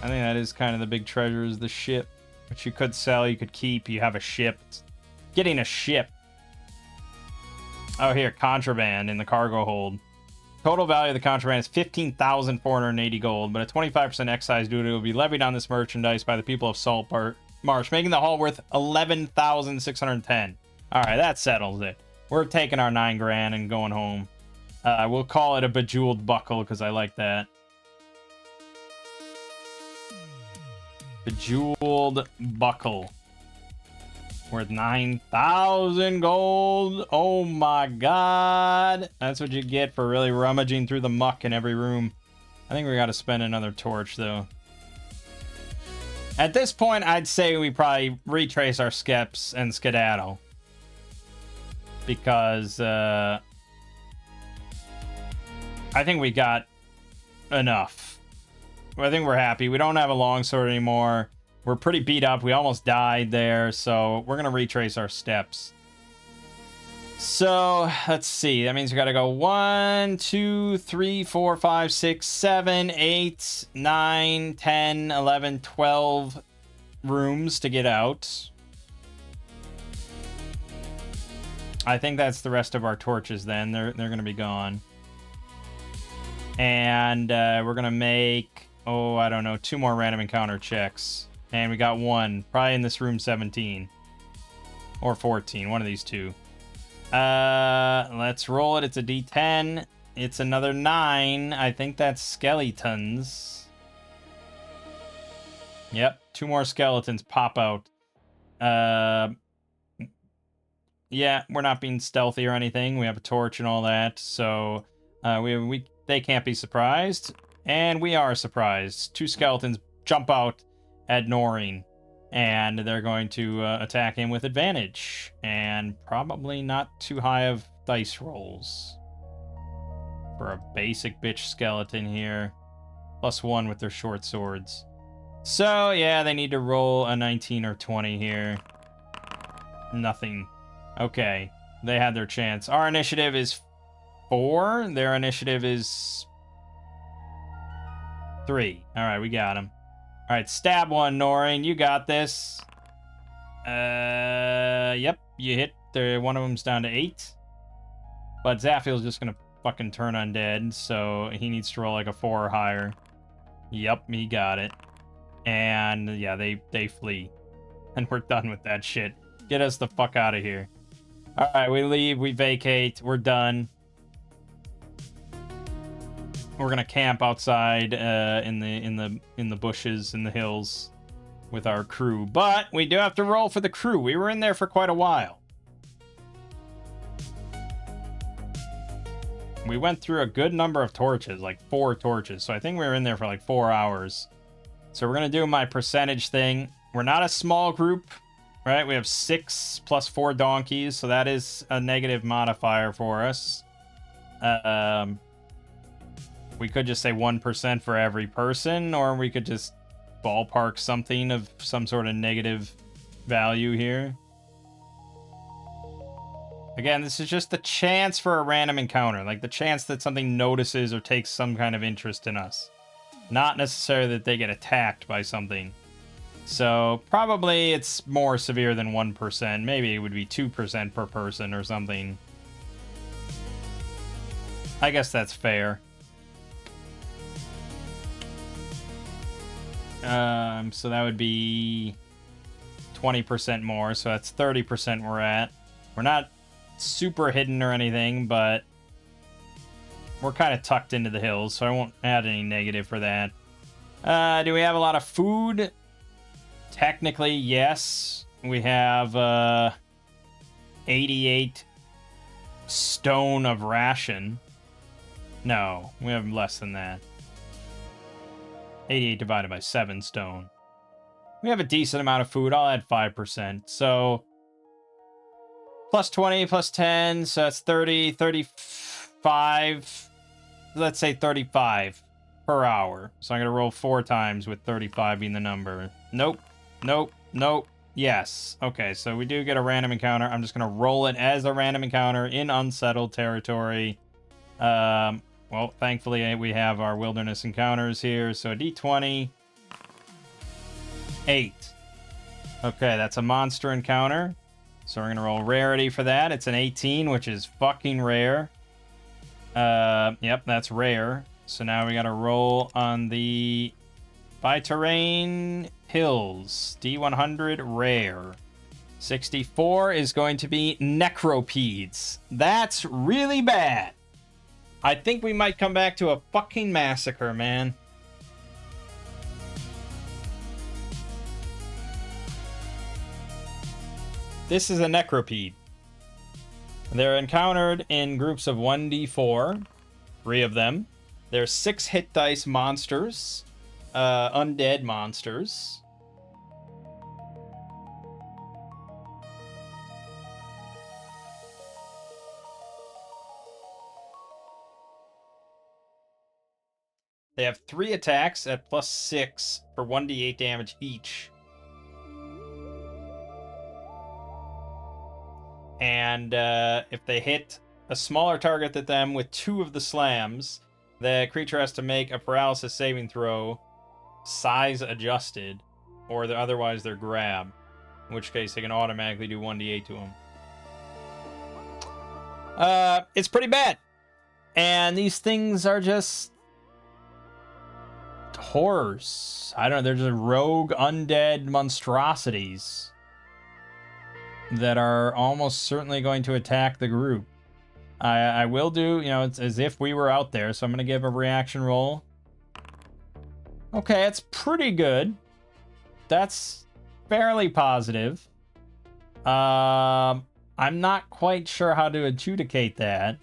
Speaker 1: I think that is kind of the big treasure, is the ship, which you could sell, you could keep. You have a ship. Getting a ship. Oh, here, contraband in the cargo hold. Total value of the contraband is 15,480 gold, but a 25% excise duty will be levied on this merchandise by the people of Saltmarsh, making the haul worth 11,610. All right, that settles it. We're taking our 9 grand and going home. We'll call it a bejeweled buckle because I like that. Bejeweled buckle. Worth 9,000 gold. Oh my god. That's what you get for really rummaging through the muck in every room. I think we got to spend another torch though. At this point, I'd say we probably retrace our steps and skedaddle. Because I think we got enough. I think we're happy. We don't have a longsword anymore. We're pretty beat up. We almost died there, so we're going to retrace our steps. So let's see. That means we got to go 1, 2, 3, 4, 5, 6, 7, 8, 9, 10, 11, 12 rooms to get out. I think that's the rest of our torches then. They're going to be gone. And we're going to make, oh, I don't know, 2 more random encounter checks. And we got 1. Probably in this room 17. Or 14. One of these 2. Let's roll it. It's a D10. It's another 9. I think that's skeletons. Yep. 2 more skeletons pop out. Yeah, we're not being stealthy or anything. We have a torch and all that, so they can't be surprised, and we are surprised. 2 skeletons jump out at Noreen, and they're going to attack him with advantage, and probably not too high of dice rolls for a basic bitch skeleton here. +1 with their short swords. So yeah, they need to roll a 19 or 20 here. Nothing. Okay, they had their chance. Our initiative is 4. Their initiative is 3. All right, we got him. All right, stab one, Noreen. You got this. Yep, you hit. One of them's down to 8. But Zafiel's just gonna fucking turn undead, so he needs to roll like a 4 or higher. Yep, he got it. And yeah, they flee. And we're done with that shit. Get us the fuck out of here. All right, we leave, we vacate, we're done. We're gonna camp outside in the bushes in the hills with our crew, but we do have to roll for the crew. We were in there for quite a while. We went through a good number of torches, like 4 torches, so I think we were in there for like 4 hours. So we're gonna do my percentage thing. We're not a small group. Right, we have 6 plus 4 donkeys, so that is a negative modifier for us. We could just say 1% for every person, or we could just ballpark something of some sort of negative value here. Again, this is just the chance for a random encounter, like the chance that something notices or takes some kind of interest in us. Not necessarily that they get attacked by something. So probably it's more severe than 1%. Maybe it would be 2% per person or something. I guess that's fair. So that would be 20% more. So that's 30% we're at. We're not super hidden or anything, but we're kind of tucked into the hills, so I won't add any negative for that. Do we have a lot of food? Technically, yes. We have 88 stone of ration. No, we have less than that. 88 divided by 7 stone. We have a decent amount of food. I'll add 5%. So, plus 20, plus 10, so that's 30, 35. Let's say 35 per hour. So I'm going to roll 4 times with 35 being the number. Nope. Nope. Nope. Yes. Okay, so we do get a random encounter. I'm just going to roll it as a random encounter in unsettled territory. Well, thankfully, we have our wilderness encounters here. So a d20. 8. Okay, that's a monster encounter. So we're going to roll rarity for that. It's an 18, which is fucking rare. Yep, that's rare. So now we got to roll on the by terrain hills. D100 rare. 64 is going to be necropedes. That's really bad. I think we might come back to a fucking massacre, man. This is a necropede. They're encountered in groups of 1d4, 3 of them. They're 6 hit dice monsters, undead monsters. They have 3 attacks at +6 for 1d8 damage each. And if they hit a smaller target than them with 2 of the slams, the creature has to make a paralysis saving throw, size adjusted, or otherwise they're grabbed. In which case they can automatically do 1d8 to them. It's pretty bad. And these things are just horrors. I don't know, they're just rogue undead monstrosities that are almost certainly going to attack the group. I will do, you know, it's as if we were out there, so I'm going to give a reaction roll. Okay, it's pretty good. That's fairly positive. I'm not quite sure how to adjudicate that.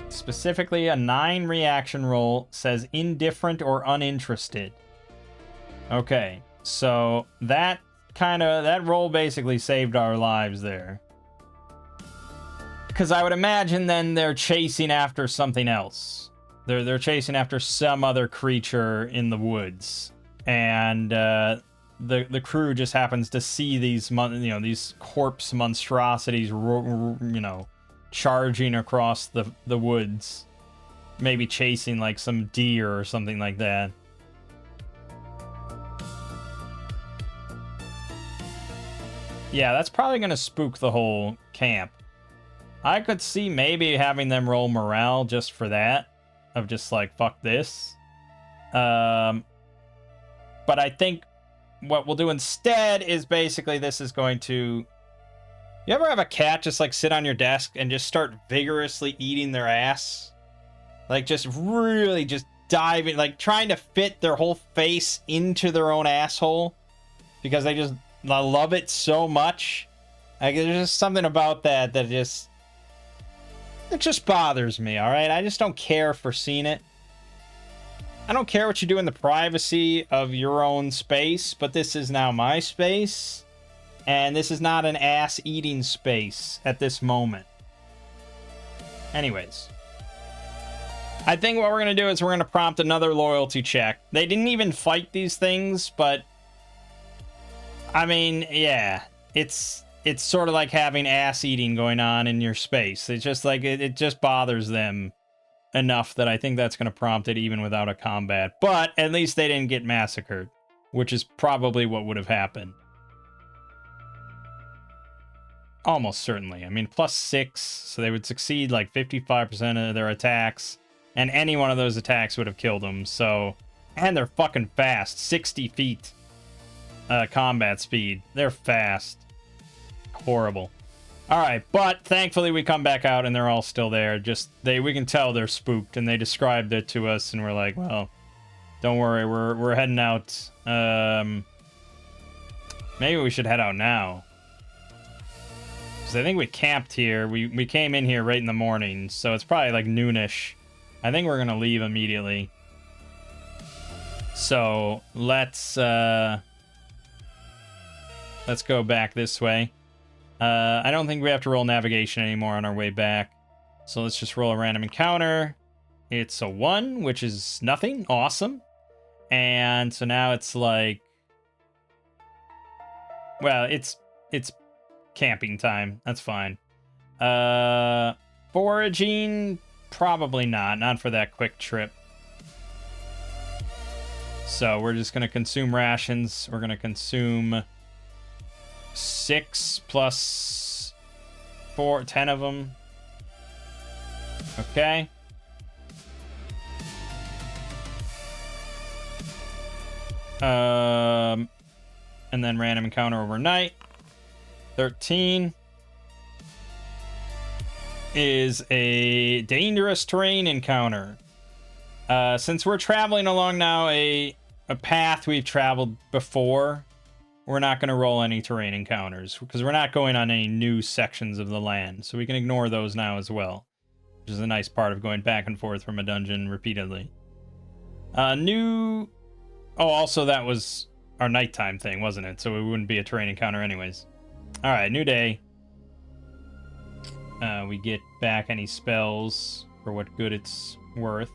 Speaker 1: Specifically, a 9 reaction roll says indifferent or uninterested. Okay, so that roll basically saved our lives there. Because I would imagine then they're chasing after something else. They're chasing after some other creature in the woods, and the crew just happens to see these these corpse monstrosities, charging across the woods, maybe chasing like some deer or something like that. Yeah, that's probably gonna spook the whole camp. I could see maybe having them roll morale just for that, of just like, fuck this. But I think what we'll do instead is basically this is going to... You ever have a cat just like sit on your desk and just start vigorously eating their ass? Like just really just diving, like trying to fit their whole face into their own asshole because they just love it so much. Like there's just something about that just bothers me, all right? I just don't care for seeing it. I don't care what you do in the privacy of your own space, but this is now my space. And this is not an ass-eating space at this moment. Anyways. I think what we're going to do is we're going to prompt another loyalty check. They didn't even fight these things, but... I mean, yeah. It's sort of like having ass-eating going on in your space. It's just like, it just bothers them enough that I think that's going to prompt it even without a combat. But at least they didn't get massacred, which is probably what would have happened. Almost certainly. I mean, +6, so they would succeed like 55% of their attacks, and any one of those attacks would have killed them, so... And they're fucking fast. 60 feet combat speed. They're fast. Horrible. Alright, but thankfully we come back out and they're all still there. We can tell they're spooked, and they described it to us, and we're like, well, don't worry, we're heading out. Maybe we should head out now. Because I think we camped here. We came in here right in the morning, so it's probably like noonish. I think we're going to leave immediately. So let's go back this way. I don't think we have to roll navigation anymore on our way back. So let's just roll a random encounter. It's a 1, which is nothing. Awesome. And so now it's like... Well, it's camping time. That's fine. Foraging? Probably not. Not for that quick trip. So we're just going to consume rations. We're going to consume 6 plus 4, 10 of them. Okay. And then random encounter overnight. 13 is a dangerous terrain encounter. Since we're traveling along now a path we've traveled before, we're not going to roll any terrain encounters because we're not going on any new sections of the land, so we can ignore those now as well, which is a nice part of going back and forth from a dungeon repeatedly. Oh, also that was our nighttime thing, wasn't it? So it wouldn't be a terrain encounter anyways. Alright, new day. we get back any spells for what good it's worth.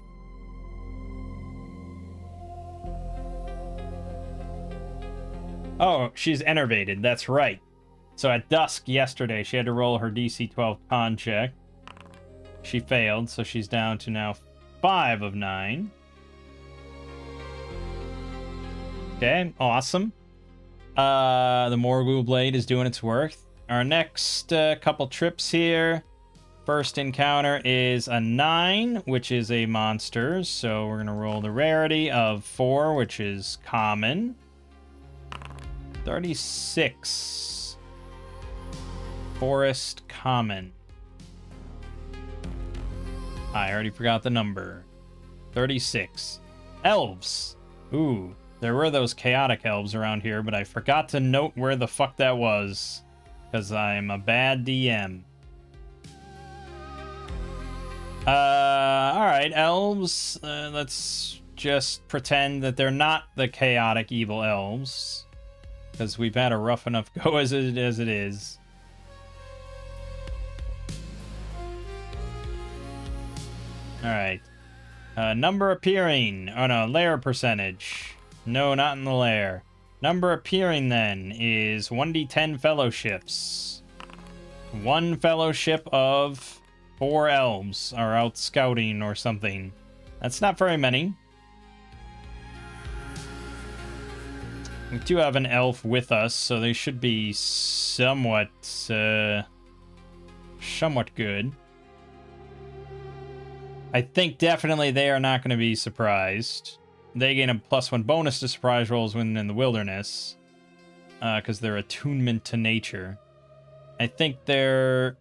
Speaker 1: Oh, she's enervated. That's right. So at dusk yesterday, she had to roll her DC 12 con check. She failed, so she's down to now 5 of 9. Okay, awesome. The Morgul Blade is doing its work. Our next couple trips here. First encounter is a 9, which is a monster. So we're going to roll the rarity of 4, which is common. 36. Forest common. I already forgot the number. 36. Elves. Ooh, there were those chaotic elves around here, but I forgot to note where the fuck that was. Because I'm a bad DM. Alright, elves. Let's just pretend that they're not the chaotic evil elves. Because we've had a rough enough go as it is. Alright. Number appearing. Oh no, lair percentage. No, not in the lair. Number appearing then is 1d10 fellowships. 1 fellowship of 4 elves are out scouting or something. That's not very many. We do have an elf with us, so they should be somewhat good. I think definitely they are not going to be surprised. They gain a +1 bonus to surprise rolls when in the wilderness, because they're attunement to nature. I think they're...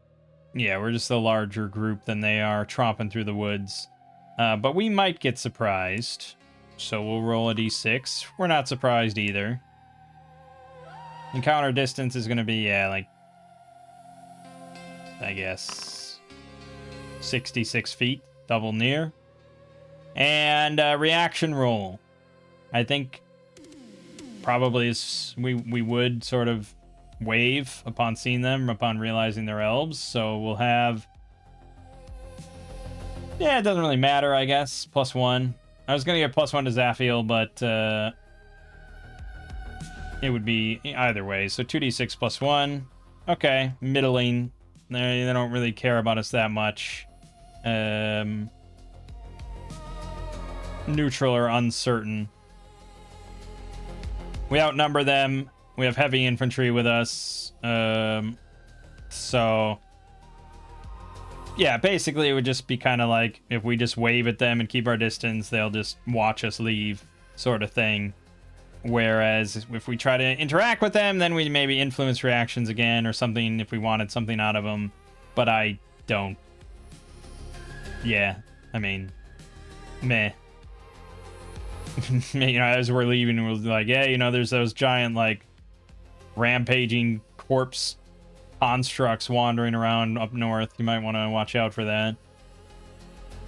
Speaker 1: Yeah, we're just a larger group than they are tromping through the woods. But we might get surprised. So we'll roll a d6. We're not surprised either. Encounter distance is going to be, yeah, like... I guess... 66 feet. Double near. And reaction roll. I think probably we would sort of wave upon seeing them, upon realizing they're elves. So we'll have... Yeah, it doesn't really matter, I guess. +1. I was going to get +1 to Zaphiel, but it would be either way. So 2d6 +1. Okay, middling. They don't really care about us that much. Neutral or uncertain. We outnumber them. We have heavy infantry with us. So yeah, basically it would just be kind of like if we just wave at them and keep our distance, they'll just watch us leave, sort of thing. Whereas if we try to interact with them, then we maybe influence reactions again or something if we wanted something out of them. But I don't. Yeah, I mean, meh. You know, as we're leaving, we're like, yeah, you know, there's those giant, like, rampaging corpse constructs wandering around up north. You might want to watch out for that.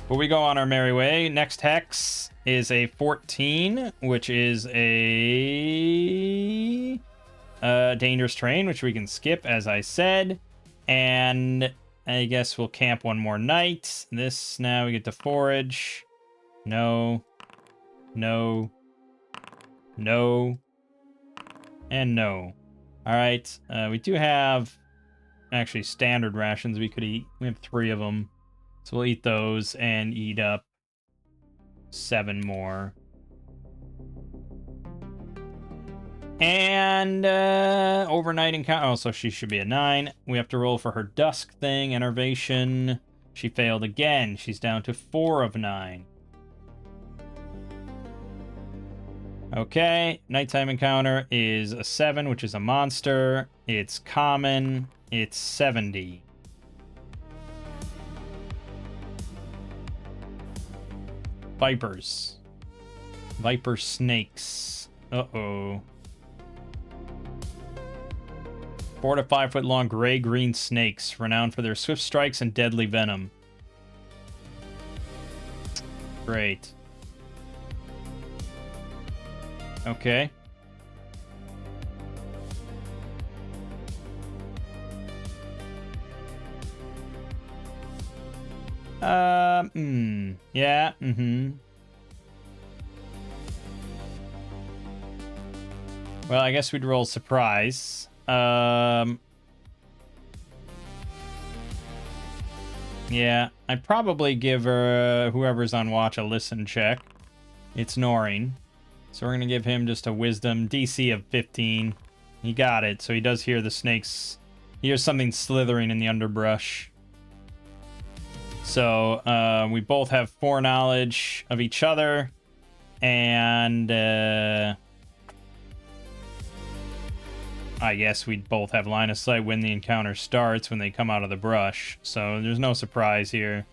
Speaker 1: But we go on our merry way. Next hex is a 14, which is a dangerous terrain, which we can skip, as I said. And I guess we'll camp one more night. This, now we get to forage. No. No. No. And no. Alright. We do have actually standard rations we could eat. We have 3 of them. So we'll eat those and eat up 7 more. And overnight encounter. Oh, so she should be a 9. We have to roll for her dusk thing. Enervation. She failed again. She's down to 4 of 9. Okay, nighttime encounter is a 7, which is a monster. It's common. It's 70. Vipers. Viper snakes. Uh-oh. 4 to 5 foot long gray-green snakes, renowned for their swift strikes and deadly venom. Great. Okay. Yeah, Well, I guess we'd roll surprise. Yeah, I'd probably give her, whoever's on watch, a listen check. It's Noreen. So we're going to give him just a wisdom DC of 15. He got it, so he does hear the snakes. He hears something slithering in the underbrush. So we both have foreknowledge of each other. And I guess we'd both have line of sight when the encounter starts, when they come out of the brush. So there's no surprise here.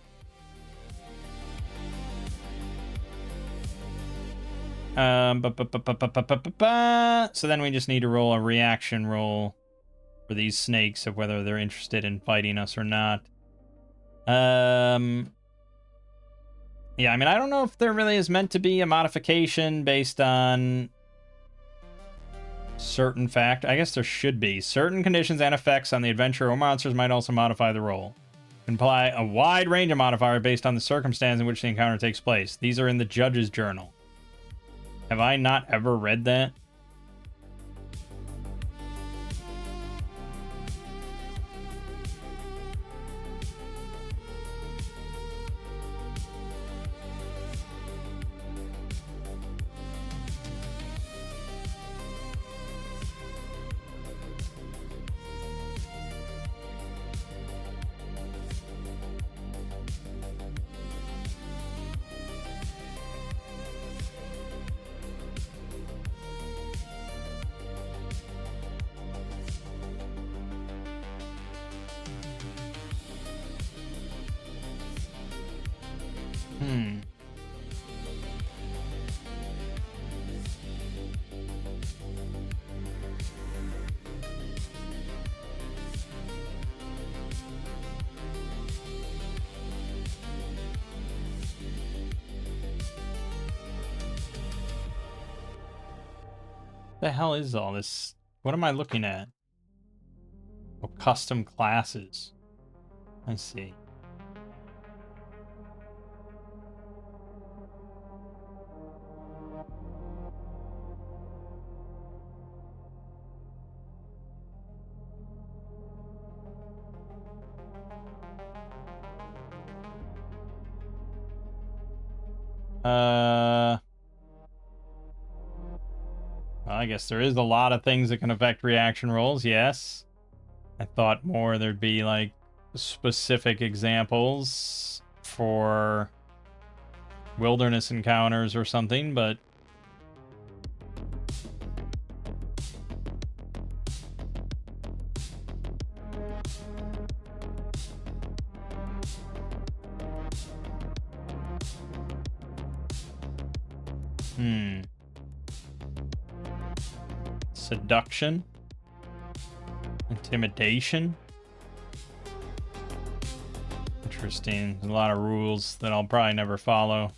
Speaker 1: So then we just need to roll a reaction roll for these snakes of whether they're interested in fighting us or not. Yeah, I mean, I don't know if there really is meant to be a modification based on certain fact. I guess there should be. Certain conditions and effects on the adventure or monsters might also modify the roll. Imply a wide range of modifiers based on the circumstance in which the encounter takes place. These are in the judge's journal. Have I not ever read that? The hell is all this? What am I looking at? Oh, custom classes. I see. Well, I guess there is a lot of things that can affect reaction rolls, yes. I thought more there'd be, like, specific examples for wilderness encounters or something, but... Seduction? Intimidation? Interesting. There's a lot of rules that I'll probably never follow.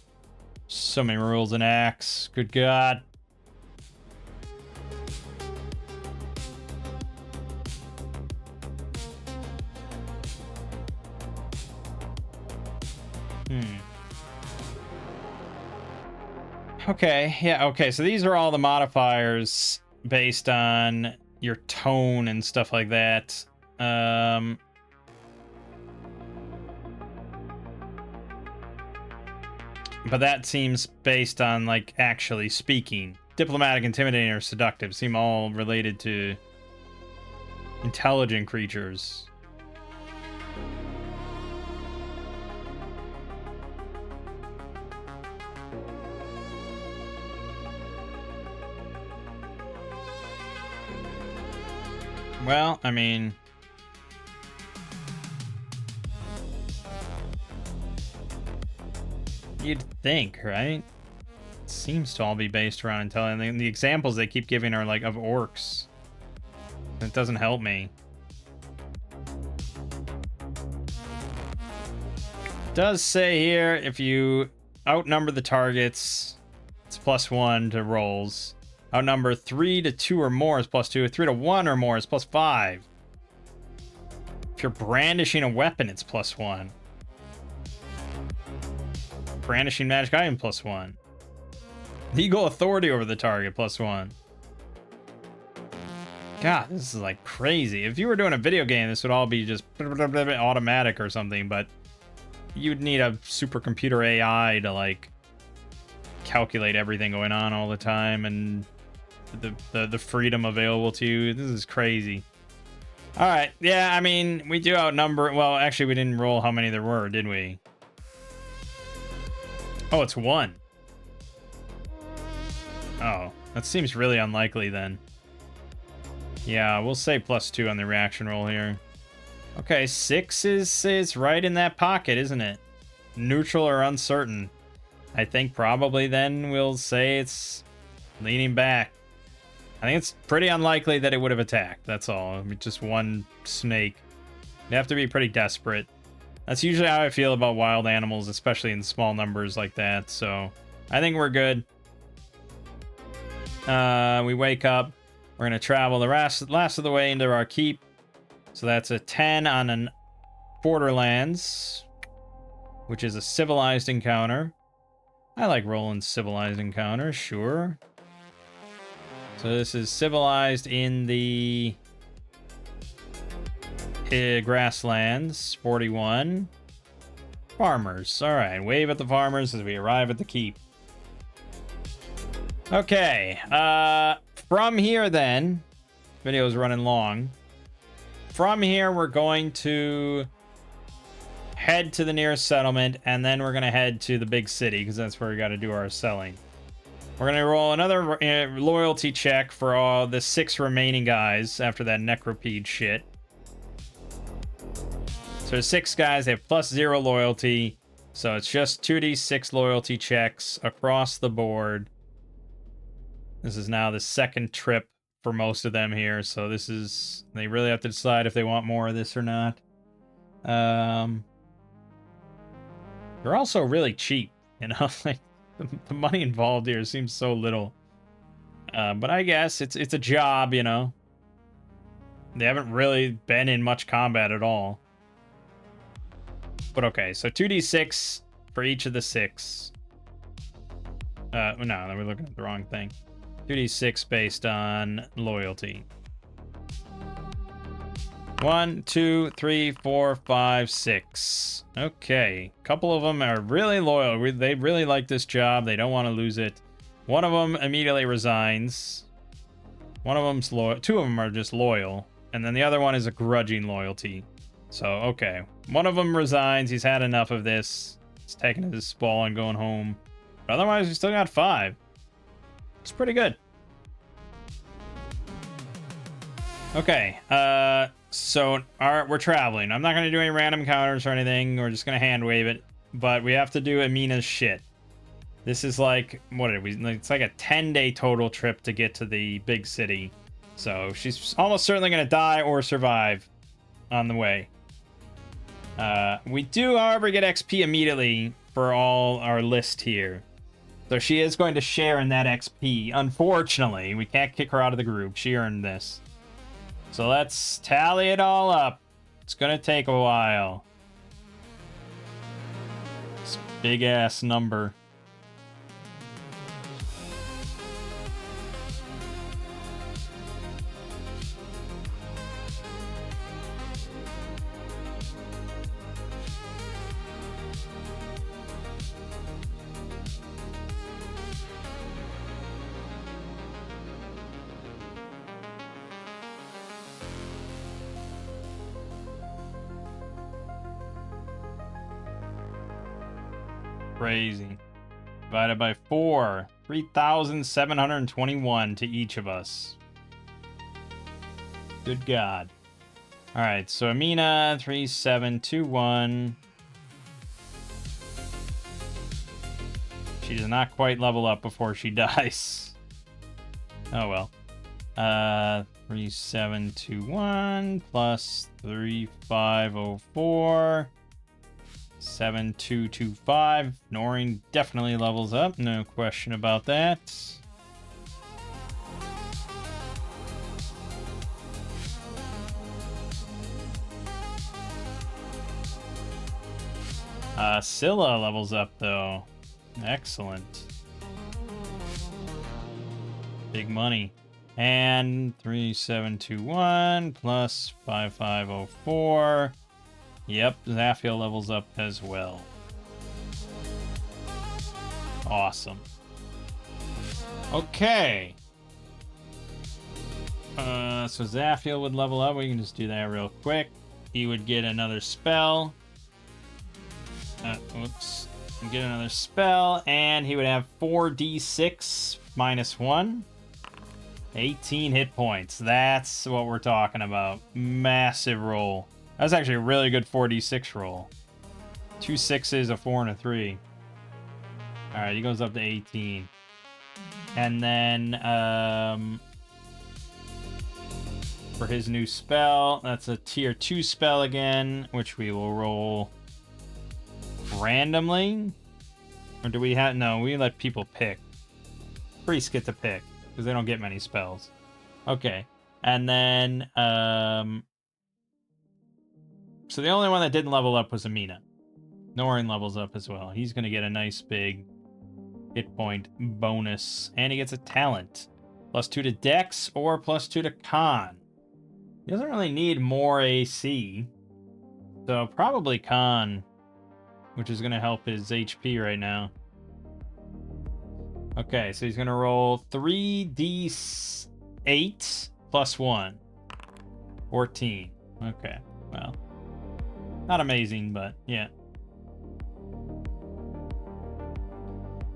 Speaker 1: So many rules in Axe. Good God. Okay, yeah, okay, so these are all the modifiers based on your tone and stuff like that. But that seems based on, like, actually speaking. Diplomatic, intimidating, or seductive seem all related to intelligent creatures. Well, I mean... You'd think, right? It seems to all be based around intelligence. The examples they keep giving are, like, of orcs. It doesn't help me. It does say here, if you outnumber the targets, it's +1 to rolls. Outnumber 3 to 2 or more is +2. 3 to 1 or more is +5. If you're brandishing a weapon, it's +1. brandishing magic item +1. Legal authority over the target +1. God, this is like crazy. If you were doing a video game, this would all be just automatic or something, but you'd need a supercomputer AI to like calculate everything going on all the time, and the freedom available to you. This is crazy. All right, yeah, I mean, we do outnumber. Well, actually, we didn't roll how many there were, did we? Oh, it's 1. Oh, that seems really unlikely then. Yeah, we'll say +2 on the reaction roll here. Okay, 6 is right in that pocket, isn't it? Neutral or uncertain. I think probably then we'll say it's leaning back. I think it's pretty unlikely that it would have attacked. That's all. I mean, just one snake. You have to be pretty desperate. That's usually how I feel about wild animals, especially in small numbers like that. So I think we're good. We wake up. We're going to travel the last of the way into our keep. So that's a 10 on an Borderlands, which is a civilized encounter. I like rolling civilized encounters, sure. So this is civilized in the grasslands, 41. Farmers. All right, wave at the farmers as we arrive at the keep. Okay, from here then, video's running long. From here, we're going to head to the nearest settlement, and then we're going to head to the big city, because that's where we got to do our selling. We're going to roll another loyalty check for all the 6 remaining guys after that necropede shit. So 6 guys, they have +0 loyalty, so it's just 2d6 loyalty checks across the board. This is now the second trip for most of them here, so this is, they really have to decide if they want more of this or not. They're also really cheap, you know, like the money involved here seems so little. But I guess it's a job, you know. They haven't really been in much combat at all. But okay, so 2d6 for each of the 6. No, we're looking at the wrong thing. 2d6 based on loyalty. 1, 2, 3, 4, 5, 6. Okay, a couple of them are really loyal. They really like this job. They don't want to lose it. One of them immediately resigns. One of them's loyal. 2 of them are just loyal, and then the other one is a grudging loyalty. So okay, one of them resigns. He's had enough of this. He's taking his ball and going home. But otherwise, we still got 5. It's pretty good. Okay, so we're traveling. I'm not going to do any random encounters or anything. We're just going to hand wave it. But we have to do Amina's shit. This is like, what are we? It's like a 10-day total trip to get to the big city. So she's almost certainly going to die or survive on the way. We do, however, get XP immediately for all our list here. So she is going to share in that XP. Unfortunately, we can't kick her out of the group. She earned this. So let's tally it all up. It's gonna take a while. This big ass number. Crazy. Divided by 4. 3,721 to each of us. Good God. Alright, so Amina, 3,721. She does not quite level up before she dies. Oh well. 3,721 plus 3,504. 7,225. Noreen definitely levels up. No question about that. Scylla levels up, though. Excellent. Big money. And 3721 plus 5504. Yep, Zaphiel levels up as well. Awesome. Okay. So Zaphiel would level up. We can just do that real quick. He would get another spell. Oops. Get another spell, and he would have 4d6 minus 1. 18 hit points. That's what we're talking about. Massive roll. That's actually a really good 4d6 roll. 2 6s, a 4, and a 3. Alright, he goes up to 18. And then, for his new spell, that's a tier 2 spell again, which we will roll randomly. Or do we have... No, we let people pick. Priests get to pick, because they don't get many spells. Okay. And then, so the only one that didn't level up was Amina. Norin levels up as well. He's going to get a nice big hit point bonus. And he gets a talent. +2 to Dex or +2 to Con. He doesn't really need more AC. So probably Con, which is going to help his HP right now. Okay, so he's going to roll 3d8 plus 1. 14. Okay, well. Not amazing, but yeah.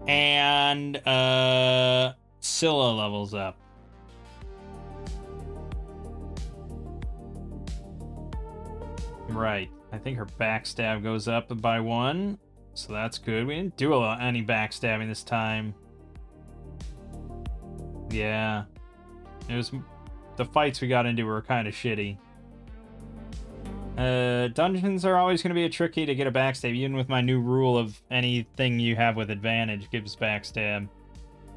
Speaker 1: And Scylla levels up. Right. I think her backstab goes up by 1. So that's good. We didn't do any backstabbing this time. Yeah. It was... The fights we got into were kind of shitty. Dungeons are always going to be tricky to get a backstab, even with my new rule of anything you have with advantage gives backstab.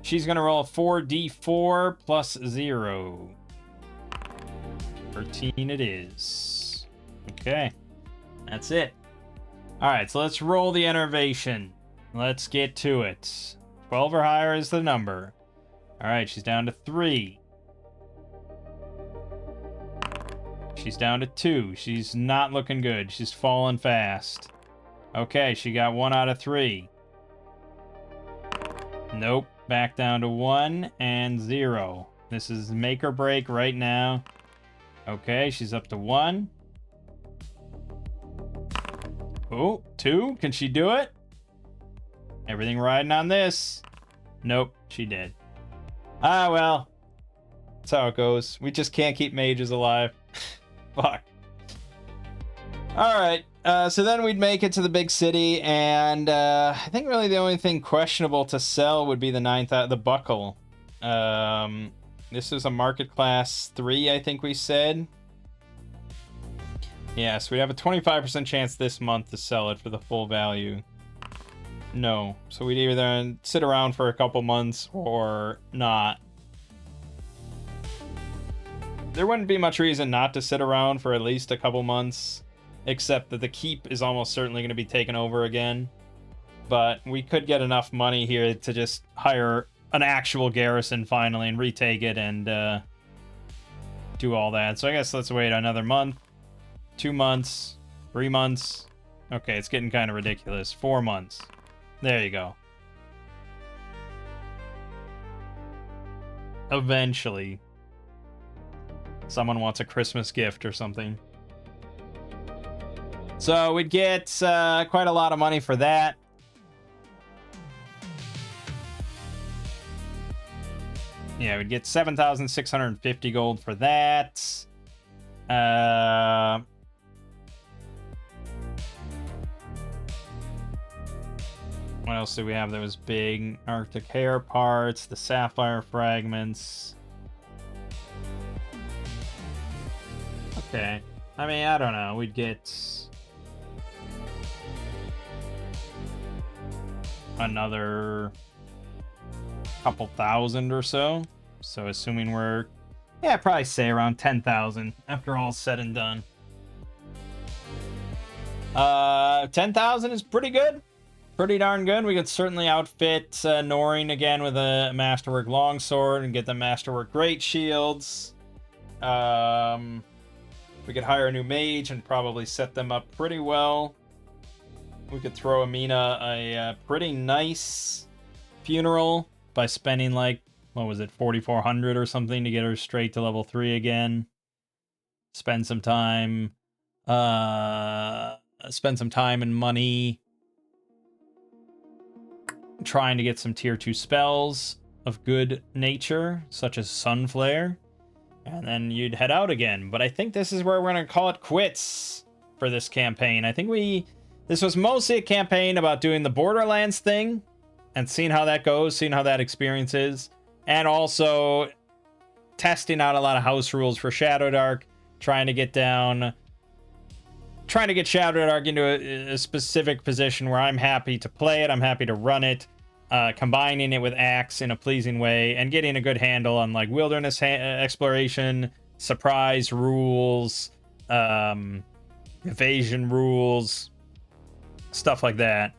Speaker 1: She's going to roll a 4d4 plus 0. 13 it is. Okay. That's it. Alright, so let's roll the enervation. Let's get to it. 12 or higher is the number. Alright, she's down to 3. She's down to 2. She's not looking good. She's falling fast. Okay, she got 1 out of 3. Nope. Back down to 1 and 0. This is make or break right now. Okay, she's up to 1. Oh, 2. Can she do it? Everything riding on this. Nope, she did. Ah, well. That's how it goes. We just can't keep mages alive. Fuck. Alright, so then we'd make it to the big city, and I think really the only thing questionable to sell would be the buckle. This is a market class 3, I think we said. Yeah, so we'd have a 25% chance this month to sell it for the full value. No, so we'd either sit around for a couple months or not. There wouldn't be much reason not to sit around for at least a couple months, except that the keep is almost certainly going to be taken over again. But we could get enough money here to just hire an actual garrison finally and retake it and do all that. So I guess let's wait another month, 2 months, 3 months. Okay, it's getting kind of ridiculous. 4 months. There you go. Eventually. Someone wants a Christmas gift or something. So we'd get quite a lot of money for that. Yeah, we'd get 7,650 gold for that. What else do we have that was big? Arctic hair parts, the sapphire fragments. Okay. I mean, I don't know. We'd get another couple thousand or so. So assuming we're, yeah, probably say around 10,000 after all's said and done. 10,000 is pretty good. Pretty darn good. We could certainly outfit Noreen again with a Masterwork Longsword and get the Masterwork Great Shields. We could hire a new mage and probably set them up pretty well. We could throw Amina a pretty nice funeral by spending like, what was it, 4,400 or something to get her straight to level 3 again. Spend some time and money trying to get some tier 2 spells of good nature, such as Sunflare, and then you'd head out again. But I think this is where we're going to call it quits for this campaign. I think this was mostly a campaign about doing the Borderlands thing and seeing how that goes, seeing how that experience is, and also testing out a lot of house rules for Shadowdark, trying to get Shadowdark into a specific position where I'm happy to play it, I'm happy to run it, combining it with Axe in a pleasing way, and getting a good handle on like wilderness exploration, surprise rules, evasion rules, stuff like that.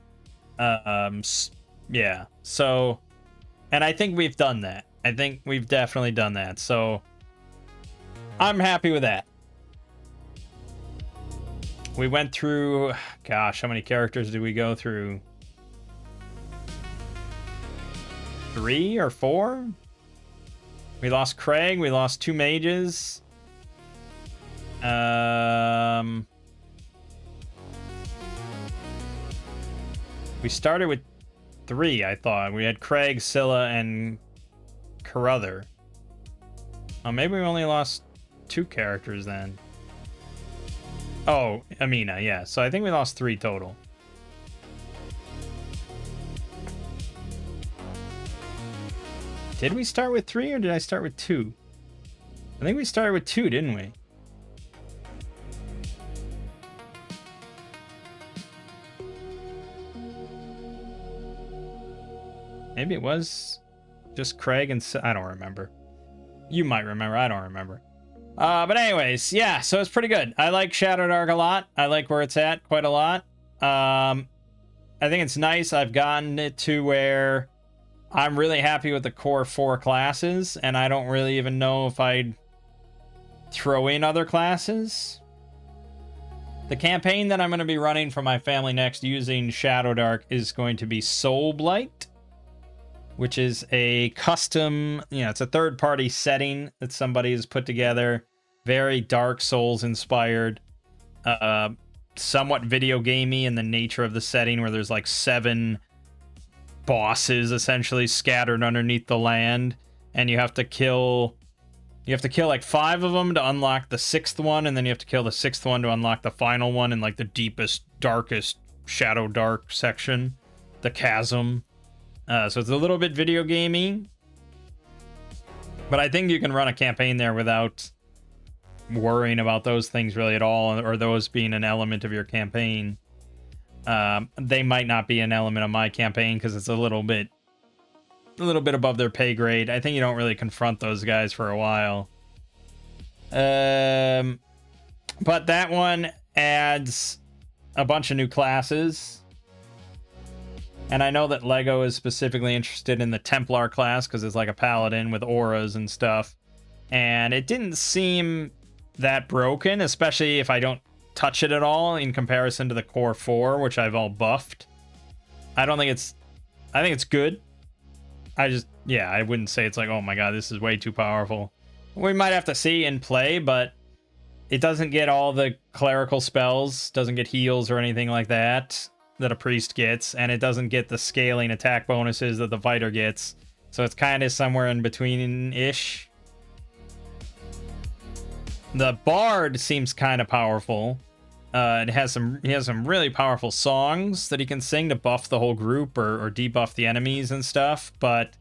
Speaker 1: Yeah, so, and I think we've done that. I think we've definitely done that, so I'm happy with that. We went through, gosh, how many characters did we go through? 3 or 4? We lost Craig, we lost 2 mages. We started with 3, I thought. We had Craig, Scylla, and Carruthers. Oh, maybe we only lost 2 characters then. Oh, Amina, yeah. So I think we lost 3 total. Did we start with 3 or did I start with 2? I think we started with 2, didn't we? Maybe it was just Craig and I don't remember. You might remember. I don't remember. But anyways, yeah, so it's pretty good. I like Shadowdark a lot. I like where it's at quite a lot. I think it's nice. I've gotten it to where I'm really happy with the core 4 classes, and I don't really even know if I'd throw in other classes. The campaign that I'm going to be running for my family next using Shadowdark is going to be Soulblight, which is a custom, it's a third-party setting that somebody has put together. Very Dark Souls inspired. Somewhat video gamey in the nature of the setting, where there's like 7 bosses essentially scattered underneath the land, and you have to kill like 5 of them to unlock the 6th one, and then you have to kill the 6th one to unlock the final one in like the deepest, darkest Shadowdark section, the chasm. So it's a little bit video gamey, but I think you can run a campaign there without worrying about those things really at all, or those being an element of your campaign. They might not be an element of my campaign because it's a little bit above their pay grade. I think you don't really confront those guys for a while. But that one adds a bunch of new classes. And I know that LEGO is specifically interested in the Templar class because it's like a paladin with auras and stuff. And it didn't seem that broken, especially if I don't touch it at all in comparison to the core 4, which I've all buffed. I think it's good. I wouldn't say it's like, oh my god, this is way too powerful. We might have to see and play, but it doesn't get all the clerical spells, doesn't get heals or anything like that a priest gets, and it doesn't get the scaling attack bonuses that the fighter gets. So it's kind of somewhere in between-ish. The bard seems kind of powerful. He has some really powerful songs that he can sing to buff the whole group or debuff the enemies and stuff, but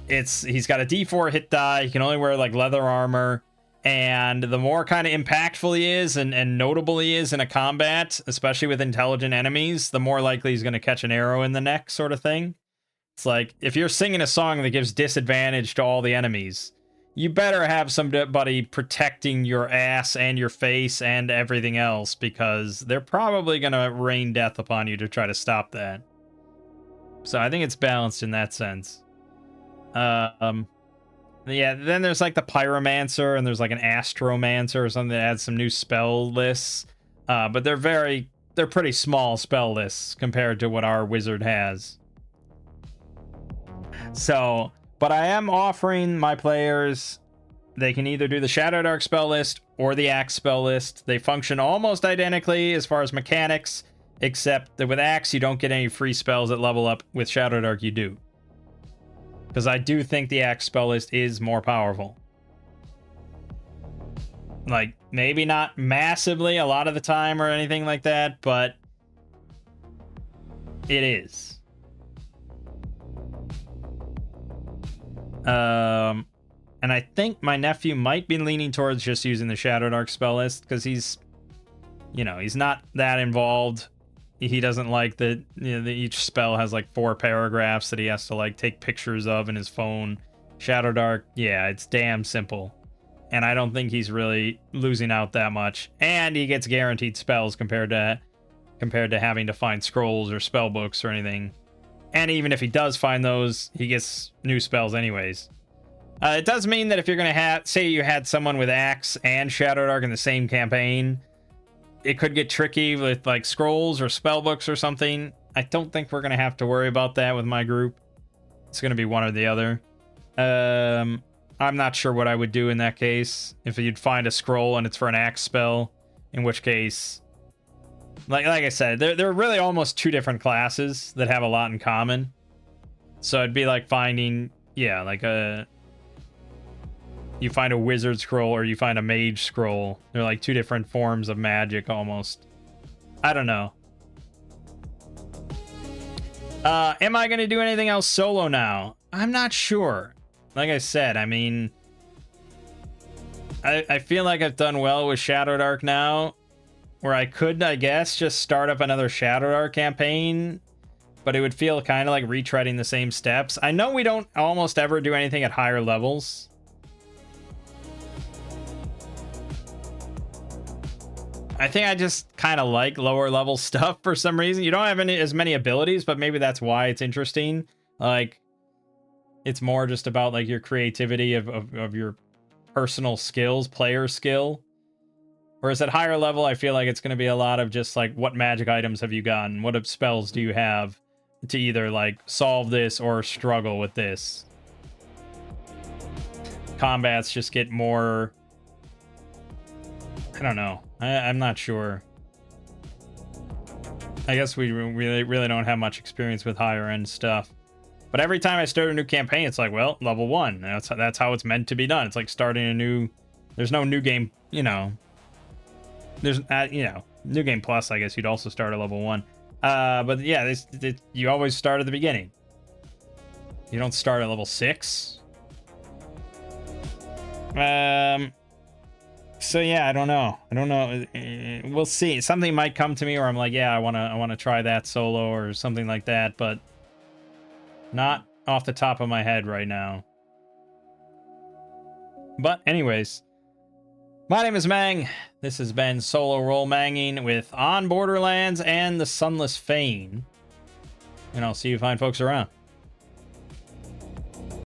Speaker 1: he's got a D4 hit die. He can only wear like leather armor, and the more kind of impactful he is and notable he is in a combat, especially with intelligent enemies, the more likely he's going to catch an arrow in the neck, sort of thing. It's like if you're singing a song that gives disadvantage to all the enemies, you better have somebody protecting your ass and your face and everything else, because they're probably going to rain death upon you to try to stop that. So I think it's balanced in that sense. Yeah, then there's like the Pyromancer, and there's like an Astromancer or something that adds some new spell lists. But they're pretty small spell lists compared to what our wizard has. So, but I am offering my players, they can either do the Shadowdark spell list or the Axe spell list. They function almost identically as far as mechanics, except that with Axe you don't get any free spells that level up. With Shadowdark you do. Because I do think the Axe spell list is more powerful. Like, maybe not massively a lot of the time or anything like that, but it is. And I think my nephew might be leaning towards just using the Shadowdark spell list, because he's, you know, he's not that involved. He doesn't like that, you know, that each spell has like 4 paragraphs that he has to like take pictures of in his phone. Shadowdark, yeah, it's damn simple. And I don't think he's really losing out that much. And he gets guaranteed spells compared to having to find scrolls or spell books or anything. And even if he does find those, he gets new spells anyways. It does mean that if you're going to say you had someone with Axe and Shadowdark in the same campaign, it could get tricky with like scrolls or spell books or something. I don't think we're going to have to worry about that with my group. It's going to be one or the other. I'm not sure what I would do in that case. If you'd find a scroll and it's for an Axe spell, in which case, like I said, they're really almost 2 different classes that have a lot in common. So it'd be like finding, yeah, like you find a wizard scroll or you find a mage scroll. They're like 2 different forms of magic almost. I don't know. Am I going to do anything else solo now? I'm not sure. Like I said, I mean, I feel like I've done well with Shadowdark now, where I could, I guess, just start up another Shadowdark campaign, but it would feel kind of like retreading the same steps. I know we don't almost ever do anything at higher levels. I think I just kind of like lower level stuff for some reason. You don't have as many abilities, but maybe that's why it's interesting. Like, it's more just about like your creativity of your personal skills, player skill. Whereas at higher level, I feel like it's going to be a lot of just like, what magic items have you gotten? What spells do you have to either like solve this or struggle with this? Combats just get more, I don't know. I'm not sure. I guess we really don't have much experience with higher end stuff. But every time I start a new campaign, it's like, well, level 1. That's how it's meant to be done. It's like starting a new. There's no new game, you know. There's New Game Plus. I guess you'd also start at level 1. But yeah, you always start at the beginning. You don't start at level 6. So yeah, I don't know. We'll see. Something might come to me where I'm like, yeah, I wanna try that solo or something like that, but not off the top of my head right now. But anyways, my name is Mang. This has been Solo Roll Manging with On Borderlands and the Sunless Fane. And I'll see you fine folks around.